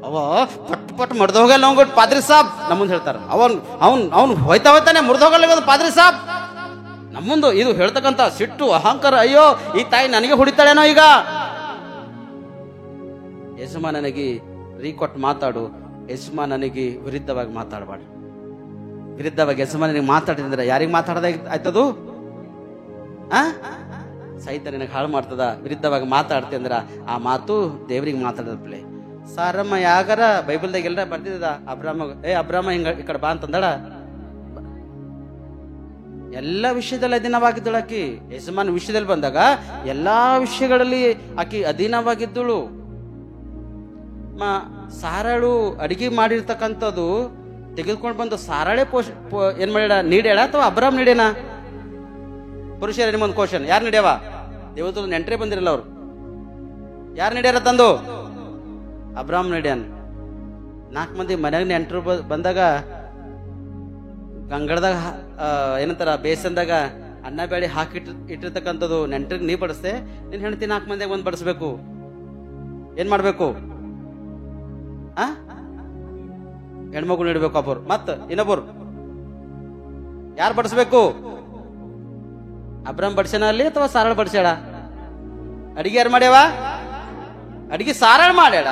ಅವ ಪಟ್ ಪಟ್ ಮುರಿದೋಗಲ್ಲ ಹೋಗ್ಬಿಟ್ಟು ಪಾದ್ರಿ ಸಾಬ್ ನಮ್ಮ ಮುಂದೆ ಹೇಳ್ತಾರ. ಅವನ್ ಹೋಯ್ತಾನೆ ಮುರಿದೋಗಲ್ಲ ಪಾದ್ರಿ ಸಾಬ್ ನಮ್ಮ ಮುಂದೆ. ಇದು ಹೇಳ್ತಕ್ಕಂಥ ಸಿಟ್ಟು ಅಹಂಕಾರ, ಅಯ್ಯೋ ಈ ತಾಯಿ ನನಗೆ ಹೊಡಿತಾಳೇನೋ ಈಗ. ಯಜಮಾನನಿಗೆ ರೀಕೊಟ್ಟು ಮಾತಾಡು, ಯಜಮಾನನಿಗೆ ವಿರುದ್ಧವಾಗಿ ಮಾತಾಡಬಾರ್ದು. ವಿರುದ್ಧವಾಗಿ ಯಜಮಾನನಿಗೆ ಮಾತಾಡಿದ್ರೆ ಯಾರಿಗೆ ಮಾತಾಡದ ಆಯ್ತದು? ಸಹಿತ ನಿನಗೆ ಹಾಳು ಮಾಡ್ತದ. ವಿರುದ್ಧವಾಗಿ ಮಾತಾಡ್ತಿ ಅಂದ್ರ ಆ ಮಾತು ದೇವ್ರಿಗೆ ಮಾತಾಡಪ್ಲೆ. ಸಾರಮ್ಮ ಯಾಗಾರ ಬೈಬಲ್ದಾಗ ಎಲ್ಲರ ಬರ್ತಿದ, ಅಬ್ರಾಮ ಹಿಂಗ ಈ ಕಡೆ ಬಾ ಅಂತಂದಳ. ಎಲ್ಲ ವಿಷಯದಲ್ಲಿ ಅಧೀನವಾಗಿದ್ದಳು ಆಕಿ. ಯಜಮಾನ ವಿಷಯದಲ್ಲಿ ಬಂದಾಗ ಎಲ್ಲಾ ವಿಷಯಗಳಲ್ಲಿ ಆಕಿ ಅಧೀನವಾಗಿದ್ದಳು. ಸಾರಳು ಅಡಿಗೆ ಮಾಡಿರ್ತಕ್ಕಂಥದ್ದು ತೆಗೆದುಕೊಂಡು ಬಂದು ಸಾರಳೆ ಏನ್ ಮಾಡ್ಯಾಳ? ನೀಡ್ಯಾಳ ಅಥವಾ ಅಬ್ರಾಮ್ ನೀಡ್ಯಾನ? ಪುರುಷರ ನಿಮ್ಮೊಂದು ಕ್ವಶನ್, ಯಾರು ನೀಡ್ಯಾವ? ದೇವದ ನೆಂಟ್ರೆ ಬಂದಿರಲ್ಲ ಅವ್ರು. ಯಾರು ನೀಡ್ಯಾರ ತಂದು? ಅಬ್ರಾಮ್ ನೀಡ್ಯಾನ. 4 ಮಂದಿ ಮನ್ಯಾಗ ನೆಂಟರು ಬಂದಾಗ ಗಂಗಡದಾಗ ಏನಂತಾರ ಬೇಸನ್ದಾಗ ಅನ್ನ ಬೇಳೆ ಇಟ್ಟಿರ್ತಕ್ಕಂಥದ್ದು ನೆಂಟ್ರಿಗೆ ನೀ ಬಡಿಸ್ದೆ, ನೀನ್ ಹೆಂಡತಿ 4 ಮಂದಿಯಾಗ ಒಂದ್ ಬಡಿಸ್ಬೇಕು. ಏನ್ ಮಾಡ್ಬೇಕು? ಹೆಣ್ಮಕ್ಳು ನೀಡ್ಬೇಕು ಒಬ್ಬರು, ಮತ್ತ ಇನ್ನೊಬ್ಬರು ಯಾರು ಬಡಿಸ್ಬೇಕು? ಅಬ್ರಾಮ್ ಬಡ್ಸ್ಯಾನ ಅಲ್ಲಿ ಅಥವಾ ಸಾರಳ ಬಡ್ಸ್ಯಾಳ? ಅಡಿಗೆ ಯಾರು ಮಾಡ್ಯಾವ? ಅಡಿಗೆ ಸಾರಳ ಮಾಡ್ಯಾಳ.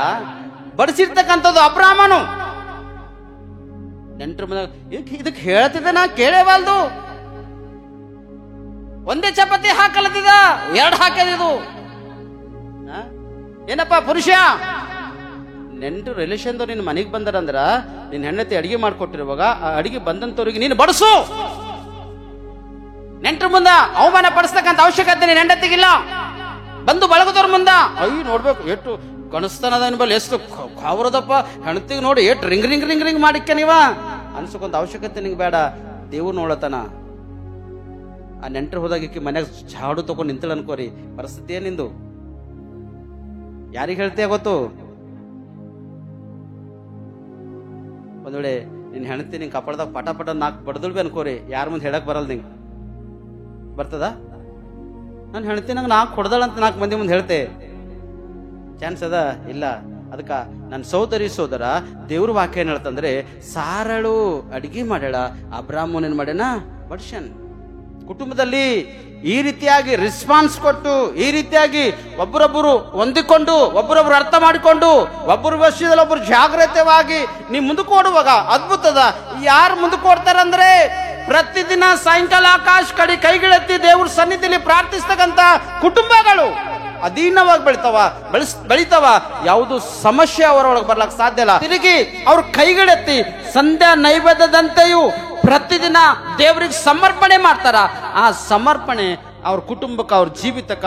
ಬಡಿಸಿರ್ತಕ್ಕಂಥದ್ದು ಅಬ್ರಾಮನು. ನೆಂಟ್ರ ಮನೆ ಇದಕ್ಕೆ ಹೇಳ್ತಿದ್ದ, ನಾ ಕೇಳೇವಲ್ದು. ಒಂದೇ ಚಪಾತಿ ಹಾಕಲತ್ತಿದ, 2 ಹಾಕ್ಯದಿದು. ಏನಪ್ಪ ಪುರುಷ, ನೆಂಟರು ರಿಲೇಷನ್ದವ್ರು ನಿನ್ನ ಮನೆಗೆ ಬಂದಾರಂದ್ರ ನಿನ್ನ ಹೆಂಡತಿ ಅಡಿಗೆ ಮಾಡ್ಕೊಟ್ಟಿರುವಾಗ ಆ ಅಡಿಗೆ ಬಂದಂತವ್ರಿಗೆ ನೀನು ಬಡಿಸು. ನೆಂಟರ ಮುಂದ ಅವಮಾನ ಪಡಿಸ್ತಕ್ಕಂಥ ಅವಶ್ಯಕತೆ ನಿನ್ನ ಹೆಂಡತಿಗಿಲ್ಲ. ಬಂದು ಬಳಗದವ್ರ ಮುಂದ ಅಯ್ಯೋ ನೋಡ್ಬೇಕು ಎಷ್ಟು ಕಣಿಸ್ತಾನದ ಬಲ್ಲಿ, ಎಷ್ಟು ಕಾವರದಪ್ಪ ಹೆಂಡತಿಗೆ ನೋಡಿ ಎಷ್ಟು ರಿಂಗ್ ರಿಂಗ್ ರಿಂಗ್ ರಿಂಗ್ ಮಾಡಿಕ್ಕ ನೀವ ಅನ್ಸಕೊಂತ ಅವಶ್ಯಕತೆ ನಿಂಗೆ ಬೇಡ. ದೇವ್ರು ನೋಡತನ. ಆ ನೆಂಟರು ಹೋದಾಗಿಕ್ಕಿ ಮನ್ಯಾಗ ಝಾಡು ತಗೊಂಡು ನಿಂತಳ ಅನ್ಕೋರಿ, ಪರಿಸ್ಥಿತಿ ಏನಿಂದು ಯಾರಿಗೆ ಹೇಳ್ತೀಯ ಗೊತ್ತು? ಒಂದ್ ವೇಳೆ ನಿನ್ ಹೆಂಡತಿ ನಿಂಗೆ ಕಪಡದಾಗ ಪಟ ಪಟ ನಾಲ್ಕು ಬಡದಳು ಬಿ ಅನ್ಕೋರಿ, ಯಾರ ಮುಂದೆ ಹೇಳಕ್ ಬರಲ್ಲ. ನಿಂಗೆ ಬರ್ತದ? ನನ್ನ ಹೆಂಡತಿ ನಂಗೆ ನಾಲ್ಕು ಹೊಡೆದಳಂತ 4 ಮಂದಿ ಮುಂದೆ ಹೇಳ್ತೆ ಚಾನ್ಸ್ ಅದ? ಇಲ್ಲ. ಅದಕ್ಕ ನನ್ನ ಸೋದರ ದೇವ್ರ ವಾಕ್ಯ ಏನ್ ಹೇಳ್ತಂದ್ರೆ, ಸಾರಳು ಅಡಿಗೆ ಮಾಡ್ಯಾಳ, ಅಬ್ರಾಹ್ಮನ್ ಏನ್ ಮಾಡ್ಯಾನ ಬಡ್ಸನ್. ಕುಟುಂಬದಲ್ಲಿ ಈ ರೀತಿಯಾಗಿ ರೆಸ್ಪಾನ್ಸ್ ಕೊಟ್ಟು, ಈ ರೀತಿಯಾಗಿ ಒಬ್ಬರೊಬ್ಬರು ಹೊಂದಿಕೊಂಡು, ಒಬ್ಬರೊಬ್ರು ಅರ್ಥ ಮಾಡಿಕೊಂಡು, ಒಬ್ಬರ ವಿಷಯದಲ್ಲಿ ಒಬ್ಬರು ಜಾಗ್ರತವಾಗಿ ನೀವು ಮುಂದಕ್ಕೆ ಓಡುವಾಗ ಅದ್ಭುತದ. ಯಾರು ಮುಂದಕ್ಕೆ ಓಡ್ತಾರಂದ್ರೆ, ಪ್ರತಿದಿನ ಸಾಯಂಕಾಲ ಆಕಾಶ ಕಡೆ ಕೈಗಳೆತ್ತಿ ದೇವ್ರ ಸನ್ನಿಧಿಯಲ್ಲಿ ಪ್ರಾರ್ಥಿಸ್ತಕ್ಕಂಥ ಕುಟುಂಬಗಳು ಅಧೀನವಾಗಿ ಬೆಳಿತಾವ. ಯಾವುದು ಸಮಸ್ಯೆ ಅವರೊಳಗೆ ಬರ್ಲಕ್ ಸಾಧ್ಯ ಇಲ್ಲ. ತಿರುಗಿ ಅವ್ರ ಕೈಗಳೆತ್ತಿ ಸಂಧ್ಯಾ ನೈವೇದ್ಯದಂತೆಯೂ ಪ್ರತಿದಿನ ದೇವರಿಗೆ ಸಮರ್ಪಣೆ ಮಾಡ್ತಾರ. ಆ ಸಮರ್ಪಣೆ ಅವ್ರ ಕುಟುಂಬಕ್ಕೆ, ಅವ್ರ ಜೀವಿತಕ್ಕ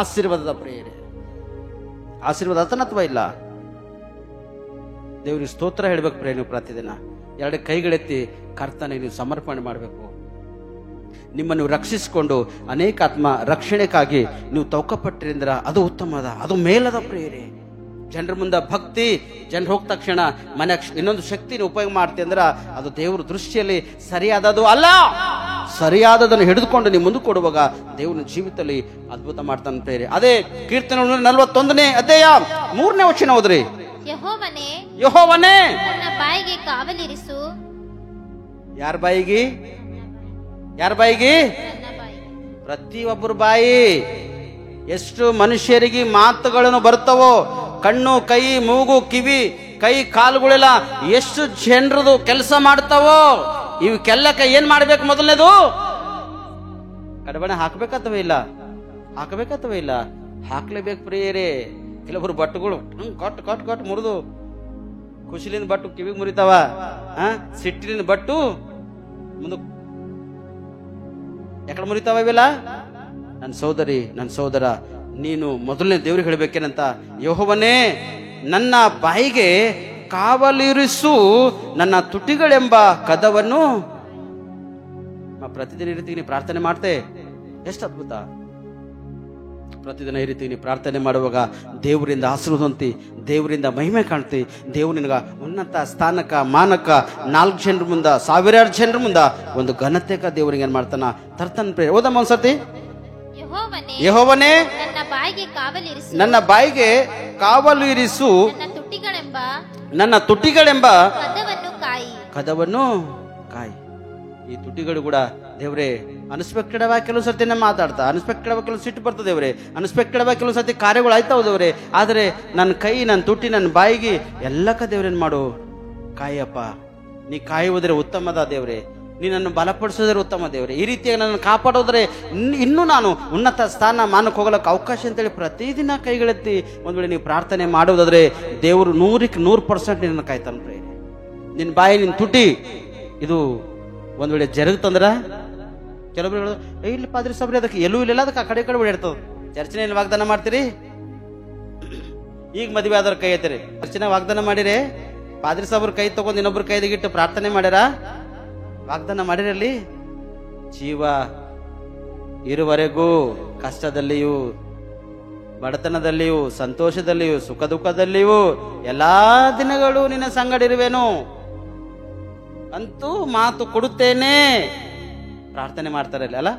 ಆಶೀರ್ವಾದದ ಪ್ರೇರಣೆ. ಆಶೀರ್ವಾದ ಅಥವಾ ಇಲ್ಲ? ದೇವ್ರಿಗೆ ಸ್ತೋತ್ರ ಹೇಳ್ಬೇಕು ಪ್ರೇರಣೆ. ಪ್ರತಿದಿನ 2 ಕೈಗಳೆತ್ತಿ ಕರ್ತನೆ ನೀವು ಸಮರ್ಪಣೆ ಮಾಡಬೇಕು. ನಿಮ್ಮನ್ನು ರಕ್ಷಿಸಿಕೊಂಡು ಅನೇಕ ಆತ್ಮ ರಕ್ಷಣೆಗಾಗಿ ನೀವು ತೌಕಪಟ್ಟಿರಿಂದ ಅದು ಉತ್ತಮದ, ಅದು ಮೇಲದ ಪ್ರೇರಣೆ. ಜನರ ಮುಂದೆ ಭಕ್ತಿ, ಜನರು ಹೋದ ತಕ್ಷಣ ಮನೆ ಇನ್ನೊಂದು ಶಕ್ತಿನ ಉಪಯೋಗ ಮಾಡ್ತಿ ಅಂದ್ರ ಅದು ದೇವ್ರ ದೃಷ್ಟಿಯಲ್ಲಿ ಸರಿಯಾದದು ಅಲ್ಲ. ಸರಿಯಾದದನ್ನು ಹಿಡಿದುಕೊಂಡು ನೀವು ಮುಂದೆ ಕೊಡುವಾಗ ದೇವ್ರನ ಜೀವಿತದಲ್ಲಿ ಅದ್ಭುತ ಮಾಡ್ತಾನೆ ಪ್ರೇರೆ. ಅದೇ ಕೀರ್ತನೆ 41ನೇ ಅಧ್ಯಾಯ 3ನೇ ವಚನ ಓದ್ರಿ. ಯೆಹೋವನೇ ನನ್ನ ಬಾಯಿಗೆ ಕಾವಲಿರಿಸು. ಯಾರ ಬಾಯಿಗೆ? ಯಾರ ಬಾಯಿಗೆ? ಪ್ರತಿಯೊಬ್ಬರ ಬಾಯಿ. ಎಷ್ಟು ಮನುಷ್ಯರಿಗೆ ಮಾತುಗಳನ್ನು ಬರ್ತವೋ, ಕಣ್ಣು, ಕೈ, ಮೂಗು, ಕಿವಿ, ಕೈ ಕಾಲುಗಳೆಲ್ಲ ಎಷ್ಟು ಜನರದು ಕೆಲಸ ಮಾಡ್ತಾವೋ, ಇವಕ್ಕೆಲ್ಲಕ್ಕೆ ಏನ್ ಮಾಡ್ಬೇಕು? ಮೊದಲನೇದು ಕಡಬಣೆ ಹಾಕ್ಬೇಕತ್ತವ ಇಲ್ಲ? ಹಾಕಬೇಕತ್ತವ ಇಲ್ಲ? ಹಾಕ್ಲೇಬೇಕು ಪ್ರಿಯರೇ. ಕೆಲವರು ಬಟ್ಟುಗಳು ಕಟ್ ಕಟ್ ಕಟ್ ಮುರಿದು, ಖುಷಿಲಿಂದ ಬಟ್ಟು ಕಿವಿಗೆ ಮುರಿತಾವ, ಸಿಟ್ಟಿಲಿಂದ ಬಟ್ಟು ಮುಂದಕ್ಕೆ ಯಾಕಡೆ ಮುರಿತಾವ ಇವೆಲ್ಲ? ನನ್ನ ಸೋದರಿ, ನನ್ನ ಸೋದರ, ನೀನು ಮೊದಲನೇ ದೇವ್ರಿಗೆ ಹೇಳ್ಬೇಕೇನಂತ, ಯೆಹೋವನೇ ನನ್ನ ಬಾಯಿಗೆ ಕಾವಲಿರಿಸು, ನನ್ನ ತುಟಿಗಳೆಂಬ ಕದವನ್ನು. ಪ್ರತಿದಿನ ಈ ರೀತಿ ನೀ ಪ್ರಾರ್ಥನೆ ಮಾಡ್ತೆ, ಎಷ್ಟು ಅದ್ಭುತ. ಪ್ರತಿದಿನ ಈ ರೀತಿ ನೀ ಪ್ರಾರ್ಥನೆ ಮಾಡುವಾಗ ದೇವರಿಂದ ಆಶೀರ್ವಾದಂತಿ, ದೇವರಿಂದ ಮಹಿಮೆ ಕಾಣ್ತಿ. ದೇವ್ರು ನಿನಗ ಉನ್ನತ ಸ್ಥಾನಕ್ಕ, ಮಾನಕ್ಕ, 4 ಜನರ ಮುಂದ, 1000 ಜನರ ಮುಂದ ಒಂದು ಘನತೆಕ ದೇವ್ರಿಗೆ ಏನ್ ಮಾಡ್ತಾನ ತರ್ತಾನ ಪ್ರೇರ. ಓದಮ್ಮ ಒಂದ್ಸತಿ. ಯೆಹೋವನೇ ನನ್ನ ಬಾಯಿಗೆ ಕಾವಲಿರಿಸು, ನನ್ನ ಬಾಯಿಗೆ ಕಾವಲಿರಿಸು, ನನ್ನ ತುಟಿಗಳೆಂಬ ಕದವನ್ನು ಕಾಯಿ. ಈ ತುಟಿಗಳು ಕೂಡ ದೇವ್ರೆ ಅನ್ಸ್ಪೆಕ್ಟೆಡ್ ಆಗಿ ಕೆಲವು ಸರ್ತಿ ಮಾತಾಡ್ತಾ, ಅನ್ಸ್ಪೆಕ್ಟೆಡ್ ಆಗಿ ಕೆಲವು ಸಿಟ್ಟು ಬರ್ತದೆ ದೇವ್ರೆ, ಅನ್ಸ್ಪೆಕ್ಟೆಡ್ ಆಗಿ ಕೆಲವು ಸರ್ತಿ ಕಾರ್ಯಗಳು ಆಯ್ತಾವ ದೇವ್ರೆ. ಆದರೆ ನನ್ನ ಕೈ, ನನ್ನ ತುಟಿ, ನನ್ನ ಬಾಯಿಗೆ ಎಲ್ಲಕ್ಕ ದೇವ್ರೇನ್ ಮಾಡು ಕಾಯಪ್ಪ. ನೀ ಕಾಯುವುದ್ರೆ ಉತ್ತಮದ ದೇವ್ರೆ, ನೀ ನನ್ನ ಬಲಪಡಿಸೋದ್ರೆ ಉತ್ತಮ ದೇವ್ರೆ. ಈ ರೀತಿಯಾಗಿ ನನ್ನ ಕಾಪಾಡೋದ್ರೆ ಇನ್ನೂ ನಾನು ಉನ್ನತ ಸ್ಥಾನ ಮಾನಕ್ಕೆ ಹೋಗಲಕ್ಕೆ ಅವಕಾಶ ಅಂತೇಳಿ ಪ್ರತಿದಿನ ಕೈಗಳೆತ್ತಿ ಒಂದ್ ವೇಳೆ ನೀವು ಪ್ರಾರ್ಥನೆ ಮಾಡೋದಾದ್ರೆ ದೇವರು 100% ನಿನ್ನ ಕಾಯ್ತಾನೆ. ನಿನ್ನ ಬಾಯಿ, ನಿನ್ನ ತುಟಿ ಇದು ಒಂದ್ ವೇಳೆ ಜರುಗುತ್ತಂದ್ರ ಕೆಲವೊಬ್ರು ಹೇಳೋದು, ಇಲ್ಲಿ ಪಾದ್ರಿ ಸಬ್ರಿ ಅದಕ್ಕೆ ಎಲ್ಲೂ ಇಲ್ಲ, ಅದಕ್ಕೆ ಆ ಕಡೆ ಕಡೆ ಓಡಾಡ್ತದ. ಚರ್ಚೆನಲ್ಲಿ ವಾಗ್ದಾನ ಮಾಡ್ತೀರಿ, ಈಗ ಮದುವೆ ಆದವ್ರ ಕೈ ಐತಿರಿ, ಚರ್ಚೆನ ವಾಗ್ದಾನ ಮಾಡಿರಿ, ಪಾದ್ರಿ ಸಾಬ್ರ ಕೈ ತಗೊಂಡು ಇನ್ನೊಬ್ರು ಕೈದಾಗಿಟ್ಟು ಪ್ರಾರ್ಥನೆ ಮಾಡ್ಯಾರ, ವಾಗ್ದಾನ ಮಾಡಿರಲ್ಲಿ ಜೀವ ಇರುವರೆಗೂ ಕಷ್ಟದಲ್ಲಿಯೂ, ಬಡತನದಲ್ಲಿಯೂ, ಸಂತೋಷದಲ್ಲಿಯೂ, ಸುಖ ದುಃಖದಲ್ಲಿಯೂ ಎಲ್ಲಾ ದಿನಗಳು ನಿನ್ನ ಸಂಗಡಿರುವೆನು ಅಂತೂ ಮಾತು ಕೊಡುತ್ತೇನೆ. ಪ್ರಾರ್ಥನೆ ಮಾಡ್ತಾರೆ ಅಲ್ಲ,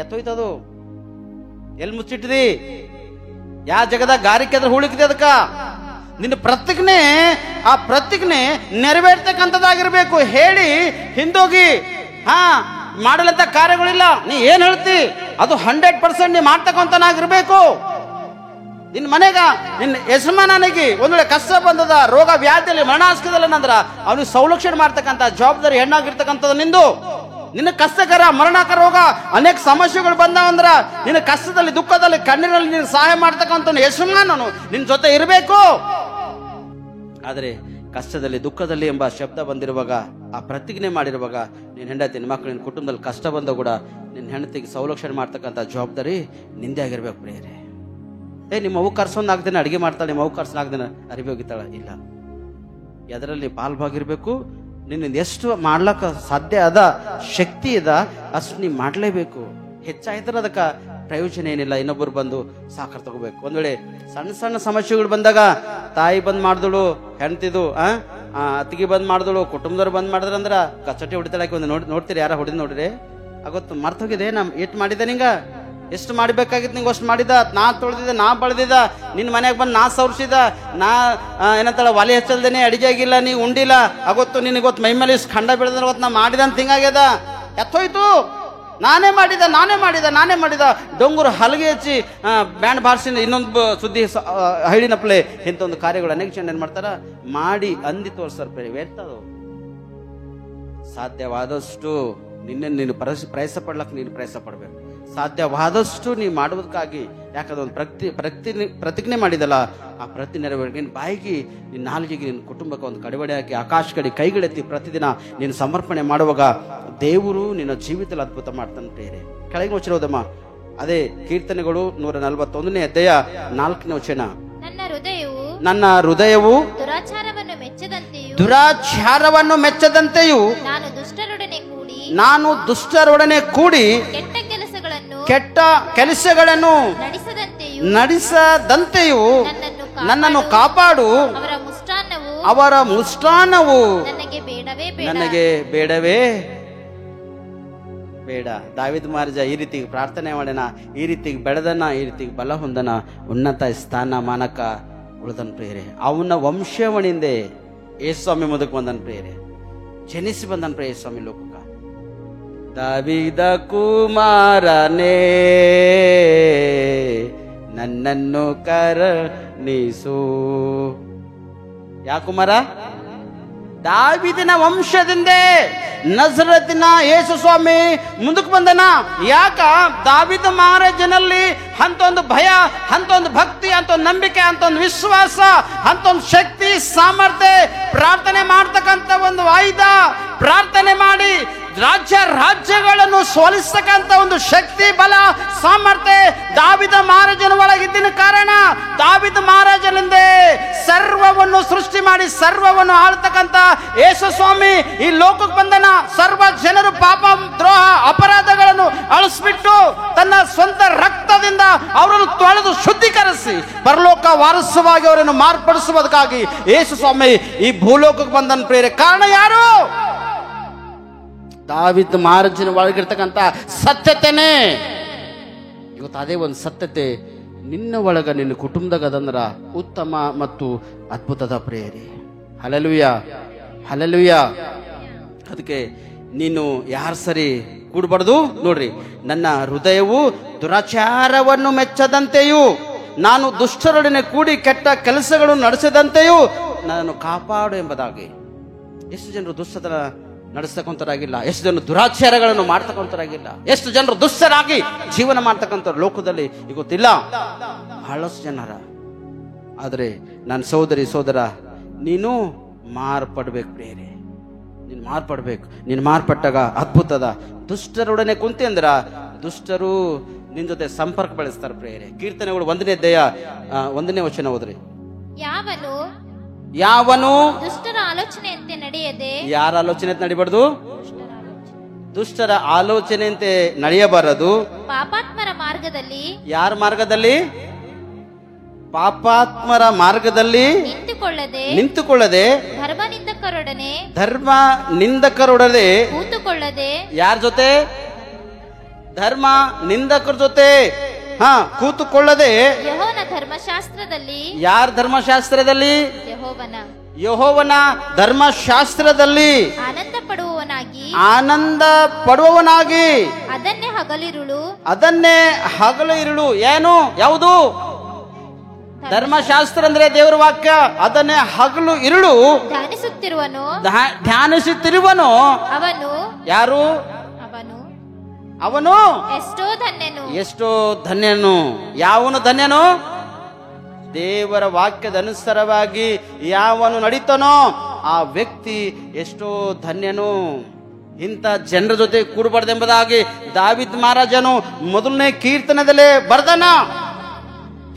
ಎತ್ತೋಯ್ತದು ಎಲ್ಲಿ ಮುಚ್ಚಿಟ್ಟಿದಿ? ಯಾ ಜಗದ ಗಾರಿಕೆ ಅದ್ರ ಹುಡುಕಿದೆ ಅದಕ್ಕ. ನಿನ್ನ ಪ್ರತಿಜ್ಞೆ, ಆ ಪ್ರತಿಜ್ಞೆ ನೆರವೇರ್ತಕ್ಕಂಥದ್ದಾಗಿರ್ಬೇಕು. ಹೇಳಿ ಹಿಂದೋಗಿ ಮಾಡಲಂತ ಕಾರ್ಯಗಳಿಲ್ಲ, ನೀ ಏನ್ ಹೇಳ್ತಿ ಅದು 100% ನೀ ಮಾಡ್ತಕ್ಕಂಥನಾಗಿರ್ಬೇಕು. ನಿನ್ನ ಮನೆಗ ನಿನ್ನ ಯಜಮಾನನಿಗೆ ಒಂದ್ ವೇಳೆ ಕಷ್ಟ ಬಂದದ, ರೋಗ ವ್ಯಾಧಿಯಲ್ಲಿ ಮರಣಾಸ್ಕದಲ್ಲಿ ನಂದ್ರ ಅವನಿಗೆ ಸಂರಕ್ಷಣೆ ಮಾಡ್ತಕ್ಕಂಥ ಜವಾಬ್ದಾರಿ ಹೆಣ್ಣಾಗಿರ್ತಕ್ಕಂಥದ್ದು ನಿಂದು. ನಿನ್ನ ಕಷ್ಟಕರ ಮರಣಕರ ರೋಗ ಅನೇಕ ಸಮಸ್ಯೆಗಳು ಬಂದಾವಂದ್ರ ನಿನ್ನ ಕಷ್ಟದಲ್ಲಿ ದುಃಖದಲ್ಲಿ ಕಣ್ಣೀರಲ್ಲಿ ನೀನು ಸಹಾಯ ಮಾಡ್ತಕ್ಕಂಥ ಯಜಮಾನನು ನಿನ್ನ ಜೊತೆ ಇರಬೇಕು. ಆದರೆ ಕಷ್ಟದಲ್ಲಿ ದುಃಖದಲ್ಲಿ ಎಂಬ ಶಬ್ದ ಬಂದಿರುವಾಗ, ಆ ಪ್ರತಿಜ್ಞೆ ಮಾಡಿರುವಾಗ, ನಿನ್ನ ಹೆಂಡತಿ ನಿನ್ನ ಮಕ್ಕಳು ನಿನ್ನ ಕುಟುಂಬದಲ್ಲಿ ಕಷ್ಟ ಬಂದ ಕೂಡ ನಿನ್ನ ಹೆಂಡತಿಗೆ ಸಂರಕ್ಷಣೆ ಮಾಡ್ತಕ್ಕಂಥ ಜವಾಬ್ದಾರಿ ನಿಂದೆ ಆಗಿರ್ಬೇಕು ಪ್ರಿಯರೇ. ನಿಮ್ಮ ಅವು ಕರ್ಸೊಂದು ಆಗ್ದೇನೆ ಅಡಿಗೆ ಮಾಡ್ತಾಳೆ, ನಿಮ್ಮ ಅವು ಕರ್ಸೊಂದು ಆಗ್ದೇನೆ ಅರಿವಿ ಹೋಗಿತ್ತಾಳ, ಇಲ್ಲ. ಎದರಲ್ಲಿ ಪಾಲ್ಭಾಗಿರ್ಬೇಕು. ನಿನ್ನ ಎಷ್ಟು ಮಾಡ್ಲಕ್ಕ ಸಾಧ್ಯ ಅದ, ಶಕ್ತಿ ಅದ, ಅಷ್ಟು ನೀ ಮಾಡ್ಲೇಬೇಕು. ಹೆಚ್ಚಾಯ್ತರ ಅದಕ್ಕೆ ಪ್ರಯೋಜನ ಏನಿಲ್ಲ. ಇನ್ನೊಬ್ಬರು ಬಂದು ಸಾಕಾರ ತಗೋಬೇಕು. ಒಂದ್ ವೇಳೆ ಸಣ್ಣ ಸಣ್ಣ ಸಮಸ್ಯೆಗಳು ಬಂದಾಗ ತಾಯಿ ಬಂದ್ ಮಾಡಿದಳು, ಹೆಣ್ತಿದು ಅತ್ತಿಗೆ ಬಂದ್ ಮಾಡಿದಳು, ಕುಟುಂಬದವ್ರು ಬಂದ್ ಮಾಡಿದ್ರ ಅಂದ್ರ ಕಚ್ಚಟೆ ಹೊಡಿತಾಳಕ್ಕೆ ಒಂದು ನೋಡ್ತೀರಿ, ಯಾರ ಹೊಡಿದ್ ನೋಡ್ರಿ, ಆಗೊತ್ತು ಮರ್ತೋಗಿದೆ ನಮ್ ಎಷ್ಟು ಮಾಡಿದ ನಿಂಗ, ಎಷ್ಟು ಮಾಡ್ಬೇಕಾಗಿತ್ತು ನಿಂಗೆ ಅಷ್ಟು ಮಾಡಿದ. ನಾ ತೊಳೆದಿದ್ದ, ನಾ ಬಳದಿದ್ದ, ನಿನ್ನ ಮನ್ಯಾಗ ಬಂದು ನಾ ಸೌರ್ಸಿದ, ನಾ ಏನಂತಾಳ ಒಲೆ ಹಚ್ಚಲ್ದೇನೆ ಅಡಿಗೆ ಆಗಿಲ್ಲ, ನೀ ಉಂಡಿಲ್ಲ, ಆಗೊತ್ತು ನಿನಗೆ ಗೊತ್ತು ಮೈ ಮೇಲೆ ಇಷ್ಟು ಖಂಡ ಬೆಳೆದ್ರೆ ಗೊತ್ತು ನಾ ಮಾಡಿದಂತ ಹಿಂಗಾಗ್ಯದ. ಎತ್ತೋಯ್ತು, ನಾನೇ ಮಾಡಿದ ಡೊಂಗುರು ಹಲಗೆ ಹಚ್ಚಿ ಬ್ಯಾಂಡ್ ಬಾರಿಸಿದ ಇನ್ನೊಂದು ಸುದ್ದಿ ಹಳ್ಳಿನಪ್ಲೆ ಇಂಥ ಒಂದು ಕಾರ್ಯಗಳು ಅನೇಕ ಜನ ಏನ್ ಮಾಡ್ತಾರ ಮಾಡಿ ಅಂದಿ ತೋರ್ಸ್ತಾರ. ವ್ಯರ್ಥದು. ಸಾಧ್ಯವಾದಷ್ಟು ನೀನು ಪ್ರಯಾಸ ಪಡ್ಲಕ್ಕೆ ನೀನು ಪ್ರಯಾಸ ಪಡ್ಬೇಕು. ಸಾಧ್ಯವಾದಷ್ಟು ನೀವು ಮಾಡುವುದಕ್ಕಾಗಿ, ಯಾಕಂದ್ರೆ ಒಂದು ಪ್ರತಿಜ್ಞೆ ಮಾಡಿದಲ್ಲ, ಆ ಪ್ರತಿ ನೆರವೇರಿಕೆ ನಿನ್ನ ಬಾಯಿಗೆ, ನಿನ್ನ ನಾಲಿಗೆಗೆ, ನಿನ್ನ ಕುಟುಂಬಕ್ಕೆ ಒಂದು ಕಡಿವಡೆ ಹಾಕಿ ಆಕಾಶ ಕಡೆ ಕೈಗಳೆತ್ತಿ ಪ್ರತಿದಿನ ನೀನು ಸಮರ್ಪಣೆ ಮಾಡುವಾಗ ದೇವರು ನಿನ್ನ ಜೀವಿತದಲ್ಲಿ ಅದ್ಭುತ ಮಾಡ್ತಾನೆ ಪ್ರಿಯರೇ. ಕೆಳಗೆ ವಚನ ಓದಮ್ಮ. ಅದೇ ಕೀರ್ತನೆಗಳು 141ನೇ ಅಧ್ಯಾಯ 4ನೇ ವಚನ. ನನ್ನ ಹೃದಯವು ದುರಾಚಾರವನ್ನು ಮೆಚ್ಚದಂತೆಯೂ ನಾನು ದುಷ್ಟರೊಡನೆ ಕೂಡಿ ಕೆಟ್ಟ ಕೆಲಸಗಳನ್ನು ನಡೆಸದಂತೆಯೂ ನನ್ನನ್ನು ಕಾಪಾಡು. ಅವರ ಮುಷ್ಟಾನ್ನವು ನನಗೆ ಬೇಡವೇ ಬೇಡ. ದಾವೀದ ಮಹಾರಾಜ ಈ ರೀತಿ ಪ್ರಾರ್ಥನೆ ಮಾಡನ, ಈ ರೀತಿ ಬೆಳೆದನ, ಈ ರೀತಿ ಬಲ ಹೊಂದನ, ಉನ್ನತ ಸ್ಥಾನ ಮಾನಕ ಉಳಿದನ್ ಪ್ರಿಯರೇ. ಅವನ ವಂಶವಣಿಂದೆ ಯೇಸುಸ್ವಾಮಿ ಮುದಕ್ ಬಂದನ್ ಪ್ರಿಯರೇ, ಜನಿಸಿ ಬಂದನ್ ಪ್ರಿಯ ಯೇಸುಸ್ವಾಮಿ ಲೋಕಕ್ಕ. ದಾವೀದ ಕುಮಾರನೇ ನನ್ನನ್ನು ಕರುಣಿಸು. ಯಾ ಕುಮಾರ? ದಾವೀದನ ವಂಶದಿಂದ ನಜರತಿನ ಯೇಸು ಸ್ವಾಮಿ ಮುಂದಕ್ಕೆ ಬಂದನ. ಯಾಕ? ದಾವೀದ ಮಹಾರಾಜನಲ್ಲಿ ಅಂತ ಒಂದು ಭಯ, ಅಂತ ಒಂದು ಭಕ್ತಿ, ಅಂತ ಒಂದು ನಂಬಿಕೆ, ಅಂತ ಒಂದು ವಿಶ್ವಾಸ, ಅಂತ ಒಂದು ಶಕ್ತಿ, ಸಾಮರ್ಥ್ಯ, ಪ್ರಾರ್ಥನೆ ಮಾಡ್ತಕ್ಕಂಥ ಒಂದು ಆಯುಧ, ಪ್ರಾರ್ಥನೆ ಮಾಡಿ ರಾಜ್ಯಗಳನ್ನು ಸೋಲಿಸ್ತಕ್ಕಂಥ ಒಂದು ಶಕ್ತಿ, ಬಲ, ಸಾಮರ್ಥ್ಯ ದಾವೀದ ಮಹಾರಾಜನ ಒಳಗಿದ್ದಿನ ಕಾರಣ ದಾವೀದ ಮಹಾರಾಜನಿಂದ ಸರ್ವವನ್ನು ಸೃಷ್ಟಿ ಮಾಡಿ ಸರ್ವವನ್ನು ಆಳ್ತಕ್ಕಂಥ ಯೇಸು ಸ್ವಾಮಿ ಈ ಲೋಕಕ್ಕೆ ಬಂದನ. ಸರ್ವ ಜನರು ಪಾಪ, ದ್ರೋಹ, ಅಪರಾಧಗಳನ್ನು ಅಳಿಸ್ಬಿಟ್ಟು ತನ್ನ ಸ್ವಂತ ರಕ್ತದಿಂದ ಅವರನ್ನು ತೊಳೆದು ಶುದ್ಧೀಕರಿಸಿ ಪರಲೋಕ ವಾರಸವಾಗಿ ಅವರನ್ನು ಮಾರ್ಪಡಿಸುವುದಕ್ಕಾಗಿ ಯೇಸು ಸ್ವಾಮಿ ಈ ಭೂಲೋಕಕ್ಕೆ ಬಂದನ ಪ್ರಿಯರೇ. ಕಾರಣ ಯಾರು? ದಾವೀದ ಮಹಾರಾಜನ ಒಳಗಿರ್ತಕ್ಕಂಥ ಸತ್ಯತೆನೇ. ಇವತ್ತು ಅದೇ ಒಂದು ಸತ್ಯತೆ ನಿನ್ನ ಒಳಗ, ನಿನ್ನ ಕುಟುಂಬದಾಗ ಅದಂದ್ರ ಉತ್ತಮ ಮತ್ತು ಅದ್ಭುತದ ಪ್ರೇರಿ. Hallelujah, hallelujah. ಅದಕ್ಕೆ ನೀನು ಯಾರು ಸರಿ ಕೂಡಬಾರ್ದು ನೋಡ್ರಿ. ನನ್ನ ಹೃದಯವು ದುರಾಚಾರವನ್ನು ಮೆಚ್ಚದಂತೆಯೂ ನಾನು ದುಷ್ಟರೊಡನೆ ಕೂಡಿ ಕೆಟ್ಟ ಕೆಲಸಗಳನ್ನು ನಡೆಸದಂತೆಯೂ ನನ್ನನ್ನು ಕಾಪಾಡು ಎಂಬುದಾಗಿ. ಎಷ್ಟು ಜನರು ದುಷ್ಟತನ ನಡೆಸ್ತಕ್ಕಂಥರಾಗಿಲ್ಲ, ಎಷ್ಟು ಜನರು ದುರಾಚಾರಗಳನ್ನು ಮಾಡ್ತಕ್ಕಂಥರಾಗಿಲ್ಲ, ಎಷ್ಟು ಜನರು ದುಷ್ಟರಾಗಿ ಜೀವನ ಮಾಡ್ತಕ್ಕಂಥ ಲೋಕದಲ್ಲಿ ಈಗ ಗೊತ್ತಿಲ್ಲ ಬಹಳಷ್ಟು ಜನರ. ಆದರೆ ನನ್ನ ಸಹೋದರಿ ಸೋದರ, ನೀನು ಮಾರ್ಪಡ್ಬೇಕು ಪ್ರಿಯರೇ, ನೀನು ಮಾರ್ಪಡ್ಬೇಕು. ನೀನು ಮಾರ್ಪಟ್ಟಾಗ ಅದ್ಭುತದ. ದುಷ್ಟರೊಡನೆ ಕುಂತಿ ಅಂದ್ರ ದುಷ್ಟರು ನಿನ್ ಜೊತೆ ಸಂಪರ್ಕ ಬೆಳೆಸ್ತಾರೆ ಪ್ರಿಯರೇ. ಕೀರ್ತನೆಗಳು 1ನೇ ಅಧ್ಯಾಯ 1ನೇ ವಚನ ಓದ್ರಿ. ಯಾವನು ದುಷ್ಟರ ಆಲೋಚನೆಯಂತೆ ನಡೆಯದೆ. ಯಾರ ಆಲೋಚನೆ ನಡಿಬಾರ್ದು? ದುಷ್ಟರ ಆಲೋಚನೆಯಂತೆ ನಡೆಯಬಾರದು. ಪಾಪಾತ್ಮರ ಮಾರ್ಗದಲ್ಲಿ. ಯಾರ ಮಾರ್ಗದಲ್ಲಿ? ಪಾಪಾತ್ಮರ ಮಾರ್ಗದಲ್ಲಿ ನಿಂತುಕೊಳ್ಳದೆ ಧರ್ಮ ನಿಂದಕರೊಡನೆ ಕೂತುಕೊಳ್ಳದೆ. ಯಾರ ಜೊತೆ? ಧರ್ಮ ನಿಂದಕರ ಜೊತೆ ಕೂತುಕೊಳ್ಳದೆ. ಯೆಹೋವನ ಧರ್ಮಶಾಸ್ತ್ರದಲ್ಲಿ. ಯಾರ ಧರ್ಮಶಾಸ್ತ್ರದಲ್ಲಿ? ಯೆಹೋವನ ಧರ್ಮಶಾಸ್ತ್ರದಲ್ಲಿ ಆನಂದ ಪಡುವವನಾಗಿ ಅದನ್ನೇ ಹಗಲು ಇರುಳು. ಏನು? ಯಾವುದು? ಧರ್ಮಶಾಸ್ತ್ರ ಅಂದ್ರೆ ದೇವರ ವಾಕ್ಯ. ಅದನ್ನೇ ಹಗಲು ಇರುಳು ಧ್ಯಾನಿಸುತ್ತಿರುವನು. ಅವನು ಯಾರು? ಅವನು ಎಷ್ಟೋ ಧನ್ಯನು. ಎಷ್ಟೋ ಧನ್ಯನು. ಯಾವನು ಧನ್ಯನು? ದೇವರ ವಾಕ್ಯದ ಅನುಸಾರವಾಗಿ ಯಾವನು ನಡೀತಾನೋ ಆ ವ್ಯಕ್ತಿ ಎಷ್ಟೋ ಧನ್ಯನು. ಇಂಥ ಜನರ ಜೊತೆ ಕೂಡಬಾರ್ದೆಂಬುದಾಗಿ ದಾವೀದ್ ಮಹಾರಾಜನು ಮೊದಲನೇ ಕೀರ್ತನದಲ್ಲೇ ಬರ್ದನ.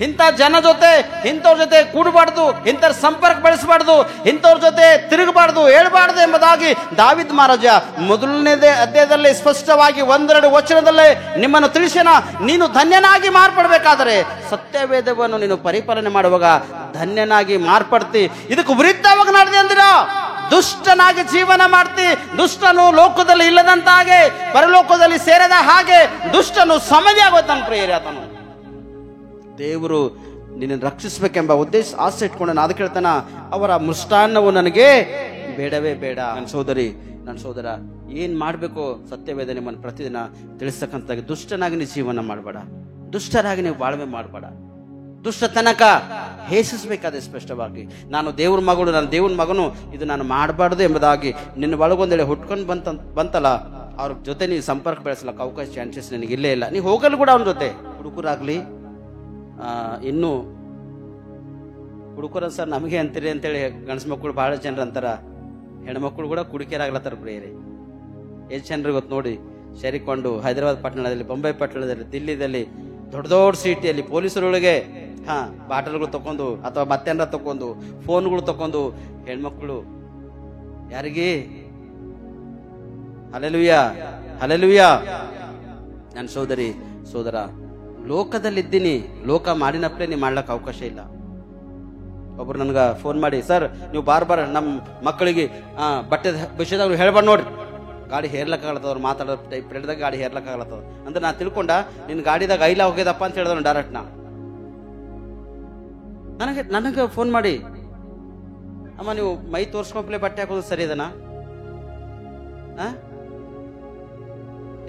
ಇಂಥ ಜನ ಜೊತೆ ಇಂಥವ್ರ ಜೊತೆ ಕೂಡಬಾರ್ದು, ಇಂಥವ್ರ ಸಂಪರ್ಕ ಬೆಳೆಸಬಾರ್ದು, ಇಂಥವ್ರ ಜೊತೆ ತಿರುಗಬಾರ್ದು, ಹೇಳ್ಬಾರ್ದು ಎಂಬುದಾಗಿ ದಾವೀದ್ ಮಹಾರಾಜ ಮೊದಲನೇದೇ ಅಧ್ಯಾಯದಲ್ಲಿ ಸ್ಪಷ್ಟವಾಗಿ 1-2 ವಚನದಲ್ಲೇ ನಿಮ್ಮನ್ನು ತಿಳಿಸೇನ. ನೀನು ಧನ್ಯನಾಗಿ ಮಾರ್ಪಡಬೇಕಾದರೆ ಸತ್ಯವೇದವನ್ನು ನೀನು ಪರಿಪಾಲನೆ ಮಾಡುವಾಗ ಧನ್ಯನಾಗಿ ಮಾರ್ಪಡ್ತಿ. ಇದಕ್ಕೆ ವಿರುದ್ಧವಾಗಿ ನಡೆದಿ ಅಂದಿರ ದುಷ್ಟನಾಗಿ ಜೀವನ ಮಾಡ್ತಿ. ದುಷ್ಟನು ಲೋಕದಲ್ಲಿ ಇಲ್ಲದಂತ ಹಾಗೆ, ಪರಲೋಕದಲ್ಲಿ ಸೇರದ ಹಾಗೆ ದುಷ್ಟನು ಸಮಾಧಿ ಆಗೋತಾನ. ಪ್ರಿಯರೇ, ಆತನು ದೇವರು ನಿನ್ನನ್ನು ರಕ್ಷಿಸಬೇಕೆಂಬ ಉದ್ದೇಶ ಆಸೆ ಇಟ್ಕೊಂಡು ನಾನು ಅದಕ್ಕೆ ಹೇಳ್ತಾನ, ಅವರ ಮೃಷ್ಟಾನ್ನವು ನನಗೆ ಬೇಡವೇ ಬೇಡ. ನನ್ನ ಸೋದರಿ, ನನ್ನ ಸೋದರ, ಏನ್ ಮಾಡಬೇಕು ಸತ್ಯವೇದ ನಿಮ್ಮನ್ನು ಪ್ರತಿದಿನ ತಿಳಿಸ್ತಕ್ಕಂಥ. ದುಷ್ಟನಾಗಿ ನೀವು ಜೀವನ ಮಾಡಬೇಡ, ದುಷ್ಟರಾಗಿ ನೀವು ಬಾಳ್ವೆ ಮಾಡಬೇಡ. ದುಷ್ಟ ತನಕ ಹೇಸಿಸಬೇಕಾದ ಸ್ಪಷ್ಟವಾಗಿ ನಾನು ದೇವ್ರ ಮಗಳು, ನಾನು ದೇವ್ರ ಮಗನು, ಇದು ನಾನು ಮಾಡಬಾರ್ದು ಎಂಬುದಾಗಿ ನಿನ್ನ ಒಳಗೊಂದೇಳಿ ಹುಟ್ಕೊಂಡು ಬಂತಲ್ಲ, ಅವ್ರ ಜೊತೆ ನೀವು ಸಂಪರ್ಕ ಬೆಳೆಸಲಕ್ಕೆ ಅವಕಾಶ ಚಾನ್ಸಸ್ ನಿನಗೆ ಇಲ್ಲೇ ಇಲ್ಲ. ನೀವು ಹೋಗಲು ಕೂಡ ಅವನ ಜೊತೆ ಹುಡುಗರಾಗ್ಲಿ, ಇನ್ನು ಹುಡುಗರ ಸರ್ ನಮಗೆ ಅಂತೀರಿ ಅಂತೇಳಿ ಗಂಡಸ ಮಕ್ಕಳು ಬಹಳ ಜನರು ಅಂತಾರ, ಹೆಣ್ಮಕ್ಳು ಕೂಡ ಕುಡಿಕೆರಾಗ್ಲತ್ತಾರ. ಪ್ರಿಯರೇ, ಎಷ್ಟು ಜನರಿಗೆ ಗೊತ್ತು ನೋಡಿ, ಸೇರಿಕೊಂಡು ಹೈದರಾಬಾದ್ ಪಟ್ಟಣದಲ್ಲಿ, ಬೊಂಬೈ ಪಟ್ಟಣದಲ್ಲಿ, ದಿಲ್ಲಿದಲ್ಲಿ ದೊಡ್ಡ ದೊಡ್ಡ ಸಿಟಿಯಲ್ಲಿ ಪೊಲೀಸರೊಳಗೆ ಬಾಟಲ್ಗಳು ತಕೊಂಡು ಅಥವಾ ಮತ್ತೇನಾರ ತಕೊಂಡು ಫೋನ್ಗಳು ತಕೊಂಡು ಹೆಣ್ಮಕ್ಳು ಯಾರಿಗೆ ಹಲ್ಲೆಲೂಯಾ ಹಲ್ಲೆಲೂಯಾ. ನನ್ನ ಸೋದರಿ ಸೋದರ, ಲೋಕದಲ್ಲಿದ್ದೀನಿ, ಲೋಕ ಮಾಡಿನಪ್ಲೇ ನೀವು ಮಾಡ್ಲಿಕ್ಕೆ ಅವಕಾಶ ಇಲ್ಲ. ಒಬ್ರು ನನ್ಗೆ ಫೋನ್ ಮಾಡಿ, ಸರ್ ನೀವು ಬಾರ್ ನಮ್ಮ ಮಕ್ಕಳಿಗೆ ಬಟ್ಟೆ ವಿಷಯದಾಗ ಹೇಳ್ಬಾರ್ದು ನೋಡ್ರಿ, ಗಾಡಿ ಹೇರ್ಲಕ್ಕಾಗತ್ತದ, ಅವ್ರು ಮಾತಾಡೋ ಪ್ಲೇಟ್ದಾಗ ಗಾಡಿ ಹೇರ್ಲಕ್ಕಾಗತ್ತದ ಅಂದ್ರೆ ನಾ ತಿಳ್ಕೊಂಡ ನಿನ್ನ ಗಾಡಿದಾಗ ಐಲ ಹೋಗ್ಯದಪ್ಪ ಅಂತ ಹೇಳಿದವನು ಡೈರೆಕ್ಟ್. ನನಗೆ ಫೋನ್ ಮಾಡಿ, ಅಮ್ಮ ನೀವು ಮೈ ತೋರ್ಸ್ಕೊಂಡ್ಲೆ ಬಟ್ಟೆ ಹಾಕೋದು ಸರಿ ಇದನಾ?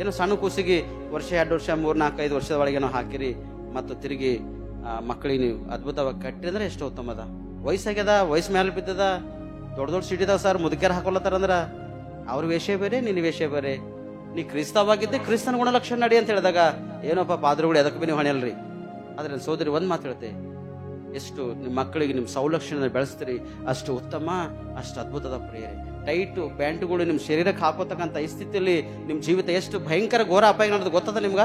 ಏನೋ ಸಣ್ಣ ಕೂಸಿಗೆ ವರ್ಷ 2 ವರ್ಷ 3, 4, 5 ವರ್ಷದ ಒಳಗೇನೋ ಹಾಕಿರಿ ಮತ್ತು ತಿರುಗಿ ಮಕ್ಕಳಿಗೆ ನೀವು ಅದ್ಭುತವಾಗಿ ಕಟ್ಟಿರಿ ಅಂದ್ರೆ ಎಷ್ಟು ಉತ್ತಮದ. ವಯಸ್ಸಾಗ್ಯದ, ವಯಸ್ಸು ಮೇಲೆ ಬಿದ್ದದ, ದೊಡ್ಡ ದೊಡ್ಡ ಸಿಟಿದಾವ ಸರ್ ಮುದುಕ್ಯಾರ ಹಾಕೊಳತ್ತಾರಂದ್ರ ಅವ್ರ ವೇಷ ಬೇರೆ, ನಿನ್ನ ವೇಷ ಬೇರೆ. ನೀ ಕ್ರಿಸ್ತವಾಗಿದ್ದೆ, ಕ್ರಿಸ್ತನ ಗುಣಲಕ್ಷಣ ನಡಿ ಅಂತ ಹೇಳಿದಾಗ ಏನೋಪ್ಪ ಪಾದ್ರುಗಳು ಎದಕ್ಕೆ ಬಿ ನೀವು ಹಣಿಯಲ್ರಿ. ಆದ್ರೆ ಸೋದರಿ ಒಂದ್ ಮಾತು ಹೇಳ್ತೆ, ಎಷ್ಟು ನಿಮ್ಮ ಮಕ್ಕಳಿಗೆ ನಿಮ್ಮ ಸೌಲಕ್ಷಣ ಬೆಳೆಸ್ತೀರಿ ಅಷ್ಟು ಉತ್ತಮ, ಅಷ್ಟು ಅದ್ಭುತದ. ಪ್ರಿಯರೇ, ಟೈಟು ಪ್ಯಾಂಟುಗಳು ನಿಮ್ಮ ಶರೀರಕ್ಕೆ ಹಾಕೋತಕ್ಕಂಥ ಈ ಸ್ಥಿತಿಯಲ್ಲಿ ನಿಮ್ಮ ಜೀವಿತ ಎಷ್ಟು ಭಯಂಕರ ಘೋರ ಅಪಾಯ ನಡೆದು ಗೊತ್ತದ ನಿಮ್ಗ?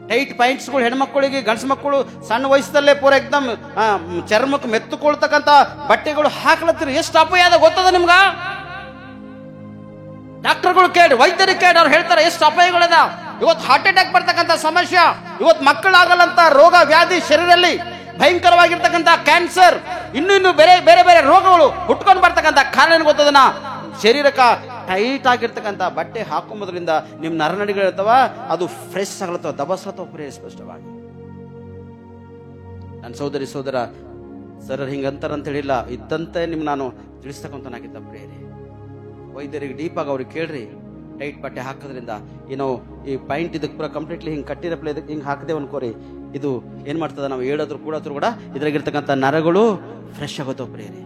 ಟೈಟ್ ಪ್ಯಾಂಟ್ಸ್ಗಳು ಹೆಣ್ಮಕ್ಕಳಿಗೆ, ಗಂಡ್ಸ ಮಕ್ಕಳು ಸಣ್ಣ ವಯಸ್ಸಲ್ಲೇ ಪೂರ ಎಕ್ದಮ್ ಚರ್ಮಕ್ಕೆ ಮೆತ್ತುಕೊಳ್ತಕ್ಕಂಥ ಬಟ್ಟೆಗಳು ಹಾಕ್ಲತ್ತೀರಿ, ಎಷ್ಟು ಅಪಾಯ ಅದ ಗೊತ್ತದ ನಿಮ್ಗ? ಡಾಕ್ಟರ್ಗಳು ಕೇಳಿ, ವೈದ್ಯರಿಗೆ ಕೇಳಿ, ಅವ್ರು ಹೇಳ್ತಾರೆ ಎಷ್ಟು ಅಪಾಯಗಳದ. ಇವತ್ತು ಹಾರ್ಟ್ ಅಟ್ಯಾಕ್ ಬರ್ತಕ್ಕಂಥ ಸಮಸ್ಯೆ, ಇವತ್ತು ಮಕ್ಕಳಾಗಲ್ಲಂತ ರೋಗ ವ್ಯಾಧಿ, ಶರೀರದಲ್ಲಿ ಭಯಂಕರವಾಗಿರ್ತಕ್ಕಂಥ ಕ್ಯಾನ್ಸರ್, ಇನ್ನು ಬೇರೆ ಬೇರೆ ಬೇರೆ ರೋಗಗಳು ಹುಟ್ಕೊಂಡು ಬರ್ತಕ್ಕಂಥ ಕಾರಣ ಏನು ಗೊತ್ತದನ? ಶರೀರಕ್ಕ ಟೈಟ್ ಆಗಿರ್ತಕ್ಕಂಥ ಬಟ್ಟೆ ಹಾಕೊಂಬೋದ್ರಿಂದ ನಿಮ್ ನರನಡಿಗಳಿರ್ತಾವ, ಅದು ಫ್ರೆಶ್ ಆಗ್ಲತ್ತವ, ದಬಸ್ಲತ್ತವ. ಪ್ರಿಯ, ಸ್ಪಷ್ಟವಾಗಿ ನನ್ನ ಸೋದರಿ ಸೋದರ, ಸರ್ ಹಿಂಗಂತಾರಂತ ಹೇಳಿಲ್ಲ, ಇದ್ದಂತೆ ನಿಮ್ ನಾನು ತಿಳಿಸ್ತಕ್ಕಂಥನಾಗಿದ್ದ. ಪ್ರಿಯರೇ, ವೈದ್ಯರಿಗೆ ಡೀಪ್ ಆಗಿ ಅವ್ರಿಗೆ ಕೇಳ್ರಿ, ಟೈಟ್ ಬಟ್ಟೆ ಹಾಕೋದ್ರಿಂದ ಏನೋ ಈ ಪಾಯಿಂಟ್ ಇದಕ್ಕೆ ಪೂರ ಕಂಪ್ಲೀಟ್ಲಿ ಹಿಂಗೆ ಕಟ್ಟಿರಪ್ಲೆ ಇದಕ್ಕೆ ಹಿಂಗೆ ಹಾಕದೇವ್ ಅನ್ಕೋರಿ, ಇದು ಏನ್ ಮಾಡ್ತದ, ನಾವು ಹೇಳೋದ್ರು ಕೂಡೋದ್ರು ಕೂಡ ಇದ್ರಾಗಿರ್ತಕ್ಕಂಥ ನರಗಳು ಫ್ರೆಶ್ ಆಗೋತಾವ. ಪ್ರಿಯರೇ,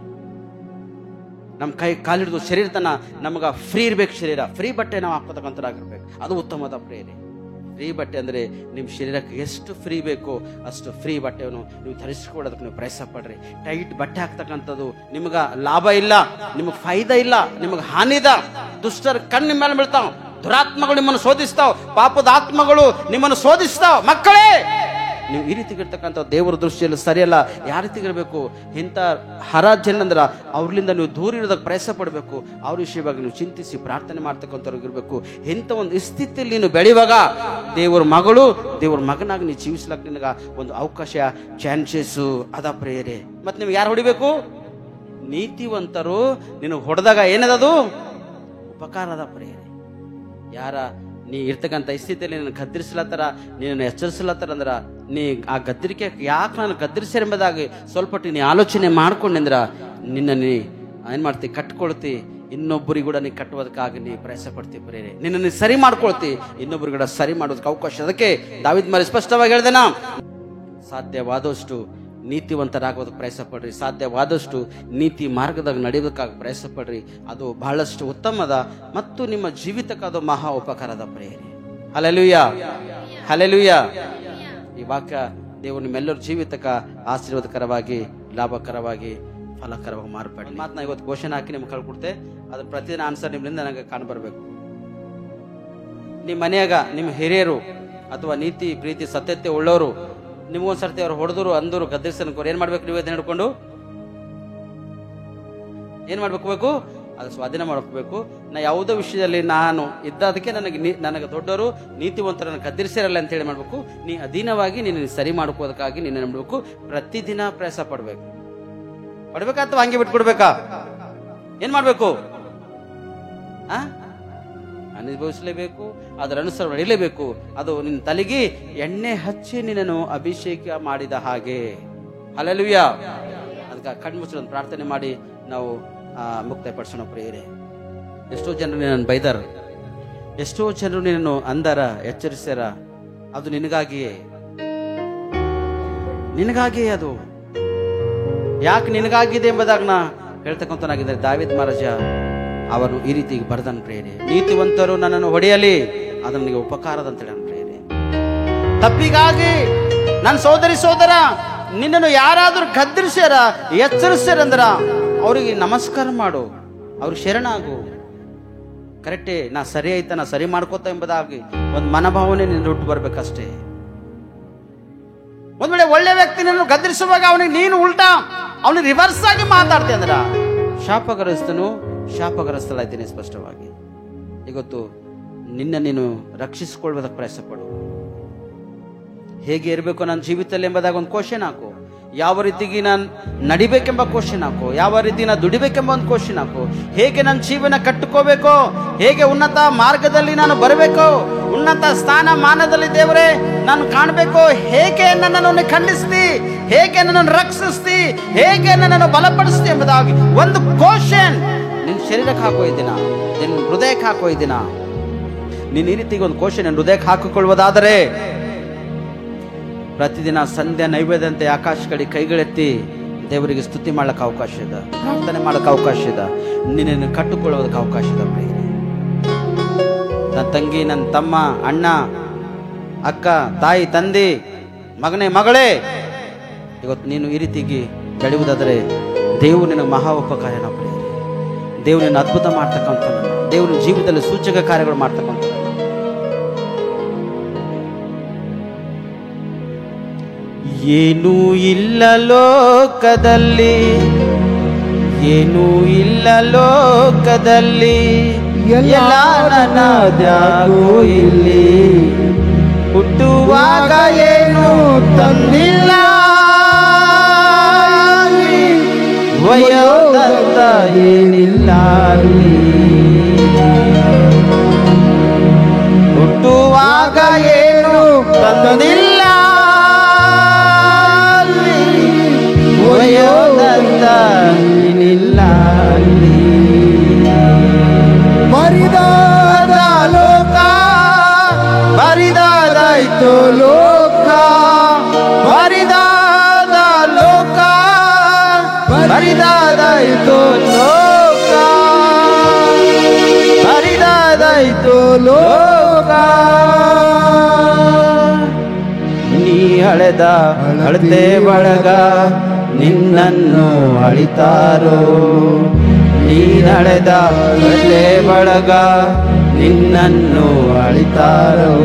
ನಮ್ಮ ಕೈ ಕಾಲಿಡ್ದು ಶರೀರ ತನ ನಮಗ ಫ್ರೀ ಇರ್ಬೇಕು. ಶರೀರ ಫ್ರೀ ಬಟ್ಟೆ ನಾವು ಹಾಕೋತಕ್ಕಂಥರಾಗಿರ್ಬೇಕು, ಅದು ಉತ್ತಮದ. ಪ್ರಿಯರೇ, ಫ್ರೀ ಬಟ್ಟೆ ಅಂದ್ರೆ ನಿಮ್ಮ ಶರೀರಕ್ಕೆ ಎಷ್ಟು ಫ್ರೀ ಬೇಕೋ ಅಷ್ಟು ಫ್ರೀ ಬಟ್ಟೆಯನ್ನು ನೀವು ಧರಿಸಿಕೊಳ್ಳೋದಕ್ಕೆ ನೀವು ಪ್ರಯತ್ನ ಪಡ್ರಿ. ಟೈಟ್ ಬಟ್ಟೆ ಹಾಕ್ತಕ್ಕಂಥದ್ದು ನಿಮ್ಗ ಲಾಭ ಇಲ್ಲ, ನಿಮಗೆ ಫಾಯ್ದಾ ಇಲ್ಲ, ನಿಮಗೆ ಹಾನಿದ. ದುಷ್ಟರ ಕಣ್ಣು ನಿಮ್ಮ ಮೇಲೆ ಬೀಳ್ತಾವ, ದುರಾತ್ಮಗಳು ನಿಮ್ಮನ್ನು ಶೋಧಿಸ್ತಾವ, ಪಾಪದ ಆತ್ಮಗಳು ನಿಮ್ಮನ್ನು ಶೋಧಿಸ್ತಾವ. ಮಕ್ಕಳೇ, ನೀವು ಈ ರೀತಿಗಿರ್ತಕ್ಕಂಥ ದೇವರ ದೃಷ್ಟಿಯಲ್ಲಿ ಸರಿಯಲ್ಲ. ಯಾವ ರೀತಿಗಿರ್ಬೇಕು? ಇಂಥ ಹರಾಜನಂದ್ರ ಅವ್ರಲಿಂದ ನೀವು ದೂರ ಇರೋದಕ್ಕೆ ಪ್ರಯತ್ನ ಪಡಬೇಕು. ಅವ್ರ ವಿಷಯವಾಗಿ ನೀವು ಚಿಂತಿಸಿ ಪ್ರಾರ್ಥನೆ ಮಾಡ್ತಕ್ಕಂಥವ್ರಿಗಿರ್ಬೇಕು. ಇಂಥ ಒಂದು ಸ್ಥಿತಿಯಲ್ಲಿ ನೀನು ಬೆಳೆಯುವಾಗ ದೇವರ ಮಗಳು, ದೇವರ ಮಗನಾಗಿ ನೀವು ಜೀವಿಸ್ಲಕ್ಕೆ ನಿನಗ ಒಂದು ಅವಕಾಶ, ಚಾನ್ಸಸ್ಸು ಅದ. ಪ್ರಿಯರೇ, ಮತ್ತೆ ನೀವು ಯಾರು ಹೊಡಿಬೇಕು? ನೀತಿವಂತರು ನಿನಗೆ ಹೊಡೆದಾಗ ಏನದದು? ಉಪಕಾರ ಅದ. ಪ್ರಿಯರೇ, ಯಾರ ನೀ ಇರ್ತಕ್ಕಂಥ ಸ್ಥಿತಿಯಲ್ಲಿ ನೀನು ಗದ್ದರಿಸ್ಲತ್ತಾರ, ನೀನು ಎಚ್ಚರಿಸ್ಲತ್ತಾರ ಅಂದ್ರ ನೀ ಆ ಗದ್ದರಿಕೆ ಯಾಕೆ ನಾನು ಗದ್ದರಿಸ್ಯಾರ ಎಂಬುದಾಗಿ ಸ್ವಲ್ಪ ನೀ ಆಲೋಚನೆ ಮಾಡ್ಕೊಂಡ್ರ ನಿನ್ನ ನೀ ಏನ್ ಮಾಡ್ತಿ? ಕಟ್ಕೊಳ್ತಿ. ಇನ್ನೊಬ್ಬರಿಗೆ ಕೂಡ ನೀ ಕಟ್ಟುವುದಕ್ಕಾಗಿ ನೀ ಪ್ರಯತ್ನ ಪಡ್ತಿ. ಪ್ರೇರೆ, ನಿನ್ನ ನೀ ಸರಿ ಮಾಡ್ಕೊಳ್ತಿ, ಇನ್ನೊಬ್ಬರಿಗೆ ಕೂಡ ಸರಿ ಮಾಡೋದಕ್ಕೆ ಅವಕಾಶ. ಅದಕ್ಕೆ ದಾವೀದ್ ಮರಿ ಸ್ಪಷ್ಟವಾಗಿ ಹೇಳ್ದೇನ, ಸಾಧ್ಯವಾದಷ್ಟು ನೀತಿವಂತರಾಗೋದಕ್ಕೆ ಪ್ರಯತ್ನ ಪಡ್ರಿ, ಸಾಧ್ಯವಾದಷ್ಟು ನೀತಿ ಮಾರ್ಗದಾಗ ನಡೆಯೋದಕ್ಕಾಗಿ ಪ್ರಯತ್ನ ಪಡ್ರಿ. ಅದು ಬಹಳಷ್ಟು ಉತ್ತಮದ ಮತ್ತು ನಿಮ್ಮ ಜೀವಿತಕ್ಕೆ ಅದು ಮಹಾ ಉಪಕಾರದ. ಪ್ರೇರೆ, ಹಲ್ಲೆಲೂಯಾ, ಹಲ್ಲೆಲೂಯಾ. ಈ ವಾಕ್ಯ ದೇವರು ನಿಮ್ಮೆಲ್ಲರ ಜೀವಿತಕ್ಕ ಆಶೀರ್ವಾದಕರವಾಗಿ, ಲಾಭಕರವಾಗಿ, ಫಲಕರವಾಗಿ ಮಾರ್ಪಡಿ. ಮಾತನ್ನ ಇವತ್ತು ಕ್ವಶನ್ ಹಾಕಿ ನಿಮ್ಗೆ ಕಳ್ಕೊಡ್ತೆ, ಅದ್ರ ಪ್ರತಿದಿನ ಆನ್ಸರ್ ನಿಮ್ಮಿಂದ ನನಗೆ ಕಾಣಬರ್ಬೇಕು. ನಿಮ್ಮ ಮನೆಯಾಗ ನಿಮ್ಮ ಹಿರಿಯರು ಅಥವಾ ನೀತಿ ಪ್ರೀತಿ ಸತ್ಯತೆ ಉಳ್ಳವರು ನಿಮಗೊಂದ್ಸರ್ತಿ ಅವ್ರು ಹೊಡೆದ್ರು ಅಂದರು ಗದ್ದರಿಸನ್ಕೋರು ಏನ್ ಮಾಡ್ಬೇಕು? ನೀವು ಅದನ್ನ ಹಿಡ್ಕೊಂಡು ಏನ್ ಮಾಡ್ಬೇಕು? ಅದು ಸ್ವಾಧೀನ ಮಾಡ್ಕೋಬೇಕು. ನಾ ಯಾವುದೋ ವಿಷಯದಲ್ಲಿ ನಾನು ಇದ್ದದಕ್ಕೆ ನನಗೆ ದೊಡ್ಡವರು ನೀತಿವಂತರನ್ನು ಗದ್ದರಿಸಿರಲ್ಲ ಅಂತ ಹೇಳಿ ಮಾಡ್ಬೇಕು. ನೀ ಅಧೀನವಾಗಿ ನೀನು ಸರಿ ಮಾಡ್ಕೋದಕ್ಕಾಗಿ ನೀನು ಮಾಡ್ಬೇಕು. ಪ್ರತಿದಿನ ಪ್ರಯಾಸ ಪಡ್ಬೇಕಾ ಅಥವಾ ಹಂಗೆ ಬಿಟ್ಕೊಡ್ಬೇಕಾ? ಏನ್ ಮಾಡ್ಬೇಕು? ಅನುಭವಿಸಲೇಬೇಕು, ಅದರ ಅನುಸಾರ ನಡೀಲೇಬೇಕು. ಅದು ನಿನ್ನ ತಲೆಗೆ ಎಣ್ಣೆ ಹಚ್ಚಿ ನಿನ್ನನ್ನು ಅಭಿಷೇಕ ಮಾಡಿದ ಹಾಗೆ. ಹಲ್ಲೆಲೂಯಾ. ಅದಕ್ಕೆ ಕಣ್ಮುಚ್ಚಿ ಒಂದು ಪ್ರಾರ್ಥನೆ ಮಾಡಿ ನಾವು ಮುಕ್ತಾಯ ಪಡಿಸೋಣ. ಪ್ರಿಯರೇ, ಎಷ್ಟೋ ಜನರು ನಿನ್ನನ್ನು ಬೈದಾರ, ಎಷ್ಟೋ ಜನರು ನಿನ್ನನ್ನು ಅಂದಾರ, ಎಚ್ಚರಿಸ್ಯಾರ. ಅದು ನಿನಗಾಗಿಯೇ ಅದು ಯಾಕೆ ನಿನಗಾಗಿದೆ ಎಂಬುದಾಗ ನಾ ಹೇಳ್ತಕ್ಕಂಥನಾಗಿದ್ದಾರೆ. ದಾವೀದ್ ಮಹಾರಾಜ ಅವನು ಈ ರೀತಿ ಬರ್ದನ್. ಪ್ರಿಯರೇ, ನೀತಿವಂತರು ನನ್ನನ್ನು ಹೊಡೆಯಲಿ, ಅದು ನನಗೆ ಉಪಕಾರದಂತ ಹೇಳ. ಪ್ರಿಯರೇ, ತಪ್ಪಿಗಾಗಿ ನನ್ನ ಸೋದರ ನಿನ್ನನ್ನು ಯಾರಾದ್ರೂ ಗದ್ದರಿಸ್ಯಾರ, ಎಚ್ಚರಿಸ್ಯಾರಂದ್ರ ಅವ್ರಿಗೆ ನಮಸ್ಕಾರ ಮಾಡು, ಅವ್ರಿಗೆ ಶರಣಾಗು. ಕರೆಕ್ಟೇ, ನಾ ಸರಿ ಆಯ್ತ, ನಾ ಸರಿ ಮಾಡ್ಕೋತ ಎಂಬುದಾಗಿ ಒಂದು ಮನೋಭಾವನೆ ನಿನ್ನ ಹುಟ್ಟು ಬರ್ಬೇಕಷ್ಟೇ. ಒಂದ್ ವೇಳೆ ಒಳ್ಳೆ ವ್ಯಕ್ತಿ ನಿನ್ನನ್ನು ಗದ್ದರಿಸುವಾಗ ಅವನಿಗೆ ನೀನು ಉಲ್ಟಾ ಅವನಿಗೆ ರಿವರ್ಸ್ ಆಗಿ ಮಾತಾಡ್ತೆ ಅಂದ್ರ ಶಾಪಗ್ರಸ್ತಲ ಇದ್ದೀನಿ ಸ್ಪಷ್ಟವಾಗಿ. ಇವತ್ತು ನಿನ್ನ ನೀನು ರಕ್ಷಿಸಿಕೊಳ್ಳುವುದಕ್ಕೆ ಪ್ರಯತ್ನ ಪಡು. ಹೇಗೆ ಇರಬೇಕು ನನ್ನ ಜೀವಿತದಲ್ಲಿ ಎಂಬುದಾಗ ಒಂದು ಕ್ವಶನ್ ಹಾಕು. ಯಾವ ರೀತಿಗೆ ನಾನು ನಡಿಬೇಕೆಂಬ ಕ್ವಶನ್ ಹಾಕು. ಯಾವ ರೀತಿ ನಾನು ದುಡಿಬೇಕೆಂಬ ಒಂದು ಕ್ವಶನ್ ಹಾಕು. ಹೇಗೆ ನನ್ನ ಜೀವನ ಕಟ್ಟುಕೋಬೇಕು, ಹೇಗೆ ಉನ್ನತ ಮಾರ್ಗದಲ್ಲಿ ನಾನು ಬರಬೇಕು, ಉನ್ನತ ಸ್ಥಾನಮಾನದಲ್ಲಿ ದೇವರೇ ನಾನು ಕಾಣಬೇಕು, ಹೇಗೆ ನನ್ನನ್ನು ಖಂಡಿಸ್ತಿ, ಹೇಗೆ ನನ್ನನ್ನು ರಕ್ಷಿಸ್ತಿ, ಹೇಗೆ ನನ್ನನ್ನು ಬಲಪಡಿಸ್ತಿ ಎಂಬುದಾಗಿ ಒಂದು ಕ್ವಶನ್ ನಿನ್ನ ಶರೀರಕ್ಕೆ ಹಾಕೋಯ್ದಿನ, ನಿನ್ನ ಹೃದಯಕ್ಕೆ ಹಾಕೋಯ್ದಿನ. ನೀನು ಈ ರೀತಿಗೆ ಒಂದು ಕ್ವಶನ್ ನಿನ್ನ ಹೃದಯಕ್ಕೆ ಹಾಕಿಕೊಳ್ಳುವುದಾದರೆ ಪ್ರತಿದಿನ ಸಂಧ್ಯಾ ನೈವೇದ್ಯಂತೆ ಆಕಾಶ ಕಡೆ ಕೈಗಳೆತ್ತಿ ದೇವರಿಗೆ ಸ್ತುತಿ ಮಾಡ್ಲಿಕ್ಕೆ ಅವಕಾಶ ಇದೆ, ಪ್ರಾರ್ಥನೆ ಮಾಡಕ್ಕೆ ಅವಕಾಶ ಇದೆ, ನಿನ್ನನ್ನು ಕಟ್ಟುಕೊಳ್ಳೋದಕ್ಕೆ ಅವಕಾಶ ಇದೆ. ಪ್ರಿಯರೇ, ನನ್ನ ತಂಗಿ, ನನ್ನ ತಮ್ಮ, ಅಣ್ಣ, ಅಕ್ಕ, ತಾಯಿ, ತಂದೆ, ಮಗನೇ, ಮಗಳೇ, ಇವತ್ತು ನೀನು ಈ ರೀತಿಗೆ ಬೆಳೆಯುವುದಾದರೆ ದೇವರು ನಿನಗೆ ಮಹಾ ಉಪಕಾರನ. ಪ್ರಿಯರೇ, ದೇವರು ನಿನ್ನ ಅದ್ಭುತ ಮಾಡ್ತಕ್ಕಂಥ, ದೇವರ ಜೀವಿತದಲ್ಲಿ ಸೂಚಕ ಕಾರ್ಯಗಳು ಮಾಡ್ತಕ್ಕಂಥ. ಏನೂ ಇಲ್ಲ ಲೋಕದಲ್ಲಿ, ಏನೂ ಇಲ್ಲ ಲೋಕದಲ್ಲಿ, ಎಲ್ಲ ನನ್ನದ್ಯಾಗೋ ಇಲ್ಲಿ. ಹುಟ್ಟುವಾಗ ಏನು ತಂದಿಲ್ಲ, ವಯೋದಂತ ಏನಿಲ್ಲ. ಹುಟ್ಟುವಾಗ ಏನು ತಂದಿಲ್ಲ, ವಯೋದಂತ ಏನಿಲ್ಲ. ಬರಿದಾದ ಲೋಕ, ಬರಿದಾದಾಯ್ತು ಲೋಕ, ಬರಿದಾದ ಲೋಕ, ಬರಿದಾದಾಯ್ತು ಲೋಕ, ಬರಿದಾದಾಯ್ತು ಲೋಕ. ನೀ ಹಳೆದ ಅಳತೆ ಬಳಗ ನಿನ್ನನ್ನು ಅಳಿತಾರೋ, ನೀ ನಡೆದ ಅಳತೆ ಬಳಗ ನಿನ್ನನ್ನು ಅಳಿತಾರೋ.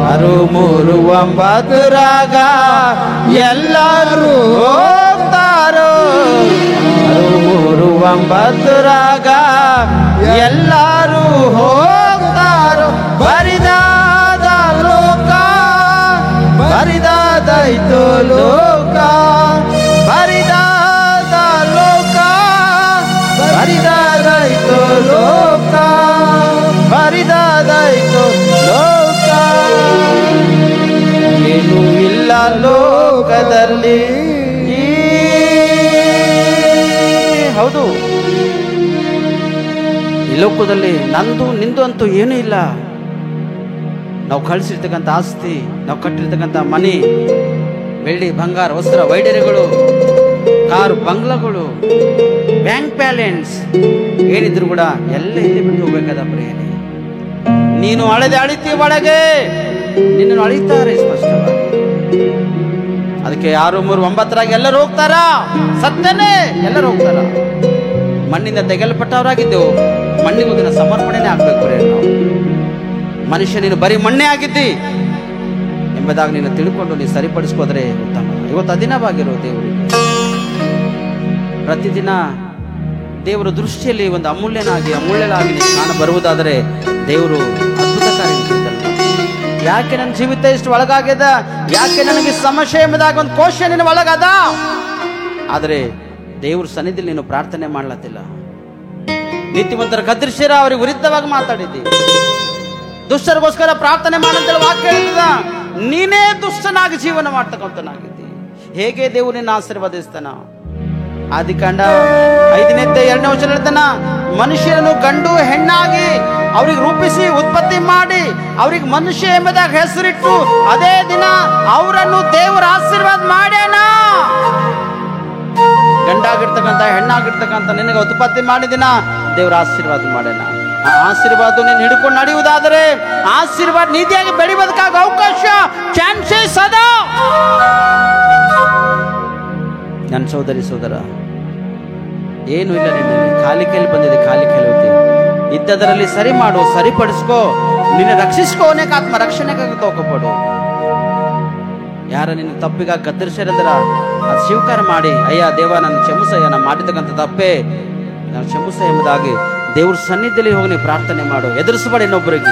6, 3, 9 ರಾಗ ಎಲ್ಲರೂ ಹೋಗ್ತಾರೋ. 6, 3, 9 ರಾಗ ಎಲ್ಲರೂ ಹೋಗ್ತಾರೋ. ಬರಿದಾದ ಲೋಕ, ಬರಿದಾದಾಯ್ತು ಲೋಕ, ಬರಿದಾದ ಲೋಕ, ಬರಿದಾದಾಯ್ತು ಲೋಕ, ಬರಿದಾದಾಯ್ತು ಲೋಕ. ಏನೂ ಇಲ್ಲ ಲೋಕದಲ್ಲಿ. ಹೌದು, ಈ ಲೋಕದಲ್ಲಿ ನಂದು ನಿಂದು ಅಂತೂ ಏನೂ ಇಲ್ಲ. ನಾವು ಕಳಿಸಿರ್ತಕ್ಕಂಥ ಆಸ್ತಿ, ನಾವು ಕಟ್ಟಿರ್ತಕ್ಕಂಥ ಮನೆ, ಬೆಳ್ಳಿ ಬಂಗಾರ ವಸ್ತ್ರ ವೈಡರ್ಯಗಳು, ಕಾರು ಬಂಗ್ಲಾಗಳು, ಬ್ಯಾಂಕ್ ಬ್ಯಾಲೆನ್ಸ್ ಏನಿದ್ರು ಕೂಡ ಎಲ್ಲ ಇಲ್ಲಿ ಬಿಟ್ಟು ಹೋಗ್ಬೇಕಾದ. ಪ್ರಿಯರೇ, ನೀನು ಅಳಿತಿ ಒಳಗೆ ನಿನ್ನನ್ನು ಅಳಿತಾರೆ ಸ್ಪಷ್ಟವಾಗಿ. ಅದಕ್ಕೆ 6, 3, 9 ಎಲ್ಲರೂ ಹೋಗ್ತಾರ, ಸತ್ಯನೇ ಎಲ್ಲರೂ ಹೋಗ್ತಾರ. ಮಣ್ಣಿಂದ ತೆಗೆಯಲ್ಪಟ್ಟವರಾಗಿದ್ದೆವು, ಮಣ್ಣಿಗೆ ಒಂದಿನ ಸಮರ್ಪಣೆನೇ ಆಗ್ಬೇಕು ರೀ ನಾವು. ಮನುಷ್ಯ ನೀನು ಬರೀ ಮಣ್ಣೇ ಆಗಿದ್ದಿ ಎಂಬುದಾಗಿ ನೀನು ತಿಳ್ಕೊಂಡು ನೀನು ಸರಿಪಡಿಸ್ಕೋದ್ರೆ ಉತ್ತಮ. ಇವತ್ತು ಅದಿನವಾಗಿರೋ ದೇವರಿಗೆ ಪ್ರತಿದಿನ ದೇವರ ದೃಷ್ಟಿಯಲ್ಲಿ ಒಂದು ಅಮೂಲ್ಯನಾಗಿ ನೀನು ಕಾಣ ಬರುವುದಾದರೆ ದೇವರು ಅದ್ಭುತಕಾರಿ. ಯಾಕೆ ನನ್ನ ಜೀವಿತ ಇಷ್ಟು ಒಳಗಾಗ್ಯದ, ಯಾಕೆ ನನಗೆ ಸಮಸ್ಯೆ ಎಂಬುದಾಗಿ ಒಂದು ಕೋಶ ನಿನ್ನ ಒಳಗದ. ಆದರೆ ದೇವ್ರ ಸನ್ನಿಧಿಯಲ್ಲಿ ನೀನು ಪ್ರಾರ್ಥನೆ ಮಾಡ್ಲತ್ತಿಲ್ಲ. ನೀತಿವಂತರ ಗದರಿಸಿರ ಅವ್ರಿಗೆ ವಿರುದ್ಧವಾಗಿ ಮಾತಾಡಿದ್ದಿ. ದುಷ್ಟರಿಗೋಸ್ಕರ ಪ್ರಾರ್ಥನೆ ಮಾಡಂತೇಳಿ ವಾಕ್ಯ ಹೇಳ್ತದ. ನೀನೇ ದುಷ್ಟನಾಗಿ ಜೀವನ ಮಾಡ್ತಕ್ಕಂಥನಾಗಿದ್ದಿ. ಹೇಗೆ ದೇವರು ನಿನ್ನ ಆಶೀರ್ವದಿಸ್ತಾನ? ಆದಿಕಾಂಡ 5ನೇ ಅಧ್ಯಾಯ 2ನೇ ವಚನ ಹೇಳ್ತಾನ, ಮನುಷ್ಯರನ್ನು ಗಂಡು ಹೆಣ್ಣಾಗಿ ಅವ್ರಿಗೆ ರೂಪಿಸಿ ಉತ್ಪತ್ತಿ ಮಾಡಿ ಅವ್ರಿಗೆ ಮನುಷ್ಯ ಎಂಬುದಾಗಿ ಹೆಸರಿಟ್ಟು ಅದೇ ದಿನ ಅವರನ್ನು ದೇವರ ಆಶೀರ್ವಾದ ಮಾಡ್ಯಾನ. ಗಂಡಾಗಿರ್ತಕ್ಕಂಥ ಹೆಣ್ಣಾಗಿರ್ತಕ್ಕಂಥ ನಿನಗೆ ಉತ್ಪತ್ತಿ ಮಾಡಿದಿನ ದೇವರ ಆಶೀರ್ವಾದ ಮಾಡ್ಯಾನ. ಆ ಆಶೀರ್ವಾದ ನೀನು ಹಿಡ್ಕೊಂಡು ನಡೆಯುವುದಾದರೆ ಆಶೀರ್ವಾದ ನೀತಿಯಾಗಿ ಬೆಳೆಯುವುದಕ್ಕಾಗ ಅವಕಾಶ, ಚಾನ್ಸಸ್ ಅದ. ನನ್ನ ಸೋದರಿ ಸೋದರ, ಏನು ಇಲ್ಲ ನಿನ್ನಲ್ಲಿ, ಖಾಲಿ ಕೈಲಿ ಬಂದಿದೆ, ಖಾಲಿ ಕೈಲಿ ಹೋಗ್ತೀವಿ. ಇದ್ದದರಲ್ಲಿ ಸರಿ ಮಾಡು, ಸರಿಪಡಿಸ್ಕೋ, ನಿನ್ನ ರಕ್ಷಿಸ್ಕೋ. ಅನೇಕ ಆತ್ಮ ರಕ್ಷಣೆಗಾಗಿ ತಗೋಪಡು. ಯಾರ ನಿನ್ನ ತಪ್ಪಿಗಾಗಿ ಗದ್ದರಿಸಿರಂದ್ರ ಅದು ಸ್ವೀಕಾರ ಮಾಡಿ, ಅಯ್ಯ ದೇವ ನನ್ನ ಕ್ಷಮಿಸಯ್ಯ, ನಾನು ಮಾಡಿರ್ತಕ್ಕಂಥ ತಪ್ಪೇ ನಾನು ಕ್ಷಮಿಸ ಎಂಬುದಾಗಿ ದೇವ್ರ ಸನ್ನಿಧಿಯಲ್ಲಿ ಹೋಗಿ ನೀವು ಪ್ರಾರ್ಥನೆ ಮಾಡು. ಎದುರಿಸಬೇಡ, ಇನ್ನೊಬ್ಬರಿಗೆ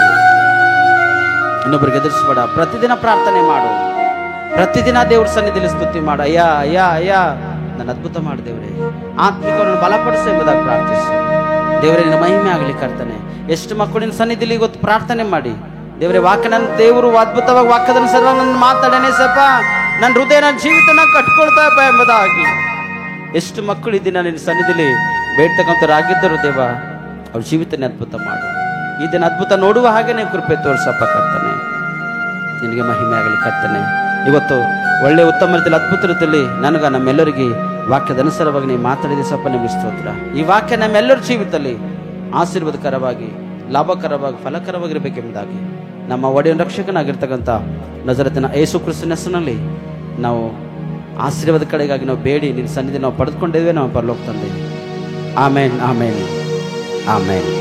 ಎದುರಿಸಬೇಡ. ಪ್ರತಿದಿನ ಪ್ರಾರ್ಥನೆ ಮಾಡು, ಪ್ರತಿದಿನ ದೇವ್ರ ಸನ್ನಿಧಿಯಲ್ಲಿ ಸ್ತುತಿ ಮಾಡು. ಅಯ್ಯ ಅಯ್ಯ ಅಯ್ಯ ನನ್ನ ಅದ್ಭುತ ಮಾಡು ದೇವರೇ, ಆತ್ಮಿಕವನ್ನು ಬಲಪಡಿಸು ಎಂಬುದಾಗಿ ಪ್ರಾರ್ಥಿಸು. ದೇವರೇ ನಿನ್ನ ಮಹಿಮೆ ಆಗಲಿ ಕರ್ತನೆ. ಎಷ್ಟು ಮಕ್ಕಳು ನಿನ್ನ ಸನ್ನಿಧಿಯಲ್ಲಿ ಇವತ್ತು ಪ್ರಾರ್ಥನೆ ಮಾಡಿ, ದೇವರೇ ವಾಕ್ಯ ನನ್ನ ದೇವರು ಅದ್ಭುತವಾಗಿ ವಾಕ್ಯದ ಸರ್ವ ನನ್ನ ಮಾತಾಡೇನೆ ಸಪ್ಪ, ನನ್ನ ಹೃದಯ ನನ್ನ ಜೀವಿತನ ಕಟ್ಕೊಳ್ತಾಪ ಎಂಬುದಾಗಿ ಎಷ್ಟು ಮಕ್ಕಳು ಇದ್ದೀನ ನಿನ್ನ ಸನ್ನಿಧಿಯಲ್ಲಿ ಬೇಡ್ತಕ್ಕಂಥವ್ರಾಗಿದ್ದರು ದೇವ, ಅವ್ರ ಜೀವಿತನೇ ಅದ್ಭುತ ಮಾಡು. ಈ ದಿನ ಅದ್ಭುತ ನೋಡುವ ಹಾಗೆ ನೀವು ಕೃಪೆ ತೋರಿಸಪ್ಪ ಕರ್ತನೆ. ನಿನಗೆ ಮಹಿಮೆ ಆಗಲಿ ಕರ್ತನೆ. ಇವತ್ತು ಒಳ್ಳೆ ಉತ್ತಮ ರೀತಿಯಲ್ಲಿ ಅದ್ಭುತ ರೀತಿಯಲ್ಲಿ ನನಗ ನಮ್ಮೆಲ್ಲರಿಗೆ ವಾಕ್ಯದ ಅನುಸಾರವಾಗಿ ನೀವು ಮಾತಾಡಿದ ಸಪ್ಪ ನಿಮಗೆ ಸ್ತೋತ್ರ. ಈ ವಾಕ್ಯ ನಮ್ಮೆಲ್ಲರ ಜೀವಿತದಲ್ಲಿ ಆಶೀರ್ವಾದಕರವಾಗಿ, ಲಾಭಕರವಾಗಿ, ಫಲಕರವಾಗಿರಬೇಕೆಂಬುದಾಗಿ ನಮ್ಮ ಒಡೆಯ ರಕ್ಷಕನಾಗಿರ್ತಕ್ಕಂಥ ನಜರತಿನ ಯೇಸು ಕ್ರಿಸ್ತನ ಹೆಸರಿನಲ್ಲಿ ನಾವು ಆಶೀರ್ವಾದ ಕಡೆಗಾಗಿ ನಾವು ಬೇಡಿ ನಿನ್ನ ಸನ್ನಿಧಿ ನಾವು ಪಡೆದುಕೊಂಡಿದ್ದೇವೆ. ನಾವು ಪರಲೋಕ ತಂದೆ. ಆಮೇನ್, ಆಮೇನ್, ಆಮೇನ್.